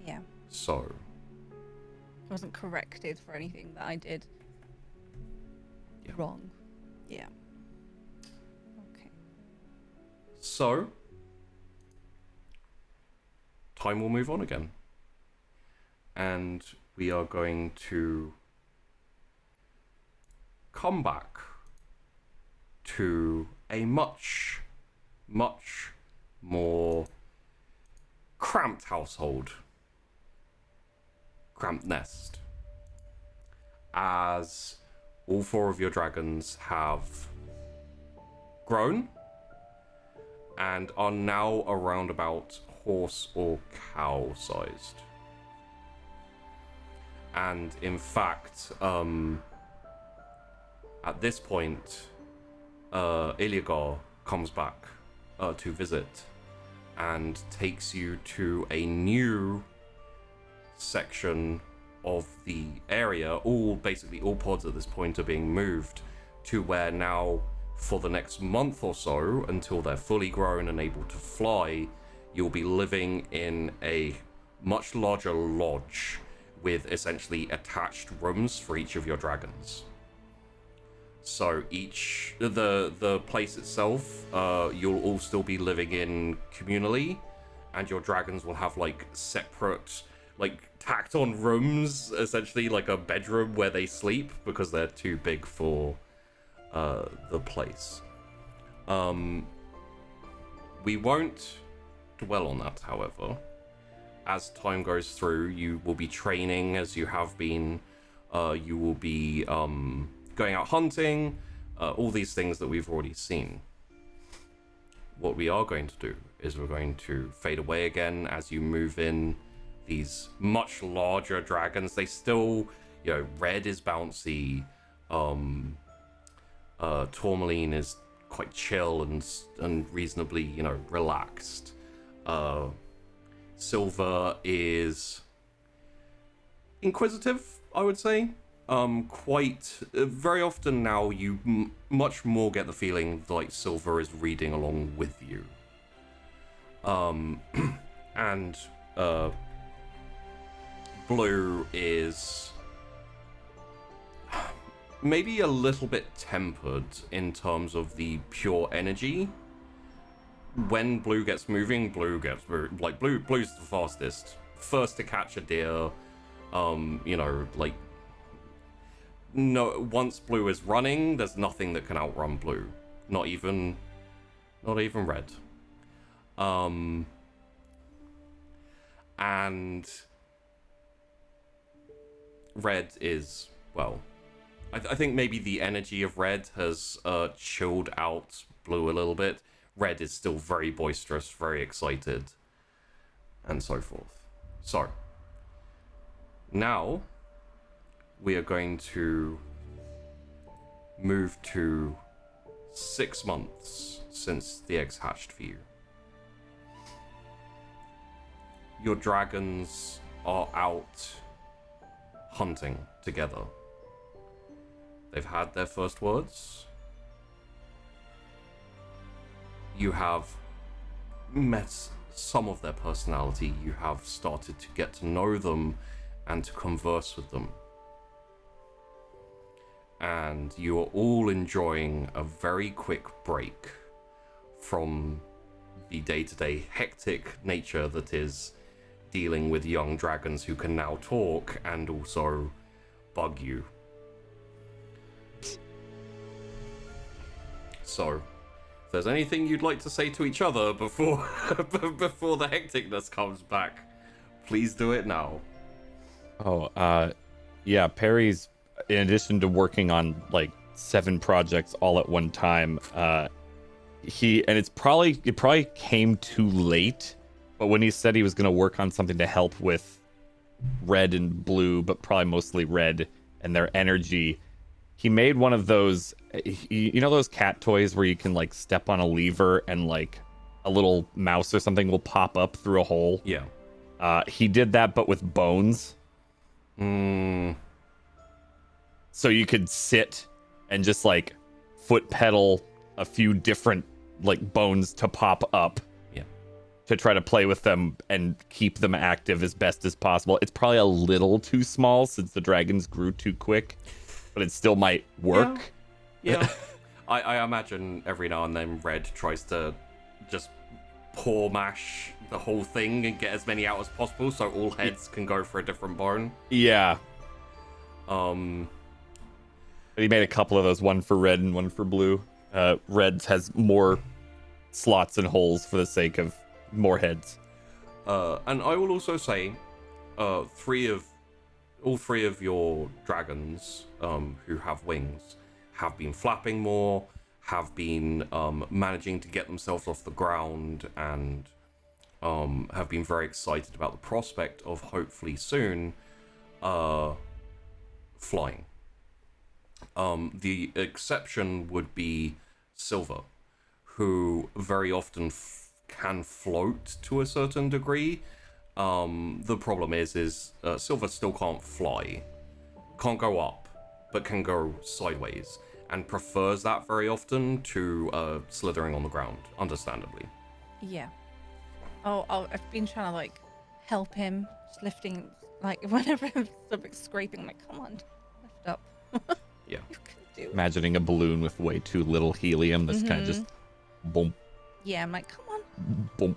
Yeah. So I wasn't corrected for anything that I did wrong. Yeah. Okay. So, time will move on again. And we are going to come back to a much, much more cramped household. Cramped nest. As all 4 of your dragons have grown and are now around about horse or cow sized. And in fact, at this point, Iliagar comes back to visit and takes you to a new section of the area. Basically all pods at this point are being moved to where now, for the next month or so, until they're fully grown and able to fly, you'll be living in a much larger lodge with essentially attached rooms for each of your dragons. So the place itself, you'll all still be living in communally, and your dragons will have like separate, like tacked on rooms, essentially like a bedroom where they sleep because they're too big for the place. We won't dwell on that, however. As time goes through, you will be training as you have been. You will be going out hunting, all these things that we've already seen. What we are going to do is we're going to fade away again as you move in these much larger dragons. They still, red is bouncy. Tourmaline is quite chill and reasonably, relaxed. Silver is inquisitive, I would say. Very often now you much more get the feeling like Silver is reading along with you. And Blue is maybe a little bit tempered in terms of the pure energy. When Blue gets moving, Blue's the fastest. First to catch a deer. No, once Blue is running, there's nothing that can outrun Blue. Not even Red. And Red is, well, I think maybe the energy of Red has chilled out Blue a little bit. Red is still very boisterous, very excited, and so forth. So, now we are going to move to 6 months since the eggs hatched for you. Your dragons are out hunting together. They've had their first words. You have met some of their personality. You have started to get to know them and to converse with them. And you are all enjoying a very quick break from the day-to-day hectic nature that is dealing with young dragons who can now talk and also bug you. So, if there's anything you'd like to say to each other before before the hecticness comes back, please do it now. Yeah, Perry's, in addition to working on like 7 projects all at one time, it probably came too late, but when he said he was going to work on something to help with Red and Blue, but probably mostly Red and their energy, he made one of those, those cat toys where you can like step on a lever and like a little mouse or something will pop up through a hole. Yeah. He did that, but with bones. So you could sit and just like foot pedal a few different like bones to pop up. Yeah. To try to play with them and keep them active as best as possible. It's probably a little too small since the dragons grew too quick, but it still might work. Yeah. I imagine every now and then Red tries to just paw mash the whole thing and get as many out as possible so all heads can go for a different bone. Yeah. He made a couple of those, one for Red and one for Blue. Red's has more slots and holes for the sake of more heads. And I will also say, all three of your dragons who have wings have been flapping more, have been managing to get themselves off the ground, and have been very excited about the prospect of hopefully soon flying. The exception would be Silver, who very often can float to a certain degree. The problem is Silver still can't fly, can't go up, but can go sideways, and prefers that very often to slithering on the ground, understandably. Yeah. I've been trying to like help him, just lifting, like whenever something's scraping, I'm like, come on, lift up. Yeah. You can do it. Imagining a balloon with way too little helium that's kind of just boom, Yeah, I'm like, come on. boom.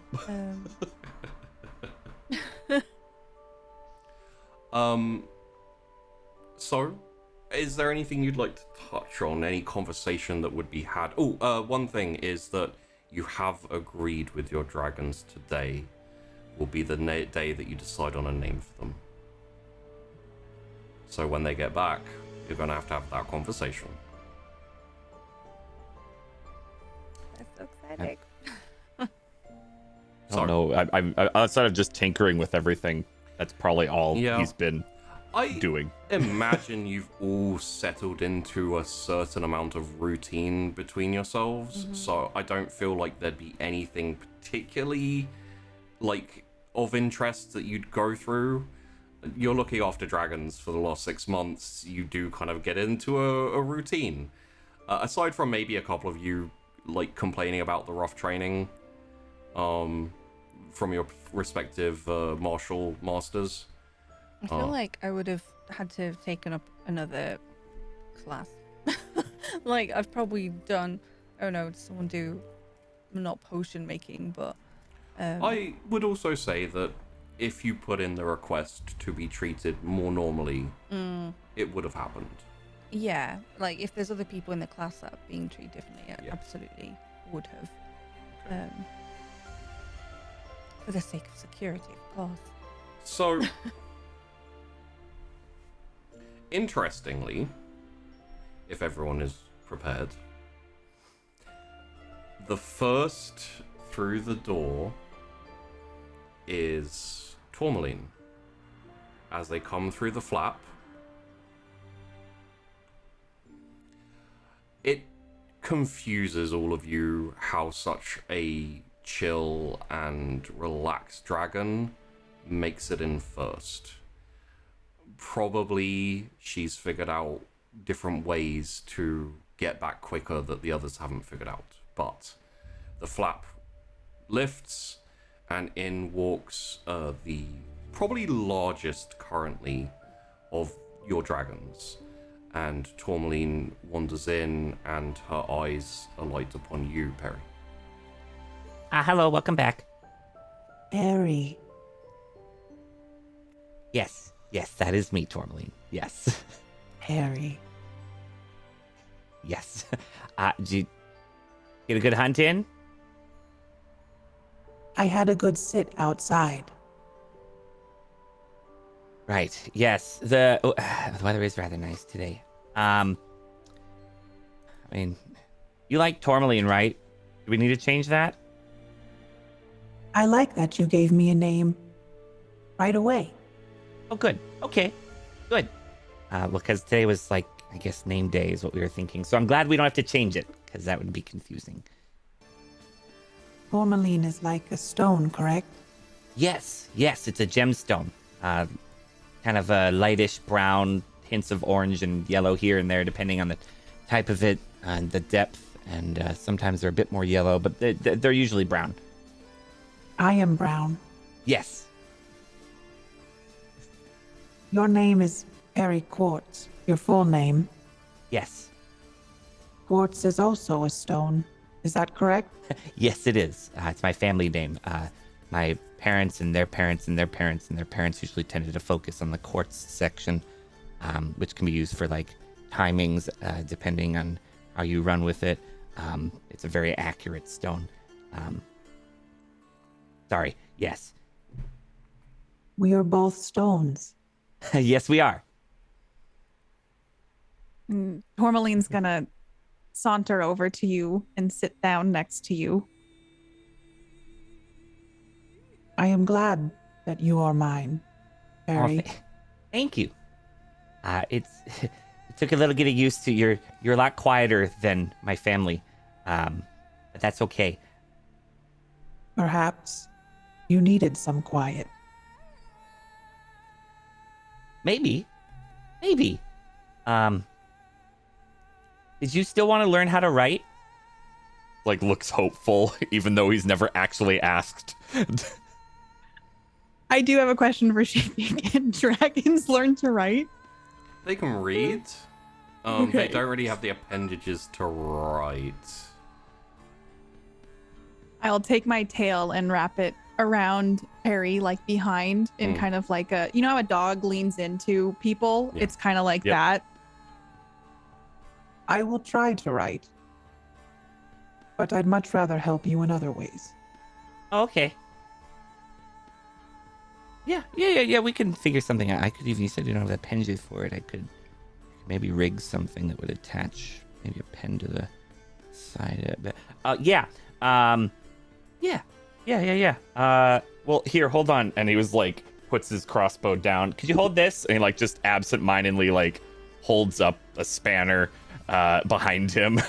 So is there anything you'd like to touch on? Any conversation that would be had? Oh, one thing is that you have agreed with your dragons today will be the day that you decide on a name for them. So when they get back, you're going to have that conversation. That's so exciting. I don't know. I'm outside of just tinkering with everything. That's probably all he's been doing. Imagine you've all settled into a certain amount of routine between yourselves, so I don't feel like there'd be anything particularly like of interest that you'd go through. You're looking after dragons for the last 6 months. You do kind of get into a routine. Aside from maybe a couple of you like complaining about the rough training from your respective martial masters. I feel like I would have had to have taken up another class. Like, I've probably done, I don't know, someone do, not potion making, but... I would also say that if you put in the request to be treated more normally, it would have happened. Yeah, like, if there's other people in the class that are being treated differently, I Yeah. absolutely would have. For the sake of security, of course. So, interestingly, if everyone is prepared, the first through the door is Tourmaline. As they come through the flap, it confuses all of you how such a chill and relaxed dragon makes it in first. Probably she's figured out different ways to get back quicker that the others haven't figured out. But the flap lifts and in walks the probably largest currently of your dragons. And Tourmaline wanders in and her eyes alight upon you, Perry. Hello, welcome back. Perry. Yes, that is me, Tourmaline. Yes. Perry. Yes. Did you get a good hunt in? I had a good sit outside. Right. Yes. The weather is rather nice today. I mean, you like Tourmaline, right? Do we need to change that? I like that you gave me a name right away. Oh, good. Okay. Good. Because today was like, I guess, name day is what we were thinking. So I'm glad we don't have to change it, because that would be confusing. Tourmaline is like a stone, correct? Yes, it's a gemstone. Kind of a lightish brown, hints of orange and yellow here and there, depending on the type of it and the depth. And sometimes they're a bit more yellow, but they're usually brown. I am brown. Yes. Your name is Perry Quartz. Your full name. Yes. Quartz is also a stone. Is that correct? Yes, it is. It's my family name. My parents and their parents and their parents and their parents usually tended to focus on the quartz section, which can be used for like timings, depending on how you run with it. It's a very accurate stone. Sorry. Yes. We are both stones. Yes, we are. Tourmaline's gonna saunter over to you and sit down next to you. I am glad that you are mine, Perry. Oh, thank you. It took a little getting used to. You're a lot quieter than my family, but that's okay. Perhaps you needed some quiet. Maybe. Did you still want to learn how to write? Like, looks hopeful, even though he's never actually asked. I do have a question for Shaping. Can dragons learn to write? They can read. They Okay. don't really have the appendages to write. I'll take my tail and wrap it around Perry, like behind, in kind of like a, you know how a dog leans into people? Yeah. It's kind of like Yep. that. I will try to write. But I'd much rather help you in other ways. Okay. Yeah. We can figure something out. I could even, you said you don't have the pen juice for it. I could maybe rig something that would attach maybe a pen to the side of it. Yeah. Well, here, hold on. And he was like, puts his crossbow down. Could you hold this? And he like just absentmindedly like holds up a spanner behind him.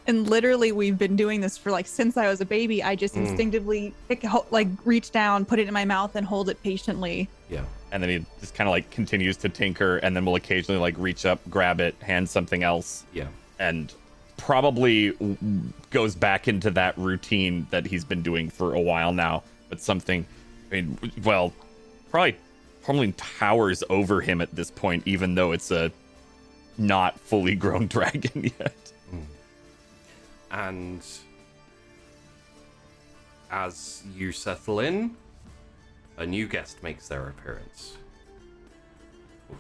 And literally, we've been doing this for like since I was a baby. I just instinctively reach down, put it in my mouth, and hold it patiently. Yeah. And then he just kind of like continues to tinker, and then will occasionally like reach up, grab it, hand something else. Yeah. And probably goes back into that routine that he's been doing for a while now. But something, I mean, well, probably towers over him at this point, even though it's a not fully grown dragon yet. And as you settle in, a new guest makes their appearance. Ooh, 1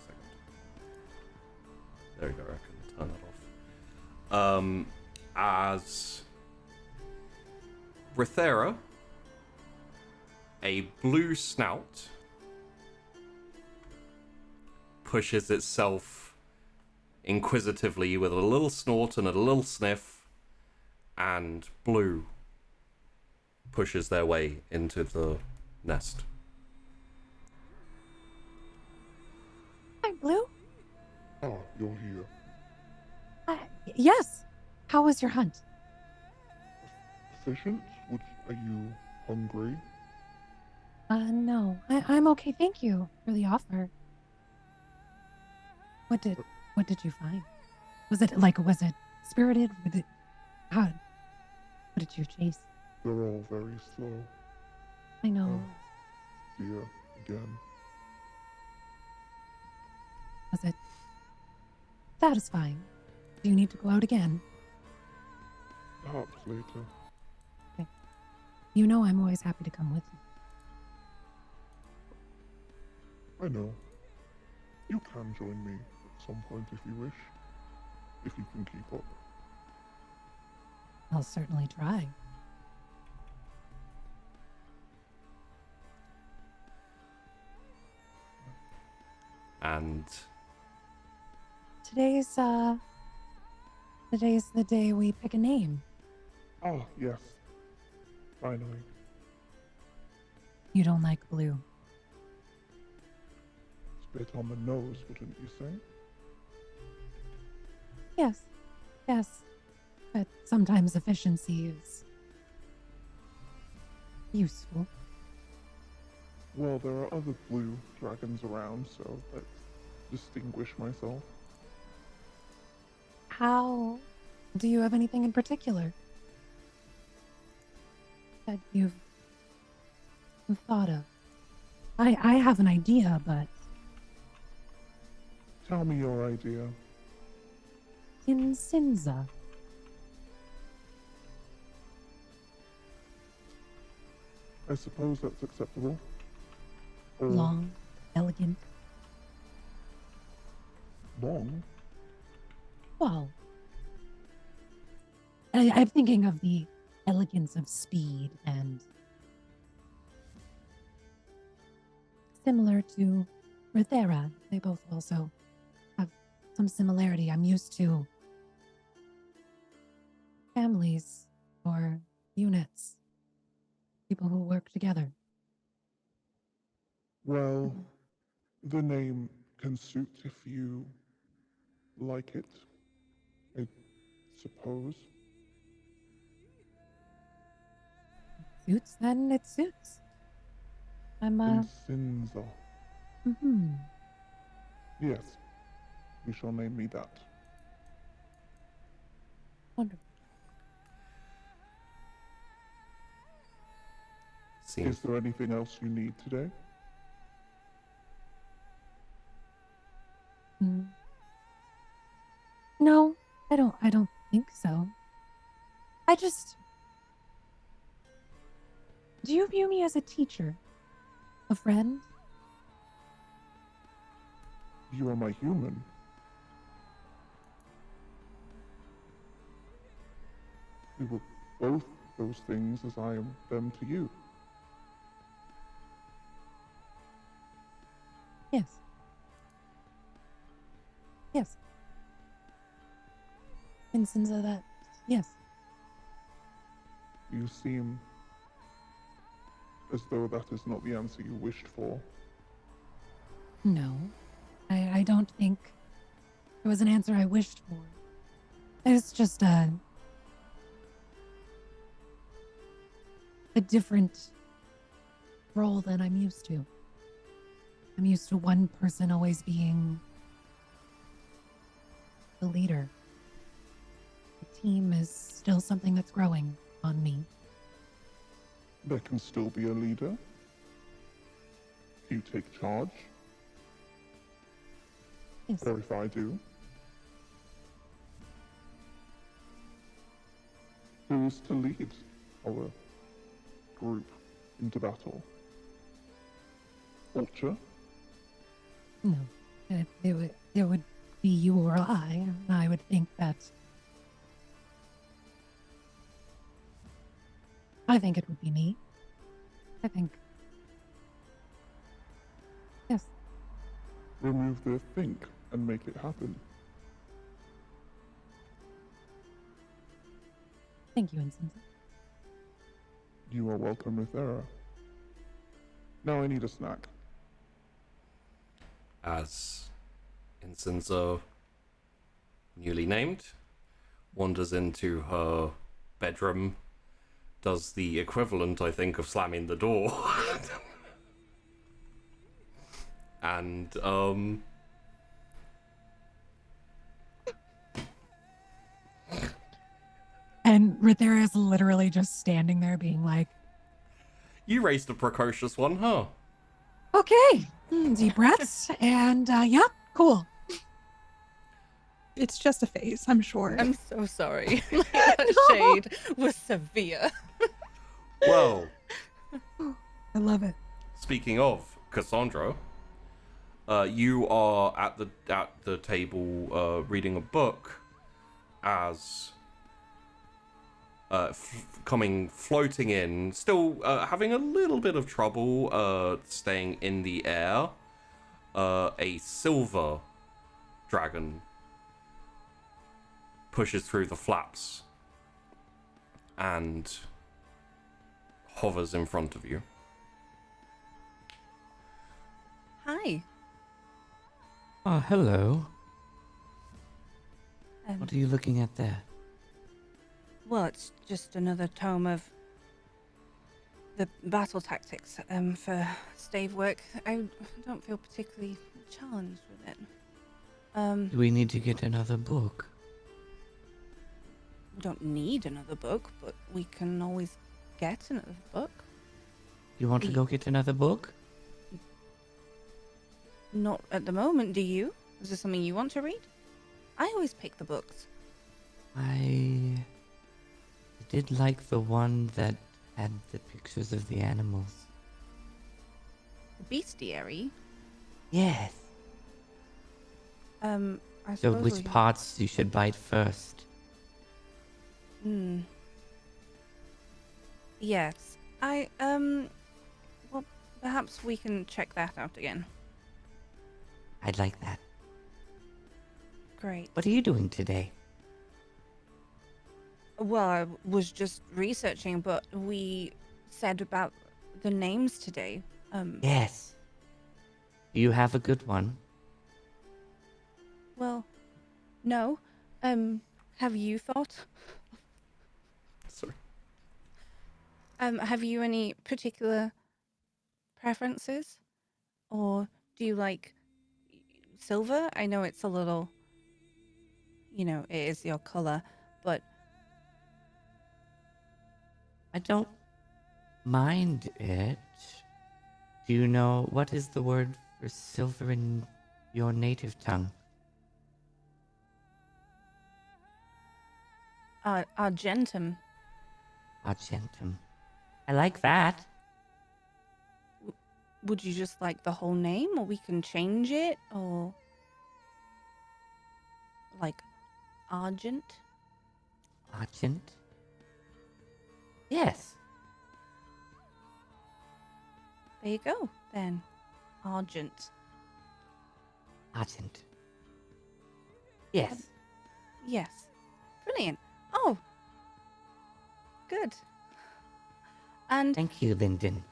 second. There we go, I can turn that off. As Rithera, a blue snout pushes itself inquisitively with a little snort and a little sniff, and Blue pushes their way into the nest. Hi, Blue. Ah, you're here. Yes. How was your hunt? Efficient? Are you hungry? No. I'm okay. Thank you for the offer. What did you find? Was it spirited? What did you chase? They're all very slow. I know. Dear, again. Was it satisfying? Do you need to go out again? Perhaps later. Okay. You know I'm always happy to come with you. I know. You can join me at some point if you wish. If you can keep up. I'll certainly try. And Today's the day we pick a name. Ah, yes. Finally. You don't like Blue. It's a bit on the nose, wouldn't you say? Yes. But sometimes efficiency is useful. Well, there are other blue dragons around, so let's distinguish myself. How? Do you have anything in particular that you've thought of? I have an idea, but Tell me your idea. in Sinza, I suppose that's acceptable. Or long, elegant. long? Well, I'm thinking of the elegance of speed and similar to Rithera. They both also have some similarity. I'm used to families or units, people who work together. Well, the name can suit if you like it, I suppose. Suits, then it suits. I'm, Sinza. mhm. Yes, you shall name me that. Wonderful. seems Is there anything else you need today? Mm. No, I don't think so. Do you view me as a teacher? A friend? You are my human. We were both those things as I am them to you. Yes. Yes. Instance of that. Yes. You seem as though that is not the answer you wished for. No. I don't think it was an answer I wished for. It's just a different role than I'm used to. I'm used to one person always being the leader. The team is still something that's growing on me. There can still be a leader. You take charge, Yes. or if I do. Who is to lead our group into battle? Ultra? No. It would be you or I. I would think that. I think it would be me. I think. Yes. Remove the think and make it happen. Thank you, Instance. You are welcome, Rithera. Now I need a snack. As Incenso, newly named, wanders into her bedroom, does the equivalent, I think, of slamming the door. And, And Rithera is literally just standing there being like, you raised a precocious one, huh? okay, deep breaths, and yeah, cool. It's just a phase, I'm sure. I'm so sorry. That shade was severe. Well, I love it. speaking of Cassandra, you are at the table reading a book as coming floating in, still having a little bit of trouble staying in the air. A silver dragon pushes through the flaps and hovers in front of you. Hi. Oh, hello. Um, What are you looking at there? Well, it's just another tome of the battle tactics for stave work. I don't feel particularly challenged with it. Do we need to get another book? We don't need another book, but we can always get another book. You want to go get another book? Not at the moment, do you? Is there something you want to read? I always pick the books. I did like the one that had the pictures of the animals. The bestiary? Yes. I So suppose which we- parts you should bite first? Yes. Well, perhaps we can check that out again. I'd like that. Great. What are you doing today? Well, I was just researching, but we said about the names today. Yes. Do you have a good one? Well, no. Have you thought? Sorry. Have you any particular preferences? Or do you like silver? I know it's a little, it is your color, but I don't mind it. Do you know what is the word for silver in your native tongue? argentum. Argentum. I like that. Would you just like the whole name, or we can change it, or like Argent? Argent. Yes. There you go, then. Argent. Argent. Yes. Yes. Brilliant. Oh. Good. And Thank you, Lyndon.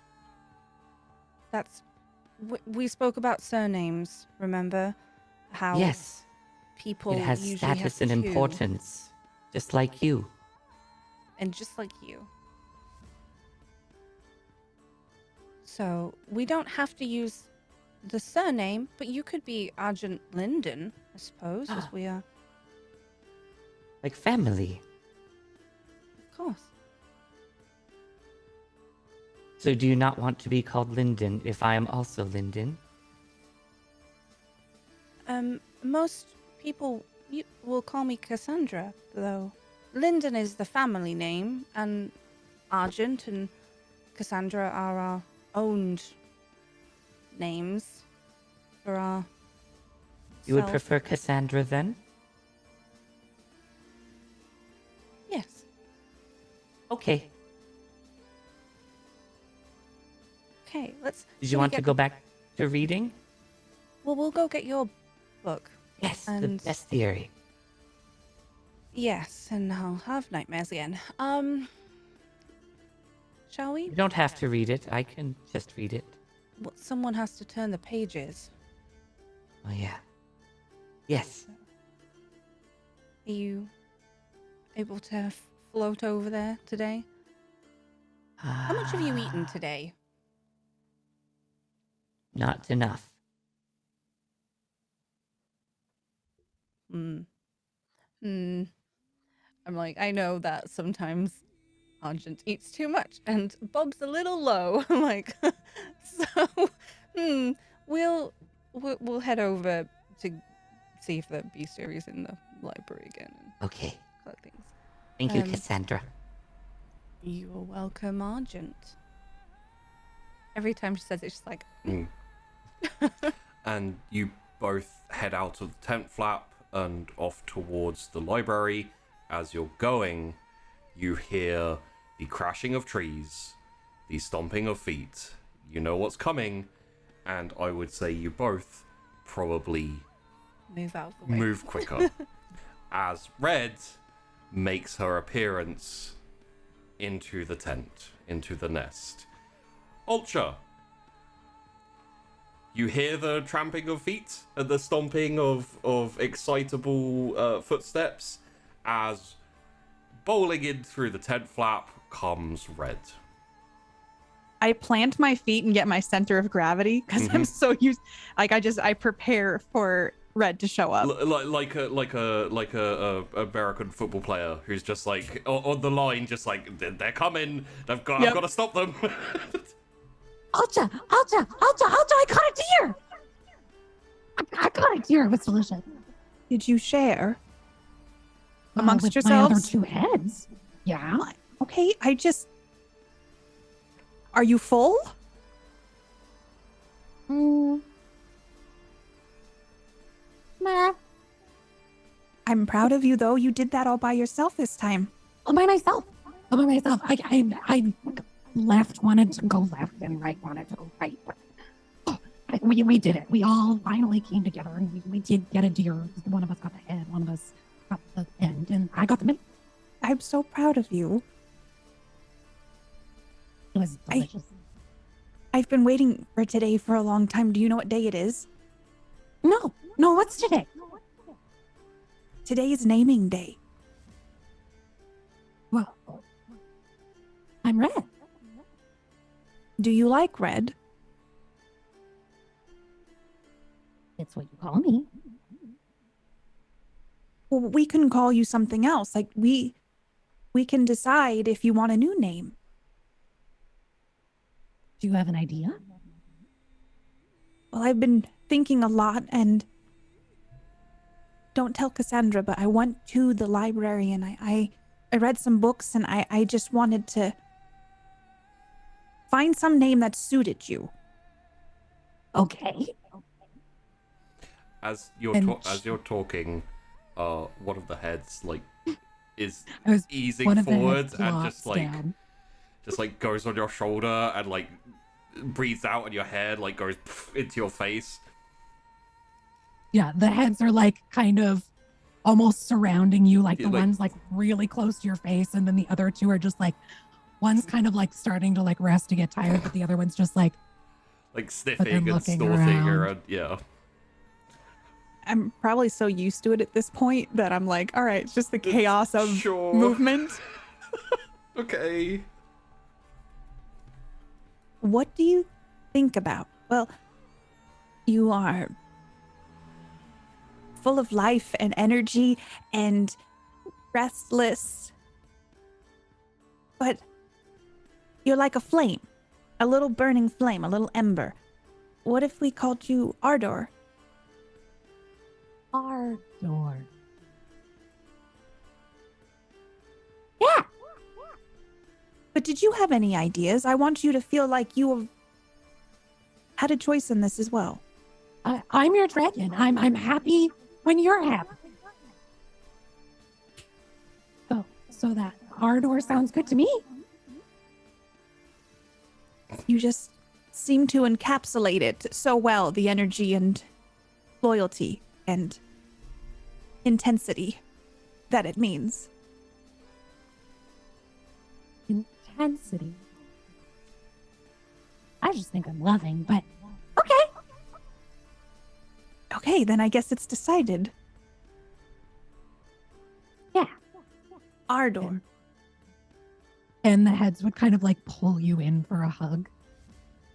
that's... We spoke about surnames, remember? How Yes. people It has usually have status and two, importance, just like you. and just like you. So, we don't have to use the surname, but you could be Argent Linden, I suppose, as we are. Like family. Of course. So do you not want to be called Lyndon if I am also Lyndon? Most people will call me Cassandra, though. Linden is the family name, and Argent and Cassandra are our owned names for our. You would self. prefer Cassandra then? Yes. Okay. Okay, let's. Did shall you we want to get go the- back to reading? Well, we'll go get your book. Yes, And- the best theory. Yes, and I'll have nightmares again. Shall we? You don't have to read it. I can just read it. Well, someone has to turn the pages. Oh, yeah. Yes. Are you able to float over there today? How much have you eaten today? Not enough. I'm like, I know that sometimes Argent eats too much and Bob's a little low. I'm like, so, we'll head over to see if the bestiary is in the library again and Okay. collect things. Thank you, Um, Cassandra. You're welcome, Argent. Every time she says it, she's like, And you both head out of the tent flap and off towards the library. As you're going, you hear the crashing of trees, the stomping of feet. You know what's coming, and I would say you both probably move out of the way. move quicker. As Red makes her appearance into the tent, into the nest. Ultra, you hear the tramping of feet and the stomping of excitable footsteps as bowling in through the tent flap comes Red. I plant my feet and get my center of gravity because I'm so used. Like I prepare for Red to show up. Like a American football player who's just like on the line, just like they're coming. I've got to stop them. Alta, I caught a deer. I caught a deer. It was delicious. Did you share amongst with yourselves? my other two heads. Yeah. Okay, are you full? Meh. I'm proud of you, though. You did that all by yourself this time. All by myself. I left wanted to go left and right wanted to go right. But we did it. We all finally came together and we did get a deer. One of us got the head, one of us got the end, and I got the middle. I'm so proud of you. It was delicious. I've been waiting for today for a long time. Do you know what day it is? No, what's today? Today is naming day. Well, I'm Red. Do you like Red? It's what you call me. Well, we can call you something else. Like we can decide if you want a new name. Do you have an idea? Well, I've been thinking a lot, and don't tell Cassandra, but I went to the library and I read some books, and I just wanted to find some name that suited you. Okay. As you're And talking, one of the heads is I was easing one of the forward heads and just flops like down. just like goes on your shoulder and like breathes out and your hair like goes into your face. Yeah, the heads are like kind of almost surrounding you, like the Like- one's like really close to your face, and then the other two are just like one's kind of like starting to like rest to get tired, but the other one's just like Sniffing and looking snorting around. around. Yeah. I'm probably so used to it at this point that I'm like, all right, it's just the chaos of Sure. movement. Okay. What do you think about? Well, you are full of life and energy and restless. But you're like a flame, a little burning flame, a little ember. What if we called you Ardor? Ardor. Yeah. But did you have any ideas? I want you to feel like you have had a choice in this as well. I'm your dragon. I'm happy when you're happy. So that Ardor sounds good to me. You just seem to encapsulate it so well, the energy and loyalty and intensity that it means. Intensity. I just think I'm loving, but okay. Okay, then I guess it's decided. Yeah. Ardor. And the heads would kind of like pull you in for a hug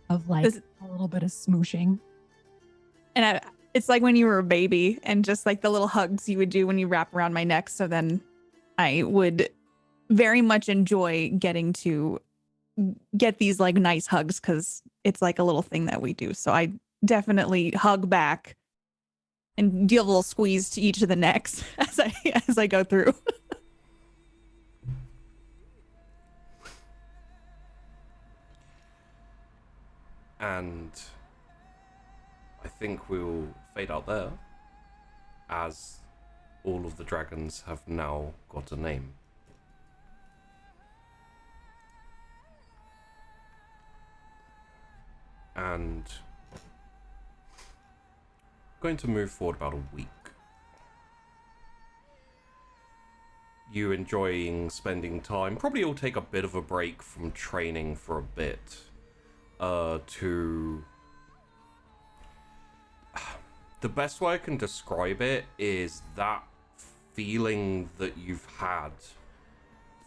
of like Does- a little bit of smooshing. And it's like when you were a baby and just like the little hugs you would do when you wrap around my neck. So then I would very much enjoy getting to get these like nice hugs because it's like a little thing that we do. So I definitely hug back and deal a little squeeze to each of the necks as I go through. And I think we'll fade out there, as all of the dragons have now got a name. And going to move forward about a week. You enjoying spending time, probably you'll take a bit of a break from training for a bit. To the best way I can describe it is that feeling that you've had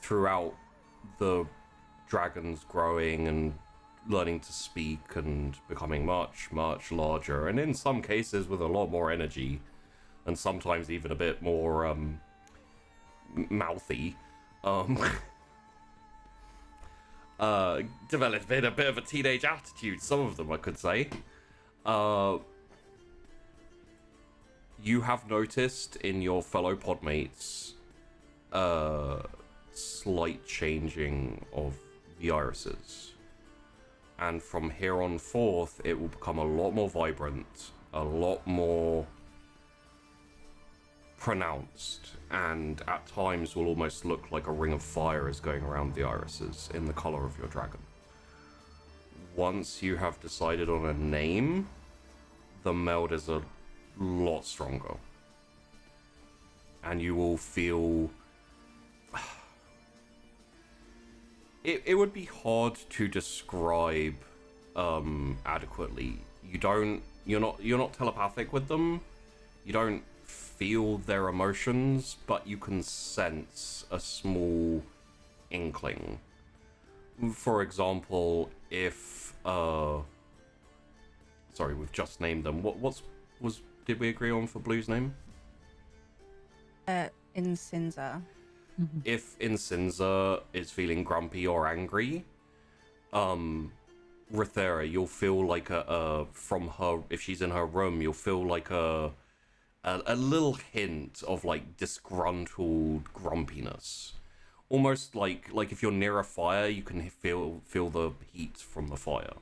throughout the dragons growing and learning to speak and becoming much, much larger, and in some cases with a lot more energy, and sometimes even a bit more mouthy. Developed a bit of a teenage attitude, some of them I could say. You have noticed in your fellow podmates slight changing of the irises. And from here on forth, it will become a lot more vibrant, a lot more pronounced, and at times will almost look like a ring of fire is going around the irises in the color of your dragon. Once you have decided on a name, the meld is a lot stronger. And you will feel... It would be hard to describe adequately. You're not telepathic with them. You don't feel their emotions, but you can sense a small inkling. For example, if sorry, we've just named them. Did we agree on for Blue's name? Incinza. If Incinza is feeling grumpy or angry, Rithera, you'll feel like from her, if she's in her room, you'll feel like a little hint of like disgruntled grumpiness, almost like if you're near a fire, you can feel the heat from the fire.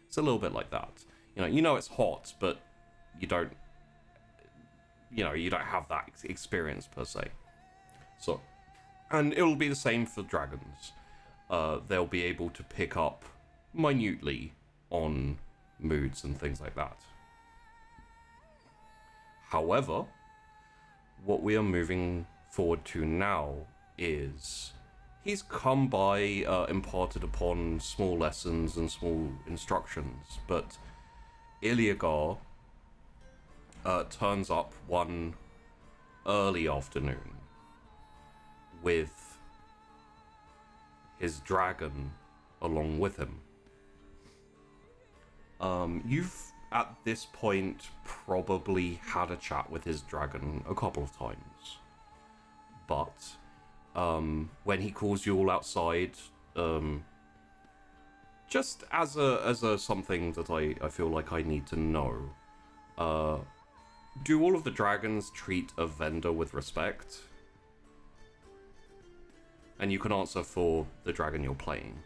It's a little bit like that. You know it's hot, but you don't have that experience per se. So, and it'll be the same for dragons. they'll be able to pick up minutely on moods and things like that. However, what we are moving forward to now is he's come by, imparted upon small lessons and small instructions, but Iliagar turns up one early afternoon with his dragon along with him. You've at this point probably had a chat with his dragon a couple of times, but when he calls you all outside, just as a something that I feel like I need to know, do all of the dragons treat a vendor with respect? And you can answer for the dragon you're playing.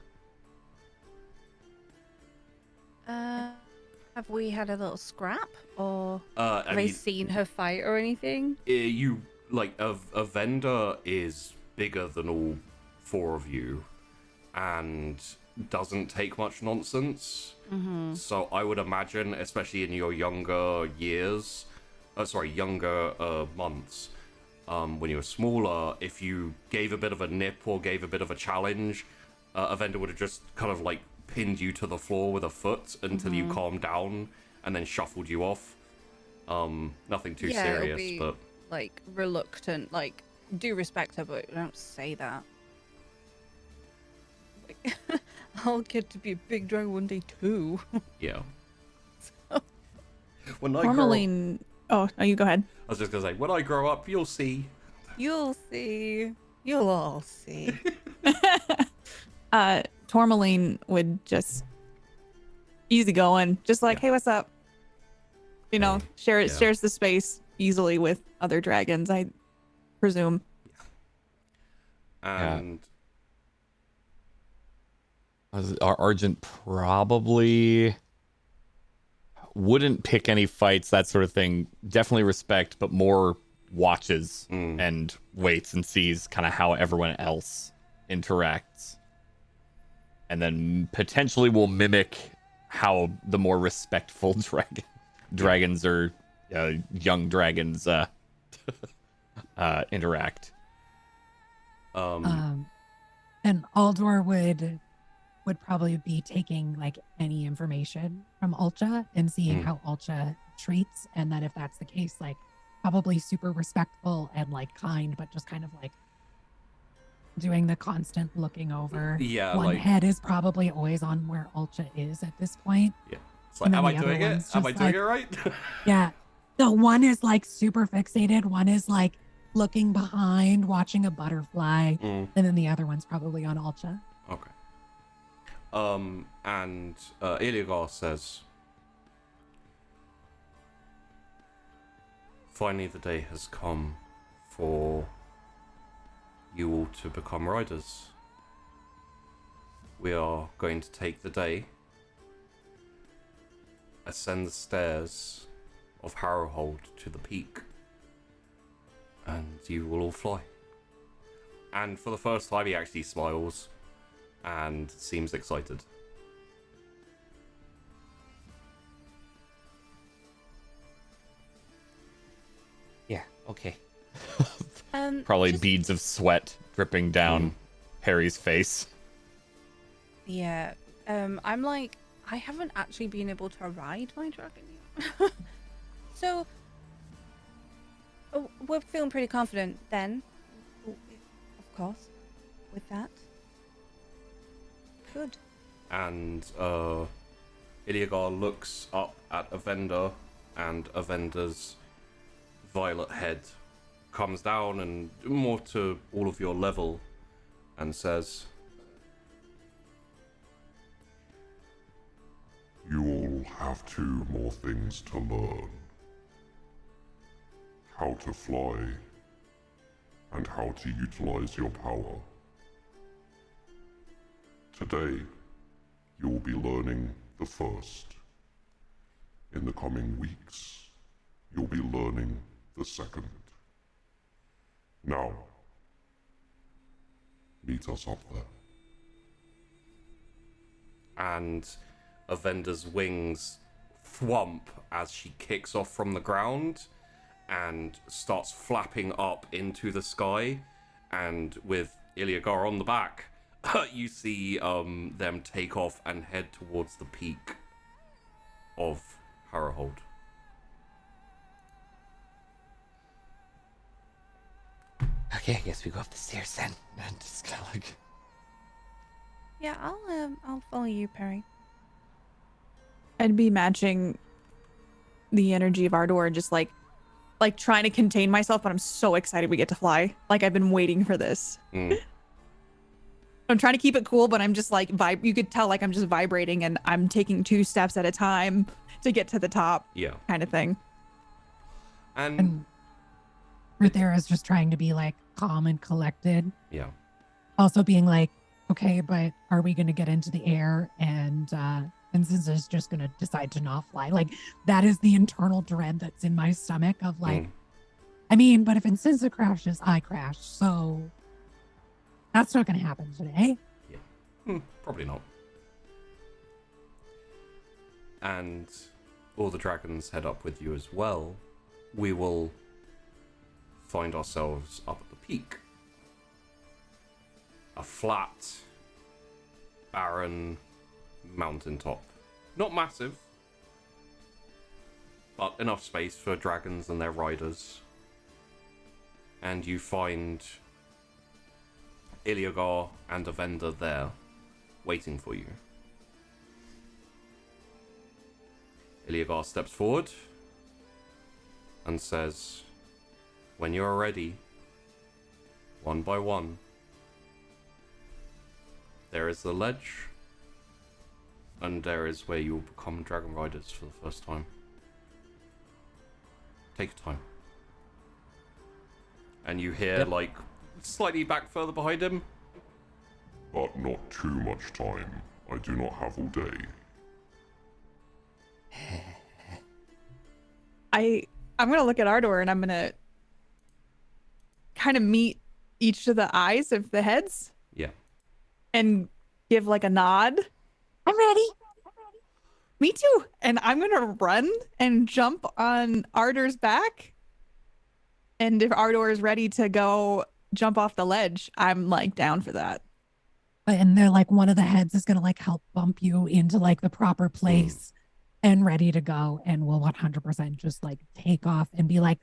Have we had a little scrap, or I have I mean, seen her fight or anything? you like a vendor is bigger than all four of you, and doesn't take much nonsense. So I would imagine, especially in your younger years, months, when you were smaller, if you gave a bit of a nip or gave a bit of a challenge, a vendor would have just kind of like pinned you to the floor with a foot until you calmed down and then shuffled you off. Nothing too Yeah, it'll serious, be, but like, reluctant, like, do respect her, but don't say that. Like, I'll get to be a big dragon one day too. yeah. When I grow up, Tourmaline. Oh, you go ahead. I was just gonna say, when I grow up, you'll see. You'll see. You'll all see. Tourmaline would just easy going, just like, hey, what's up? You know, yeah. shares the space easily with other dragons, I presume. And Our Argent probably wouldn't pick any fights, that sort of thing. Definitely respect, but more watches and waits and sees kind of how everyone else interacts. And then potentially will mimic how the more respectful dragons or young dragons interact. And Aldor would probably be taking like any information from Ulcha and seeing how Ulcha treats, and that if that's the case, like probably super respectful and like kind, but just kind of like doing the constant looking over. Yeah, one like, head is probably always on where Ulcha is at this point. yeah. It's like, And am then I the other doing it? one's Am I just doing like- it right? Yeah. The one is like super fixated. One is like looking behind, watching a butterfly. And then the other one's probably on Ulcha. Okay. And Iliagar says, finally the day has come for you all to become riders. We are going to take the day, ascend the stairs of Harrowhold to the peak, and you will all fly. And for the first time he actually smiles and seems excited. Yeah, okay. Probably just- beads of sweat dripping down Harry's face. Yeah. I'm like, I haven't actually been able to ride my dragon yet. So, we're feeling pretty confident then. Of course. With that. Good. And Iliagar looks up at Avenda, and Avenda's violet head comes down and more to all of your level and says, You all have two more things to learn. How to fly, and how to utilize your power. Today, you will be learning the first. In the coming weeks, you'll be learning the second. Now, meet us up there. and Avenda's wings thwomp as she kicks off from the ground and starts flapping up into the sky. And with Iliagar on the back, you see them take off and head towards the peak of Harrowhold. Okay, I guess we go up the stairs then. And just kind of like... Yeah, I'll follow you, Perry. I'd be matching the energy of Ardor and just like trying to contain myself, but I'm so excited we get to fly. Like I've been waiting for this. I'm trying to keep it cool, but I'm just like you could tell like I'm just vibrating and I'm taking 2 steps at a time to get to the top. Yeah. Kind of thing. And Ruthera's just trying to be like calm and collected. yeah. Also being like, okay, but are we going to get into the air and Zinza's just going to decide to not fly? Like that is the internal dread that's in my stomach of like, I mean, but if Zinza crashes, I crash. So that's not going to happen today. Yeah. Probably not. And all the dragons head up with you as well. We will find ourselves up at the peak. A flat, barren mountaintop. Not massive, but enough space for dragons and their riders. And you find Iliagar and Avenda there, waiting for you. Iliagar steps forward and says, "When you are ready, one by one, there is the ledge, and there is where you will become dragon riders for the first time. Take your time." And you hear, like, slightly back further behind him, But not too much time. I do not have all day. I'm gonna look at Ardor and I'm gonna kind of meet each of the eyes of the heads yeah. and give like a nod. I'm ready. Me too. And I'm gonna run and jump on Ardor's back. And if Ardor is ready to go jump off the ledge, I'm like down for that. And they're like, one of the heads is going to like help bump you into like the proper place and ready to go. And we'll 100% just like take off and be like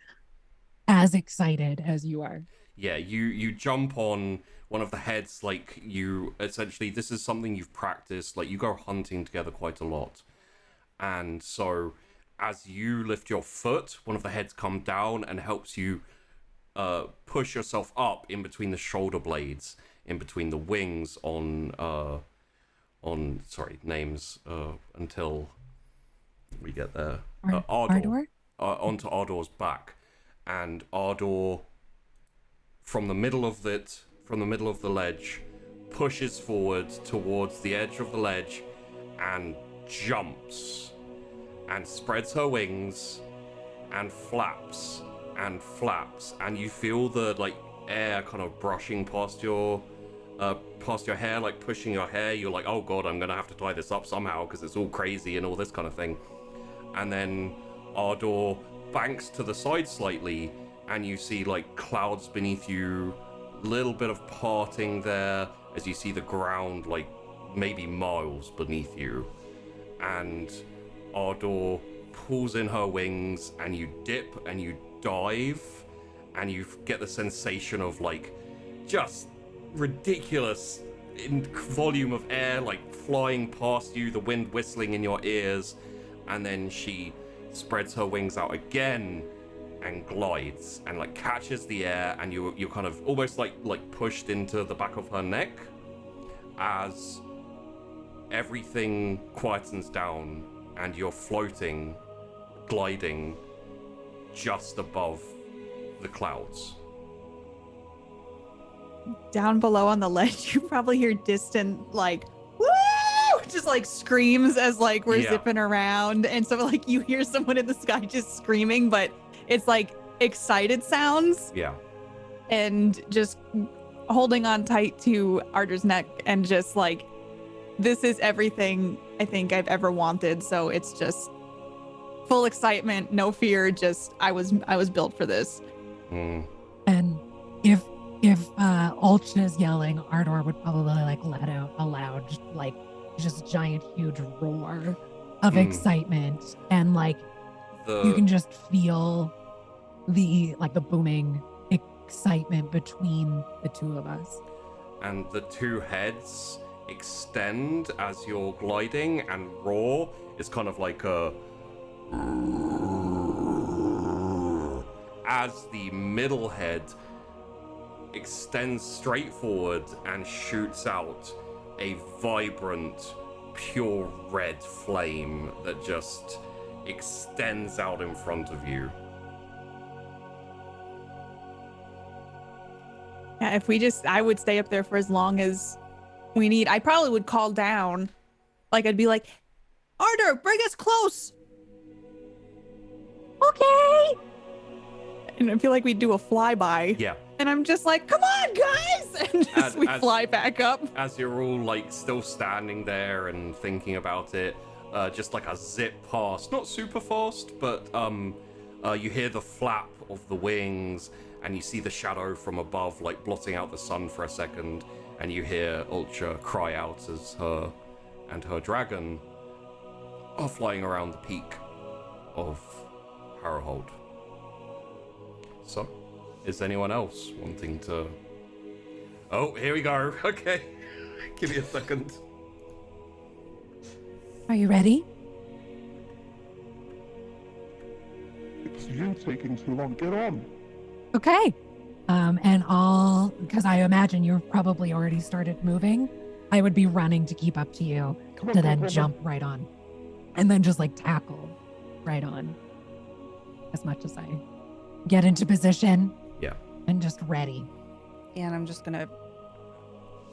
as excited as you are. Yeah, you jump on one of the heads, like you essentially, this is something you've practiced, like you go hunting together quite a lot. And so as you lift your foot, one of the heads come down and helps you push yourself up in between the shoulder blades, in between the wings on names until we get there. Ardor. Onto Ardor's back. And Ardor, from the middle of the ledge, pushes forward towards the edge of the ledge and jumps and spreads her wings and flaps, and you feel the like air kind of brushing past your hair, like pushing your hair. You're like, oh god, I'm gonna have to tie this up somehow because it's all crazy and all this kind of thing. And then Ardor banks to the side slightly, and you see like clouds beneath you, little bit of parting there as you see the ground like maybe miles beneath you. And Ardor pulls in her wings, and you dip and you dive, and you get the sensation of like just ridiculous in volume of air like flying past you, the wind whistling in your ears. And then she spreads her wings out again and glides and like catches the air, and you're kind of almost like pushed into the back of her neck as everything quietens down and you're floating, gliding just above the clouds. Down below on the ledge, you probably hear distant like woo, just like screams as like we're zipping around, and so like you hear someone in the sky just screaming, but it's like excited sounds. Yeah. And just holding on tight to Ardor's neck and just like this is everything I think I've ever wanted. So it's just full excitement, no fear. Just I was built for this. Mm. And if Ulcha's yelling, Ardor would probably like let out a loud, like just giant, huge roar of excitement, and like you can just feel the booming excitement between the two of us. And the two heads extend as you're gliding, and roar is kind of like a as the middle head extends straight forward and shoots out a vibrant, pure red flame that just extends out in front of you. Yeah, I would stay up there for as long as we need. I probably would call down. Like, I'd be like, Ardor, bring us close. Okay. And I feel like we'd do a flyby. Yeah. And I'm just like, come on, guys! And just we fly back up. As you're all like still standing there and thinking about it, just like a zip past, not super fast, but you hear the flap of the wings, and you see the shadow from above like blotting out the sun for a second, and you hear Ulcha cry out as her and her dragon are flying around the peak of Harrowhold. So, is anyone else wanting to... Oh, here we go. Okay. Give me a second. Are you ready? It's you taking too long. Get on. Okay. And because I imagine you've probably already started moving, I would be running to keep up to you to then jump right on. And then just like tackle right on. As much as I get into position. Yeah. And just ready. Yeah, and I'm just gonna...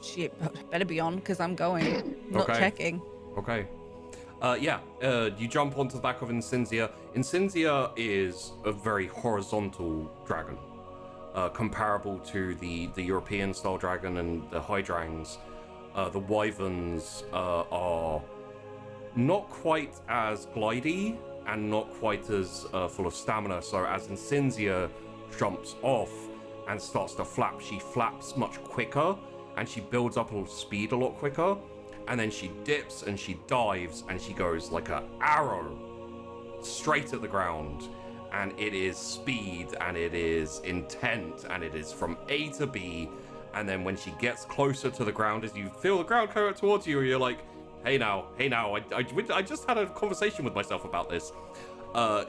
Shit, better be on, because I'm going. Not checking. Okay. You jump onto the back of Incinzia. Incinzia is a very horizontal dragon. Comparable to the European-style dragon and the Hydrangs. The Wyverns are not quite as glidey and not quite as full of stamina. So as Incinzia jumps off and starts to flap, she flaps much quicker, and she builds up a speed a lot quicker, and then she dips and she dives and she goes like an arrow straight at the ground, and it is speed and it is intent and it is from A to B. And then when she gets closer to the ground, as you feel the ground coming towards you, you're like, hey now, I just had a conversation with myself about this.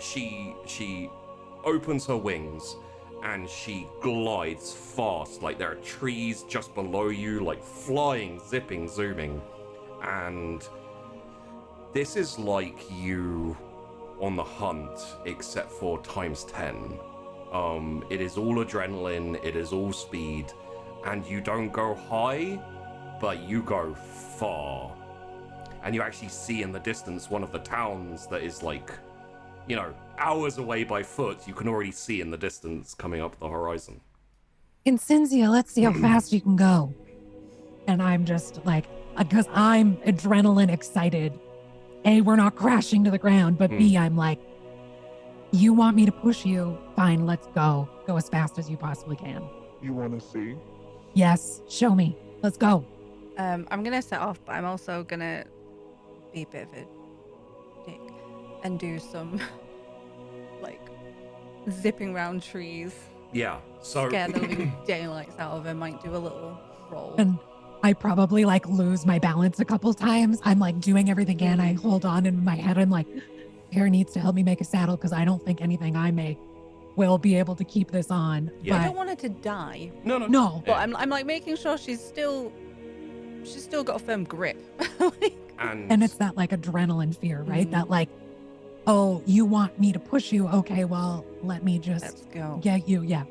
She opens her wings and she glides fast, like there are trees just below you, like flying, zipping, zooming. And this is like you on the hunt, except for times 10. It is all adrenaline, it is all speed, and you don't go high, but you go far. And you actually see in the distance one of the towns that is like, you know, hours away by foot. You can already see in the distance coming up the horizon. Incinzia, let's see how fast you can go. And I'm just like, because I'm adrenaline excited. A, we're not crashing to the ground, but B, I'm like, you want me to push you? Fine, let's go. Go as fast as you possibly can. You want to see? Yes, show me. Let's go. I'm gonna set off, but I'm also gonna be a bit of a dick and do some like zipping around trees. Yeah, so Scare the living daylights out of her. Might do a little roll. And I probably like lose my balance a couple times. I'm like doing everything and I hold on in my head. I'm like, Pear needs to help me make a saddle because I don't think anything I make will be able to keep this on. Yeah. I don't want her to die. No. But I'm like making sure she's still got a firm grip. and it's that like adrenaline fear, right? That like, oh, you want me to push you? Okay, well, let me just Let's go. get you. Yeah.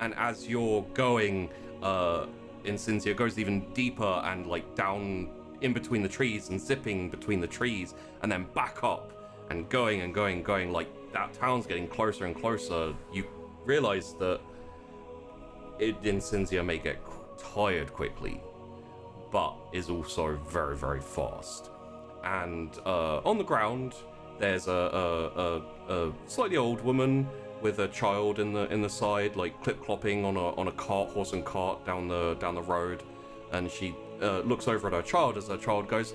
And as you're going, Incinzia goes even deeper and like down in between the trees and zipping between the trees, and then back up and going and going, like that town's getting closer and closer. You realize that Incinzia may get tired quickly, but is also very, very fast. And on the ground, there's a slightly old woman with a child in the side, like clip-clopping on a cart, horse and cart down the road, and she looks over at her child as her child goes,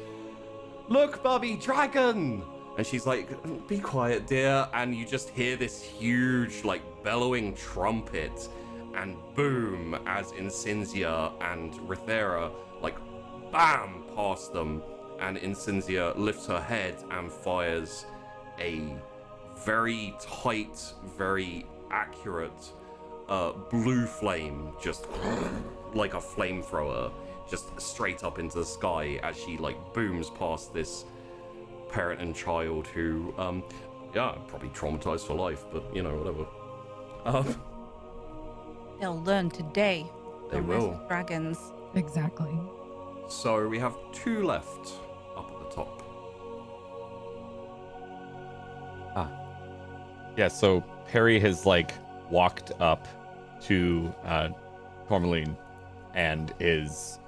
"Look, Bubby, dragon!" And she's like, "Be quiet, dear." And you just hear this huge, like, bellowing trumpet, and boom, as Incinzia and Rithera, like, bam, past them, and Incinzia lifts her head and fires a very tight, very accurate blue flame, just like a flamethrower, just straight up into the sky as she, like, booms past this parent and child who, probably traumatized for life, but, you know, whatever. They'll learn today. They Don't mess will. with dragons. Exactly. So we have 2 left up at the top. Yeah, so Perry has like walked up to Tourmaline and is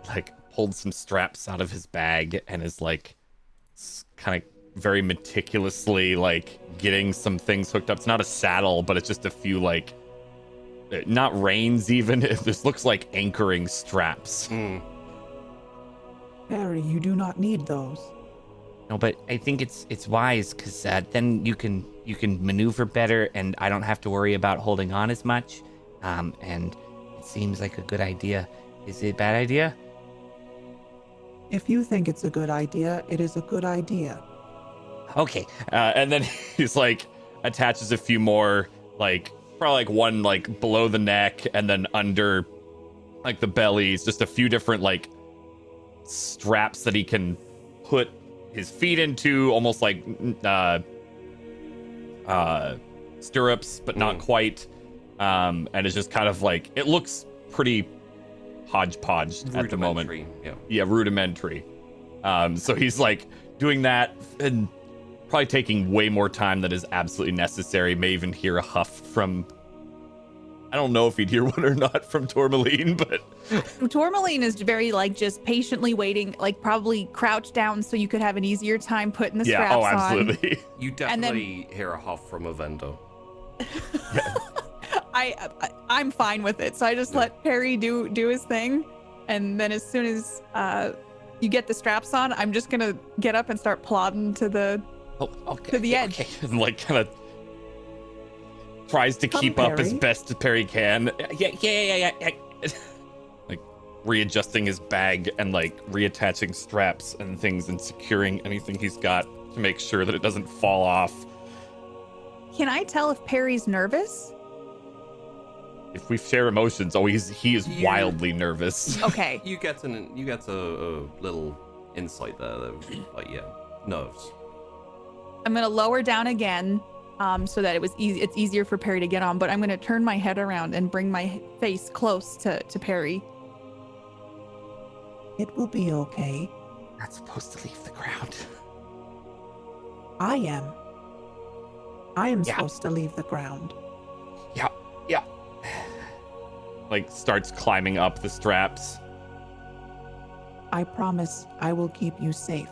like pulled some straps out of his bag and is like kind of very meticulously like getting some things hooked up. It's not a saddle, but it's just a few like not reins even. This looks like anchoring straps. Harry, you do not need those. No, but I think it's wise because then you can maneuver better, and I don't have to worry about holding on as much. And it seems like a good idea. Is it a bad idea? If you think it's a good idea, it is a good idea. Okay. And then he's like attaches a few more, like probably like one like below the neck and then under like the bellies, just a few different like straps that he can put his feet into, almost like stirrups, but not quite. And it's just kind of like, it looks pretty hodgepodge at the moment. Yeah, rudimentary. So he's like doing that and probably taking way more time than is absolutely necessary. May even hear a huff from, I don't know if he'd hear one or not from Tourmaline, but Tourmaline is very like just patiently waiting, like probably crouched down so you could have an easier time putting the straps yeah, oh, on. absolutely. You definitely hear a huff from a vendor. I'm fine with it, so I just let Perry do his thing, and then as soon as you get the straps on, I'm just gonna get up and start plodding to the edge. Okay. And like kind of tries to Come, keep up as Perry. best as Perry can. Yeah. Like readjusting his bag and like reattaching straps and things and securing anything he's got to make sure that it doesn't fall off. Can I tell if Perry's nervous? If we share emotions, he is wildly nervous. Okay. You get a little insight there, though. Like, yeah, nerves. I'm gonna lower down again, so that it's easier for Perry to get on. But I'm gonna turn my head around and bring my face close to Perry. It will be okay. Not supposed to leave the ground. I am. I am Yeah. supposed to leave the ground. Yeah. Like starts climbing up the straps. I promise I will keep you safe.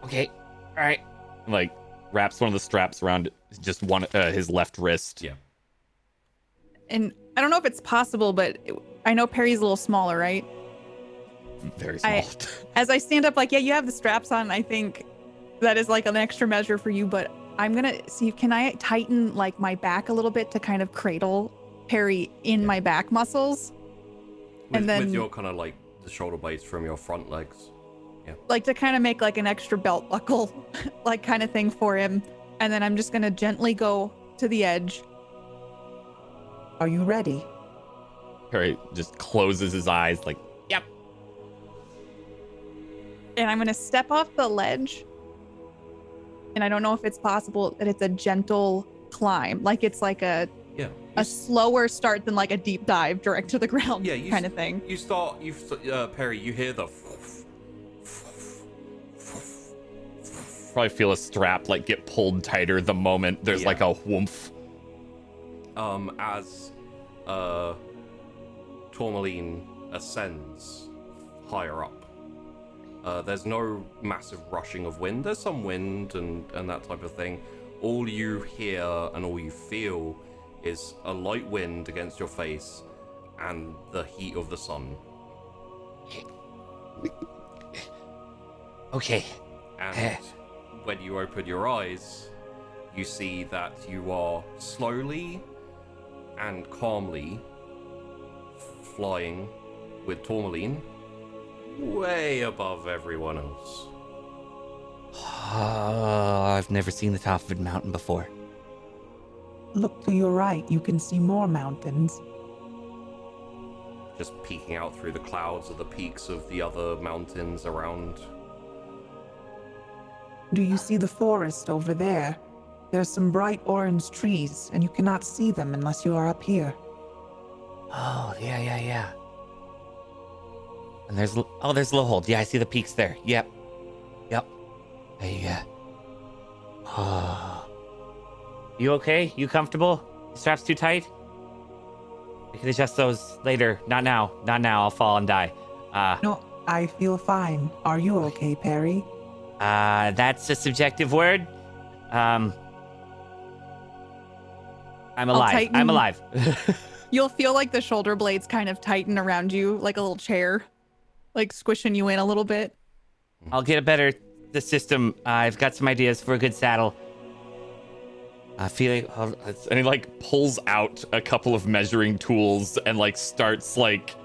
Okay. All right. Like wraps one of the straps around just his left wrist. Yeah. And I don't know if it's possible, but I know Perry's a little smaller, right? Very small. As I stand up, like, yeah, you have the straps on. I think that is like an extra measure for you, but I'm gonna see, can I tighten like my back a little bit to kind of cradle Perry in my back muscles? With your kind of like the shoulder blades from your front legs. Like to kind of make like an extra belt buckle, like kind of thing for him. And then I'm just gonna gently go to the edge. Are you ready? Perry just closes his eyes like, yep. And I'm gonna step off the ledge. And I don't know if it's possible that it's a gentle climb, like it's like a slower start than like a deep dive direct to the ground kind of thing. Perry, you hear the Probably feel a strap like get pulled tighter the moment there's like a whoomph. As Tourmaline ascends higher up. There's no massive rushing of wind. There's some wind and that type of thing. All you hear and all you feel is a light wind against your face and the heat of the sun. Okay. And when you open your eyes, you see that you are slowly and calmly flying with Tourmaline way above everyone else. I've never seen the top of a mountain before. Look to your right. You can see more mountains. Just peeking out through the clouds of the peaks of the other mountains around. Do you see the forest over there? There's some bright orange trees, and you cannot see them unless you are up here. Oh, yeah. And there's Lowhold. Yeah, I see the peaks there. Yep. You okay? You comfortable? The strap's too tight? We can adjust those later. Not now. I'll fall and die. No, I feel fine. Are you okay, Perry? That's a subjective word. I'm alive. I'm alive. You'll feel like the shoulder blades kind of tighten around you like a little chair, like squishing you in a little bit. I'll get the system. I've got some ideas for a good saddle. And he like pulls out a couple of measuring tools and like starts like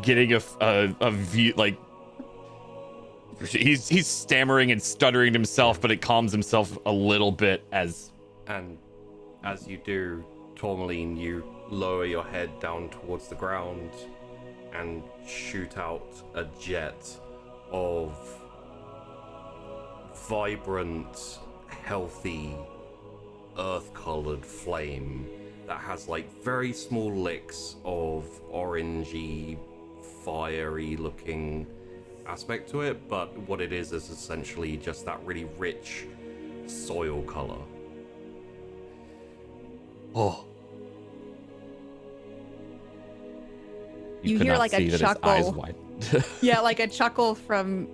getting a view, like he's stammering and stuttering to himself, but it calms himself a little bit as. And as you do, Tourmaline, you lower your head down towards the ground and shoot out a jet of vibrant, healthy, earth-colored flame that has like very small licks of orangey, fiery looking aspect to it, but what it is essentially just that really rich soil color. Oh. You could hear not like a see that his eyes chuckle. wide. Yeah, like a chuckle from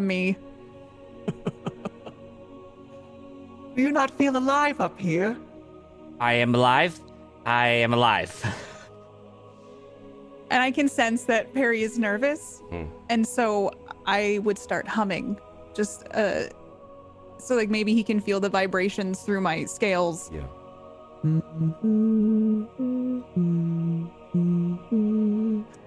me. Do you not feel alive up here? I am alive. And I can sense that Perry is nervous. And so I would start humming. Just so like maybe he can feel the vibrations through my scales. Yeah.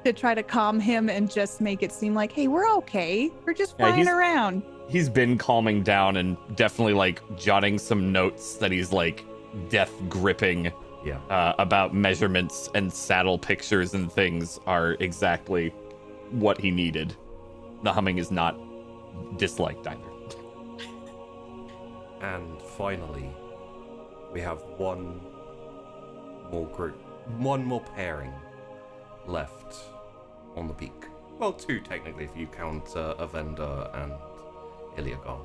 To try to calm him and just make it seem like, hey, we're okay. We're just flying around. He's been calming down and definitely like jotting some notes that he's like death gripping. Yeah. About measurements and saddle pictures and things are exactly what he needed. The humming is not disliked either. And finally, we have one more pairing left on the peak. Well, two technically if you count Avenda and Iliagar.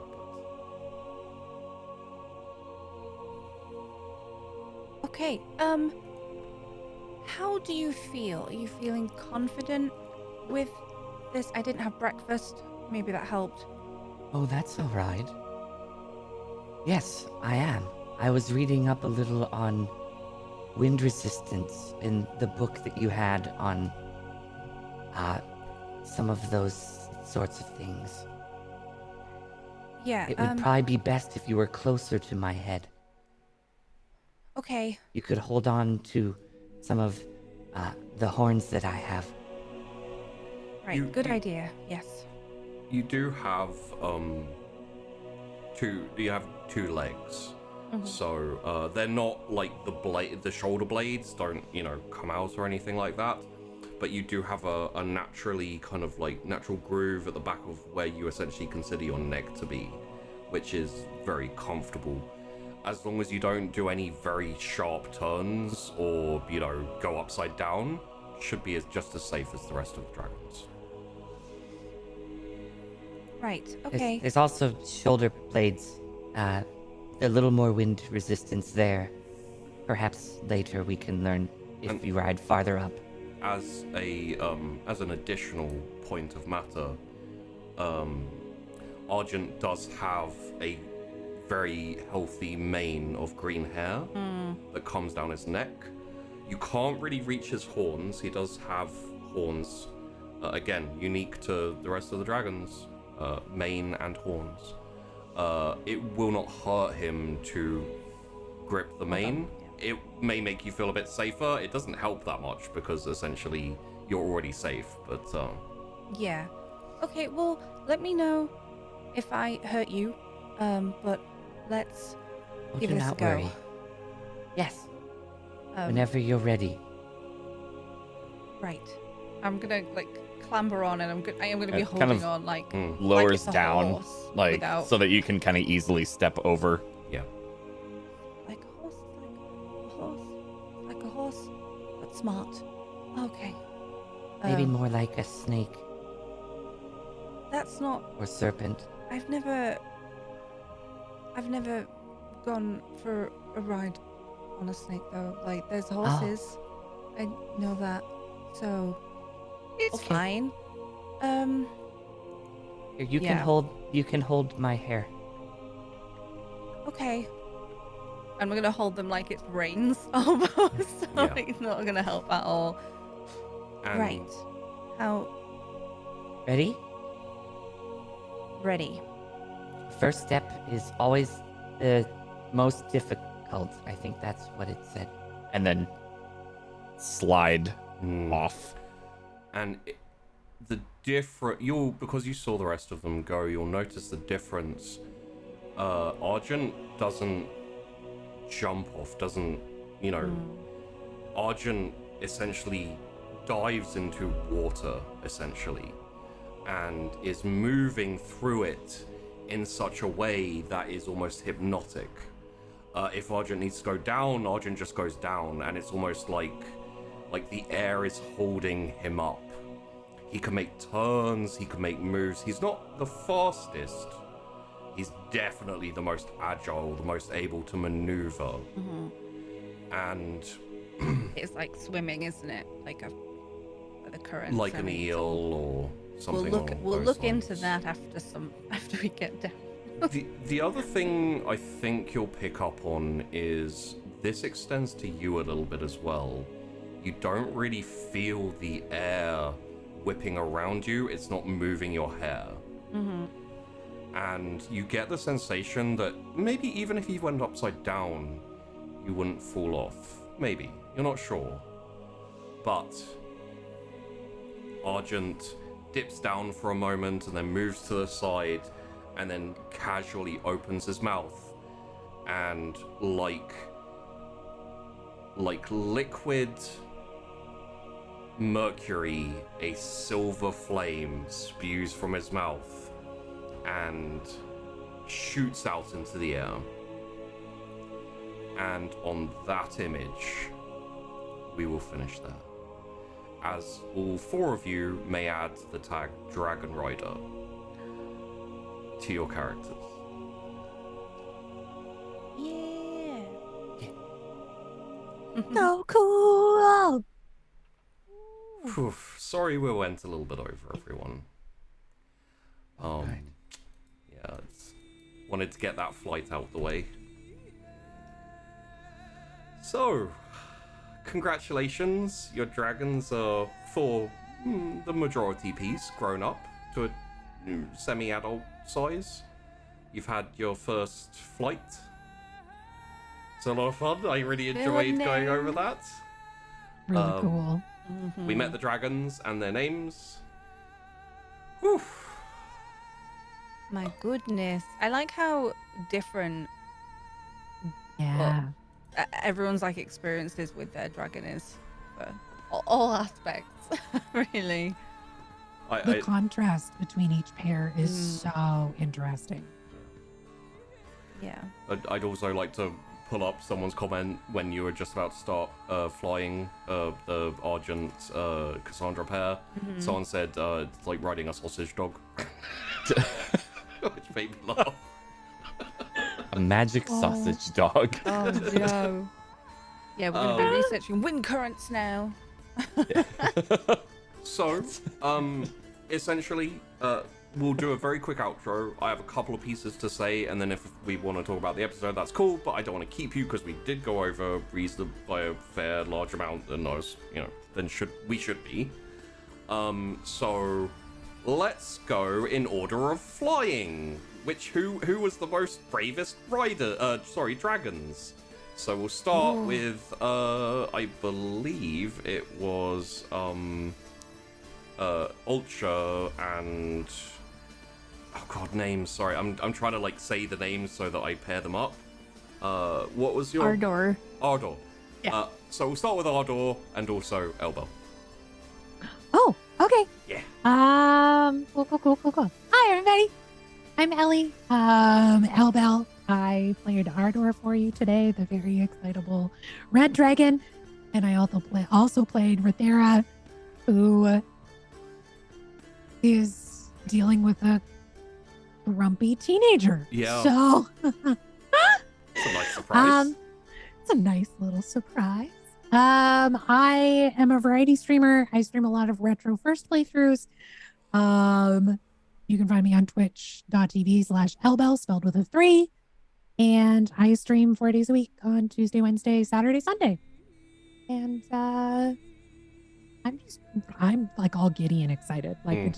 Okay, how do you feel? Are you feeling confident with this? I didn't have breakfast. Maybe that helped. Oh, that's all right. Yes, I am. I was reading up a little on wind resistance in the book that you had on some of those sorts of things. Yeah, It would probably be best if you were closer to my head. okay. You could hold on to some of the horns that I have. Right, good idea. Yes. You do have two legs. Mhm. So they're not like the shoulder blades don't, come out or anything like that. But you do have a naturally kind of like natural groove at the back of where you essentially consider your neck to be, which is very comfortable. As long as you don't do any very sharp turns or, go upside down, should be just as safe as the rest of the dragons. Right, okay. There's also shoulder blades. A little more wind resistance there. Perhaps later we can learn if you ride farther up. as an additional point of matter, Argent does have a very healthy mane of green hair that comes down his neck. You can't really reach his horns. He does have horns, again, unique to the rest of the dragons, mane and horns. It will not hurt him to grip the mane. It may make you feel a bit safer. It doesn't help that much because essentially you're already safe, but Yeah. Okay, well, let me know if I hurt you. But let's give do this a not go. worry. Yes, Um, whenever you're ready. Right. I'm gonna like clamber on, and I am gonna be It kind holding of on like Lowers it's a down, horse like without- so that you can kind of easily step over. yeah. like a horse, like a horse, but smart. Okay. Maybe more like a snake That's not. or serpent. I've never gone for a ride on a snake though. Like there's horses. I know that. So it's Okay. fine. Here, you Yeah. can hold my hair. Okay. I'm gonna hold them like it's reins almost. So Yeah. it's not gonna help at all. And Right. How Ready? ready? First step is always the most difficult. I think that's what it said. And then slide off. And because you saw the rest of them go, you'll notice the difference. Argent doesn't jump off, Argent essentially dives into water, essentially, and is moving through it in such a way that is almost hypnotic. If Argent needs to go down, Argent just goes down, and it's almost like the air is holding him up. He can make turns, he can make moves. He's not the fastest. He's definitely the most agile, the most able to maneuver. And It's like swimming, isn't it? Like the current. like an eel or something. We'll along look those into lines. that after we get down. The other thing I think you'll pick up on is this extends to you a little bit as well. You don't really feel the air whipping around you. It's not moving your hair. And you get the sensation that maybe even if you went upside down, you wouldn't fall off. Maybe. You're not sure. But Argent dips down for a moment and then moves to the side and then casually opens his mouth, and like liquid mercury, a silver flame spews from his mouth and shoots out into the air. And on that image, we will finish there, as all four of you may add the tag Dragon Rider to your characters. Yeah. So cool. Phew, sorry we went a little bit over, everyone. Yeah, wanted to get that flight out the way. So, congratulations, your dragons are, for the majority piece, grown up to a semi-adult size. You've had your first flight. It's a lot of fun. I really enjoyed going over that. Really cool. We met the dragons and their names. Whew. My goodness. I like how different Yeah. everyone's like experiences with their dragon is for all aspects, really. The I contrast between each pair is so interesting. Yeah. I'd also like to pull up someone's comment when you were just about to start flying the Argent Cassandra pair. Someone said it's like riding a sausage dog, which made me laugh. A magic sausage dog. Oh no. Yeah, we're gonna be researching wind currents now. So, essentially, we'll do a very quick outro. I have a couple of pieces to say, and then if we want to talk about the episode, that's cool, but I don't want to keep you because we did go over reasonably by a fair large amount than I was, than we should be. So let's go in order of flying. Who was the most bravest dragons? So we'll start with I believe it was Ultra and names. Sorry, I'm trying to say the names so that I pair them up. What was your Ardor? Ardor. Yeah. So we'll start with Ardor and also Elbel. Oh, okay. Yeah. Cool. Hi, everybody. I'm Ellie. Elbel. I played Ardor for you today, the very excitable red dragon, and I also played Rethera, who is dealing with a grumpy teenager. Yeah. So It's a nice surprise. it's a nice little surprise. I am a variety streamer. I stream a lot of retro first playthroughs. You can find me on twitch.tv/Elbel, spelled with a 3. And I stream 4 days a week on Tuesday, Wednesday, Saturday, Sunday. And I'm all giddy and excited. I'm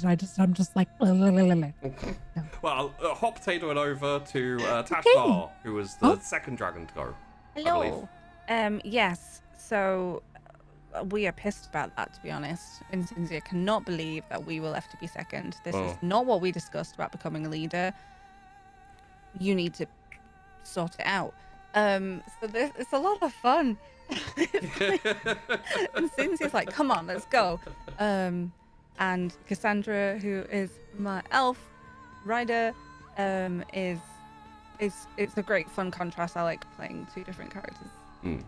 just like, blah, blah, blah, blah. Well, hop potato it over to Tashvar, who was the second dragon to go. Hello. Yes. So we are pissed about that, to be honest. Incinzia cannot believe that we were left to be second. This is not what we discussed about becoming a leader. You need to sort it out. It's a lot of fun. And Cynthia's like, come on, let's go. And Cassandra, who is my elf rider, is it's a great fun contrast. I like playing two different characters. It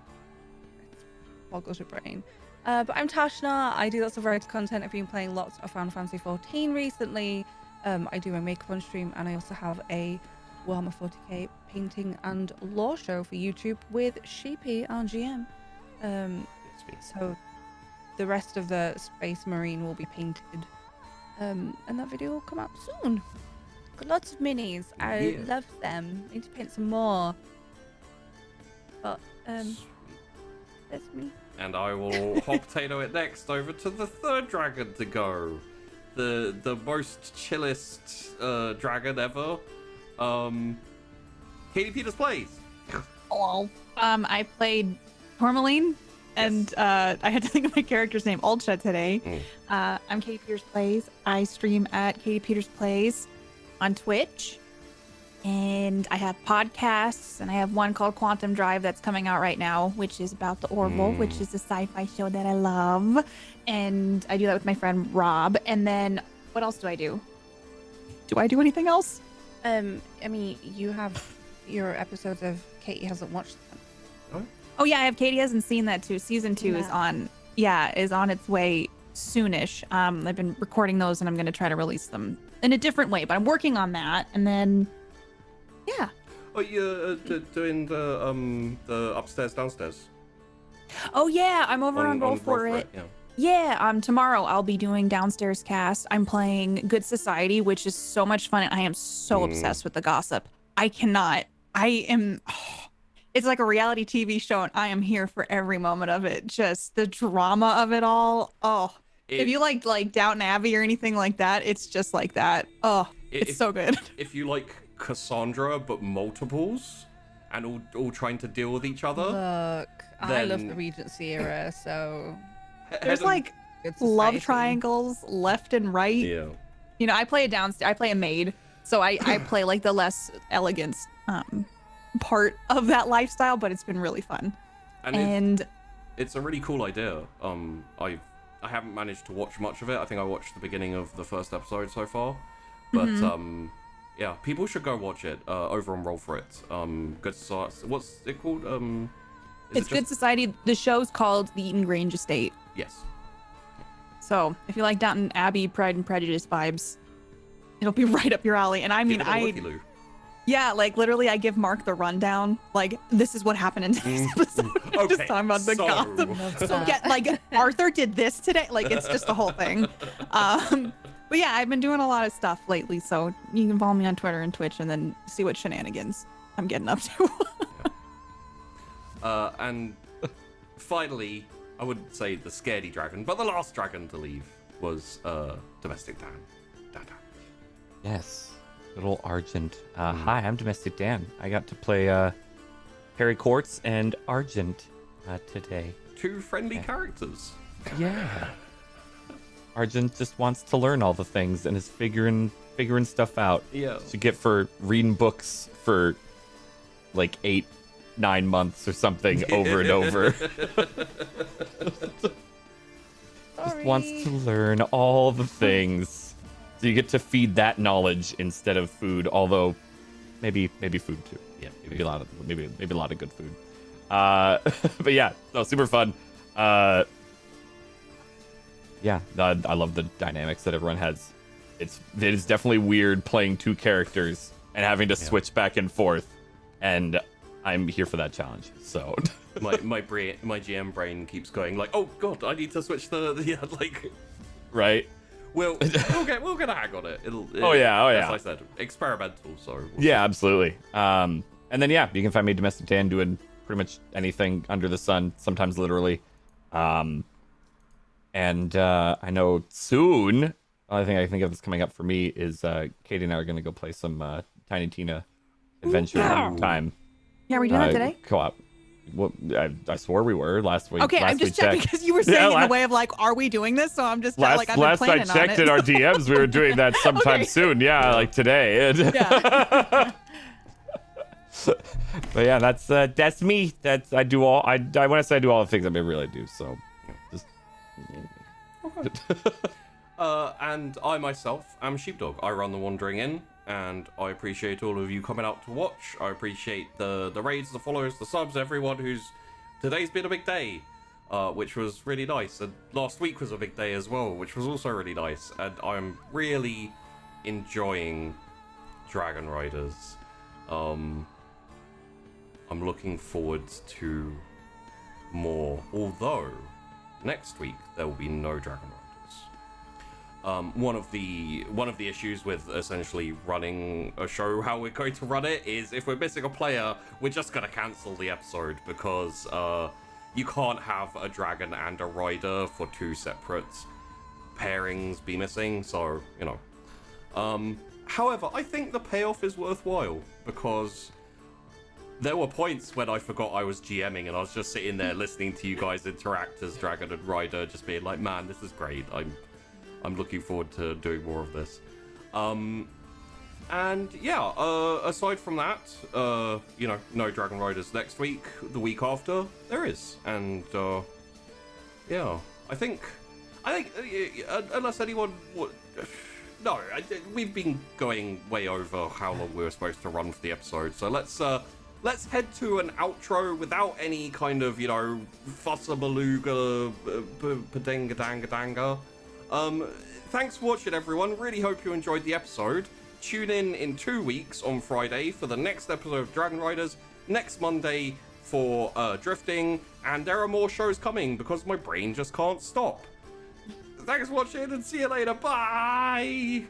boggles your brain. But I'm Tashna. I do lots of variety content. I've been playing lots of Final Fantasy 14 recently. I do my makeup on stream, and I also have a Warhammer 40k painting and lore show for YouTube with Sheepy on GM. So the rest of the Space Marine will be painted, and that video will come out soon. Got lots of minis. I love them. Need to paint some more. But that's me. And I will hop potato it next over to the third dragon to go. The most chillest dragon ever. Katie Peters plays. Hello. I played Tourmaline, and I had to think of my character's name, Ultra, today. I'm Katie Peters Plays. I stream at Katie Peters Plays on Twitch. And I have podcasts, and I have one called Quantum Drive that's coming out right now, which is about the Orville, which is a sci-fi show that I love. And I do that with my friend Rob. And then what else do I do? Do I do anything else? I mean, you have your episodes of Katie Hasn't Watched Them. Oh yeah, I have Katie Hasn't Seen That too. Season 2 is on its way soonish. I've been recording those, and I'm going to try to release them in a different way, but I'm working on that. And then yeah. Oh, you're doing the upstairs downstairs. Oh yeah, I'm over on Roll for It. Yeah, tomorrow I'll be doing Downstairs Cast. I'm playing Good Society, which is so much fun, and I am so obsessed with the gossip. It's like a reality TV show, and I am here for every moment of it. Just the drama of it all. Oh, if you like Downton Abbey or anything like that, it's just like that. Oh, it's so good. If you like Cassandra, but multiples, and all trying to deal with each other. Look, I love the Regency era, so there's love triangles left and right. Yeah. You know, I play a maid, so I play the less elegant part of that lifestyle, but it's been really fun. And it's a really cool idea. I haven't managed to watch much of it. I think I watched the beginning of the first episode so far, but yeah, people should go watch it over on Roll for It. Good Society. What's it called? It's Good Society. The show's called The Eaton Grange Estate. Yes. So if you like Downton Abbey, Pride and Prejudice vibes, it'll be right up your alley. And I mean, Yeah, like literally, I give Mark the rundown. Like, this is what happened in today's episode. Okay, Just talking about the gossip. Love So that. get like Arthur did this today. Like, it's just the whole thing. But yeah, I've been doing a lot of stuff lately. So you can follow me on Twitter and Twitch, and then see what shenanigans I'm getting up to. And finally, I wouldn't say the scaredy dragon, but the last dragon to leave was Domestic Dan. Dan. Yes, little Argent. Hi, I'm Domestic Dan. I got to play Harry Quartz and Argent today. Two friendly characters. Yeah. Argent just wants to learn all the things and is figuring stuff out. Yeah. To get for reading books for like 8-9 months or something over and over. Just wants to learn all the things. So you get to feed that knowledge instead of food, although maybe food too. Yeah, maybe a lot of good food. But yeah, no, super fun. Yeah, I love the dynamics that everyone has. It is definitely weird playing two characters and having to switch back and forth, and I'm here for that challenge. So my GM brain keeps going like, oh god, I need to switch the like. Right. We'll get a hang on it. Oh yeah. As I said, experimental. So yeah, absolutely. And then yeah, you can find me Domestic Dan doing pretty much anything under the sun, sometimes literally. And I know soon. I think of this coming up for me is Katie and I are gonna go play some Tiny Tina Adventure Time. Yeah, are we doing that today? Co-op. Well, I swore we were last week. Okay, I'm just checking because you were saying it in a way of like, are we doing this? So I'm just like, I've been last I planning on checked it. in our DMs, we were doing that sometime Okay. soon. Yeah, like today. Yeah. But yeah, that's me. That's I do all I when I say I do all the things I really do. So just and I myself am Sheepdog. I run the Wandering Inn, and I appreciate all of you coming out to watch. I appreciate the raids, the follows, the subs, everyone who's... Today's been a big day, which was really nice. And last week was a big day as well, which was also really nice. And I'm really enjoying Dragon Riders. I'm looking forward to more, although next week there will be no Dragon Riders. One of the issues with essentially running a show, how we're going to run it, is if we're missing a player, we're just going to cancel the episode because you can't have a dragon and a rider for two separate pairings be missing. So, you know. However, I think the payoff is worthwhile because there were points when I forgot I was GMing and I was just sitting there listening to you guys interact as dragon and rider, just being like, man, this is great. I'm looking forward to doing more of this. And yeah, aside from that, you know, no Dragon Riders next week. The week after, there is. And yeah, I think unless anyone would... No, we've been going way over how long we were supposed to run for the episode. So let's head to an outro without any kind of, you know, fussabalooga, padanga-danga-danga. Thanks for watching, everyone. Really hope you enjoyed the episode. Tune in 2 weeks on Friday for the next episode of Dragon Riders, next Monday for Drifting, and there are more shows coming because my brain just can't stop. Thanks for watching and see you later. Bye!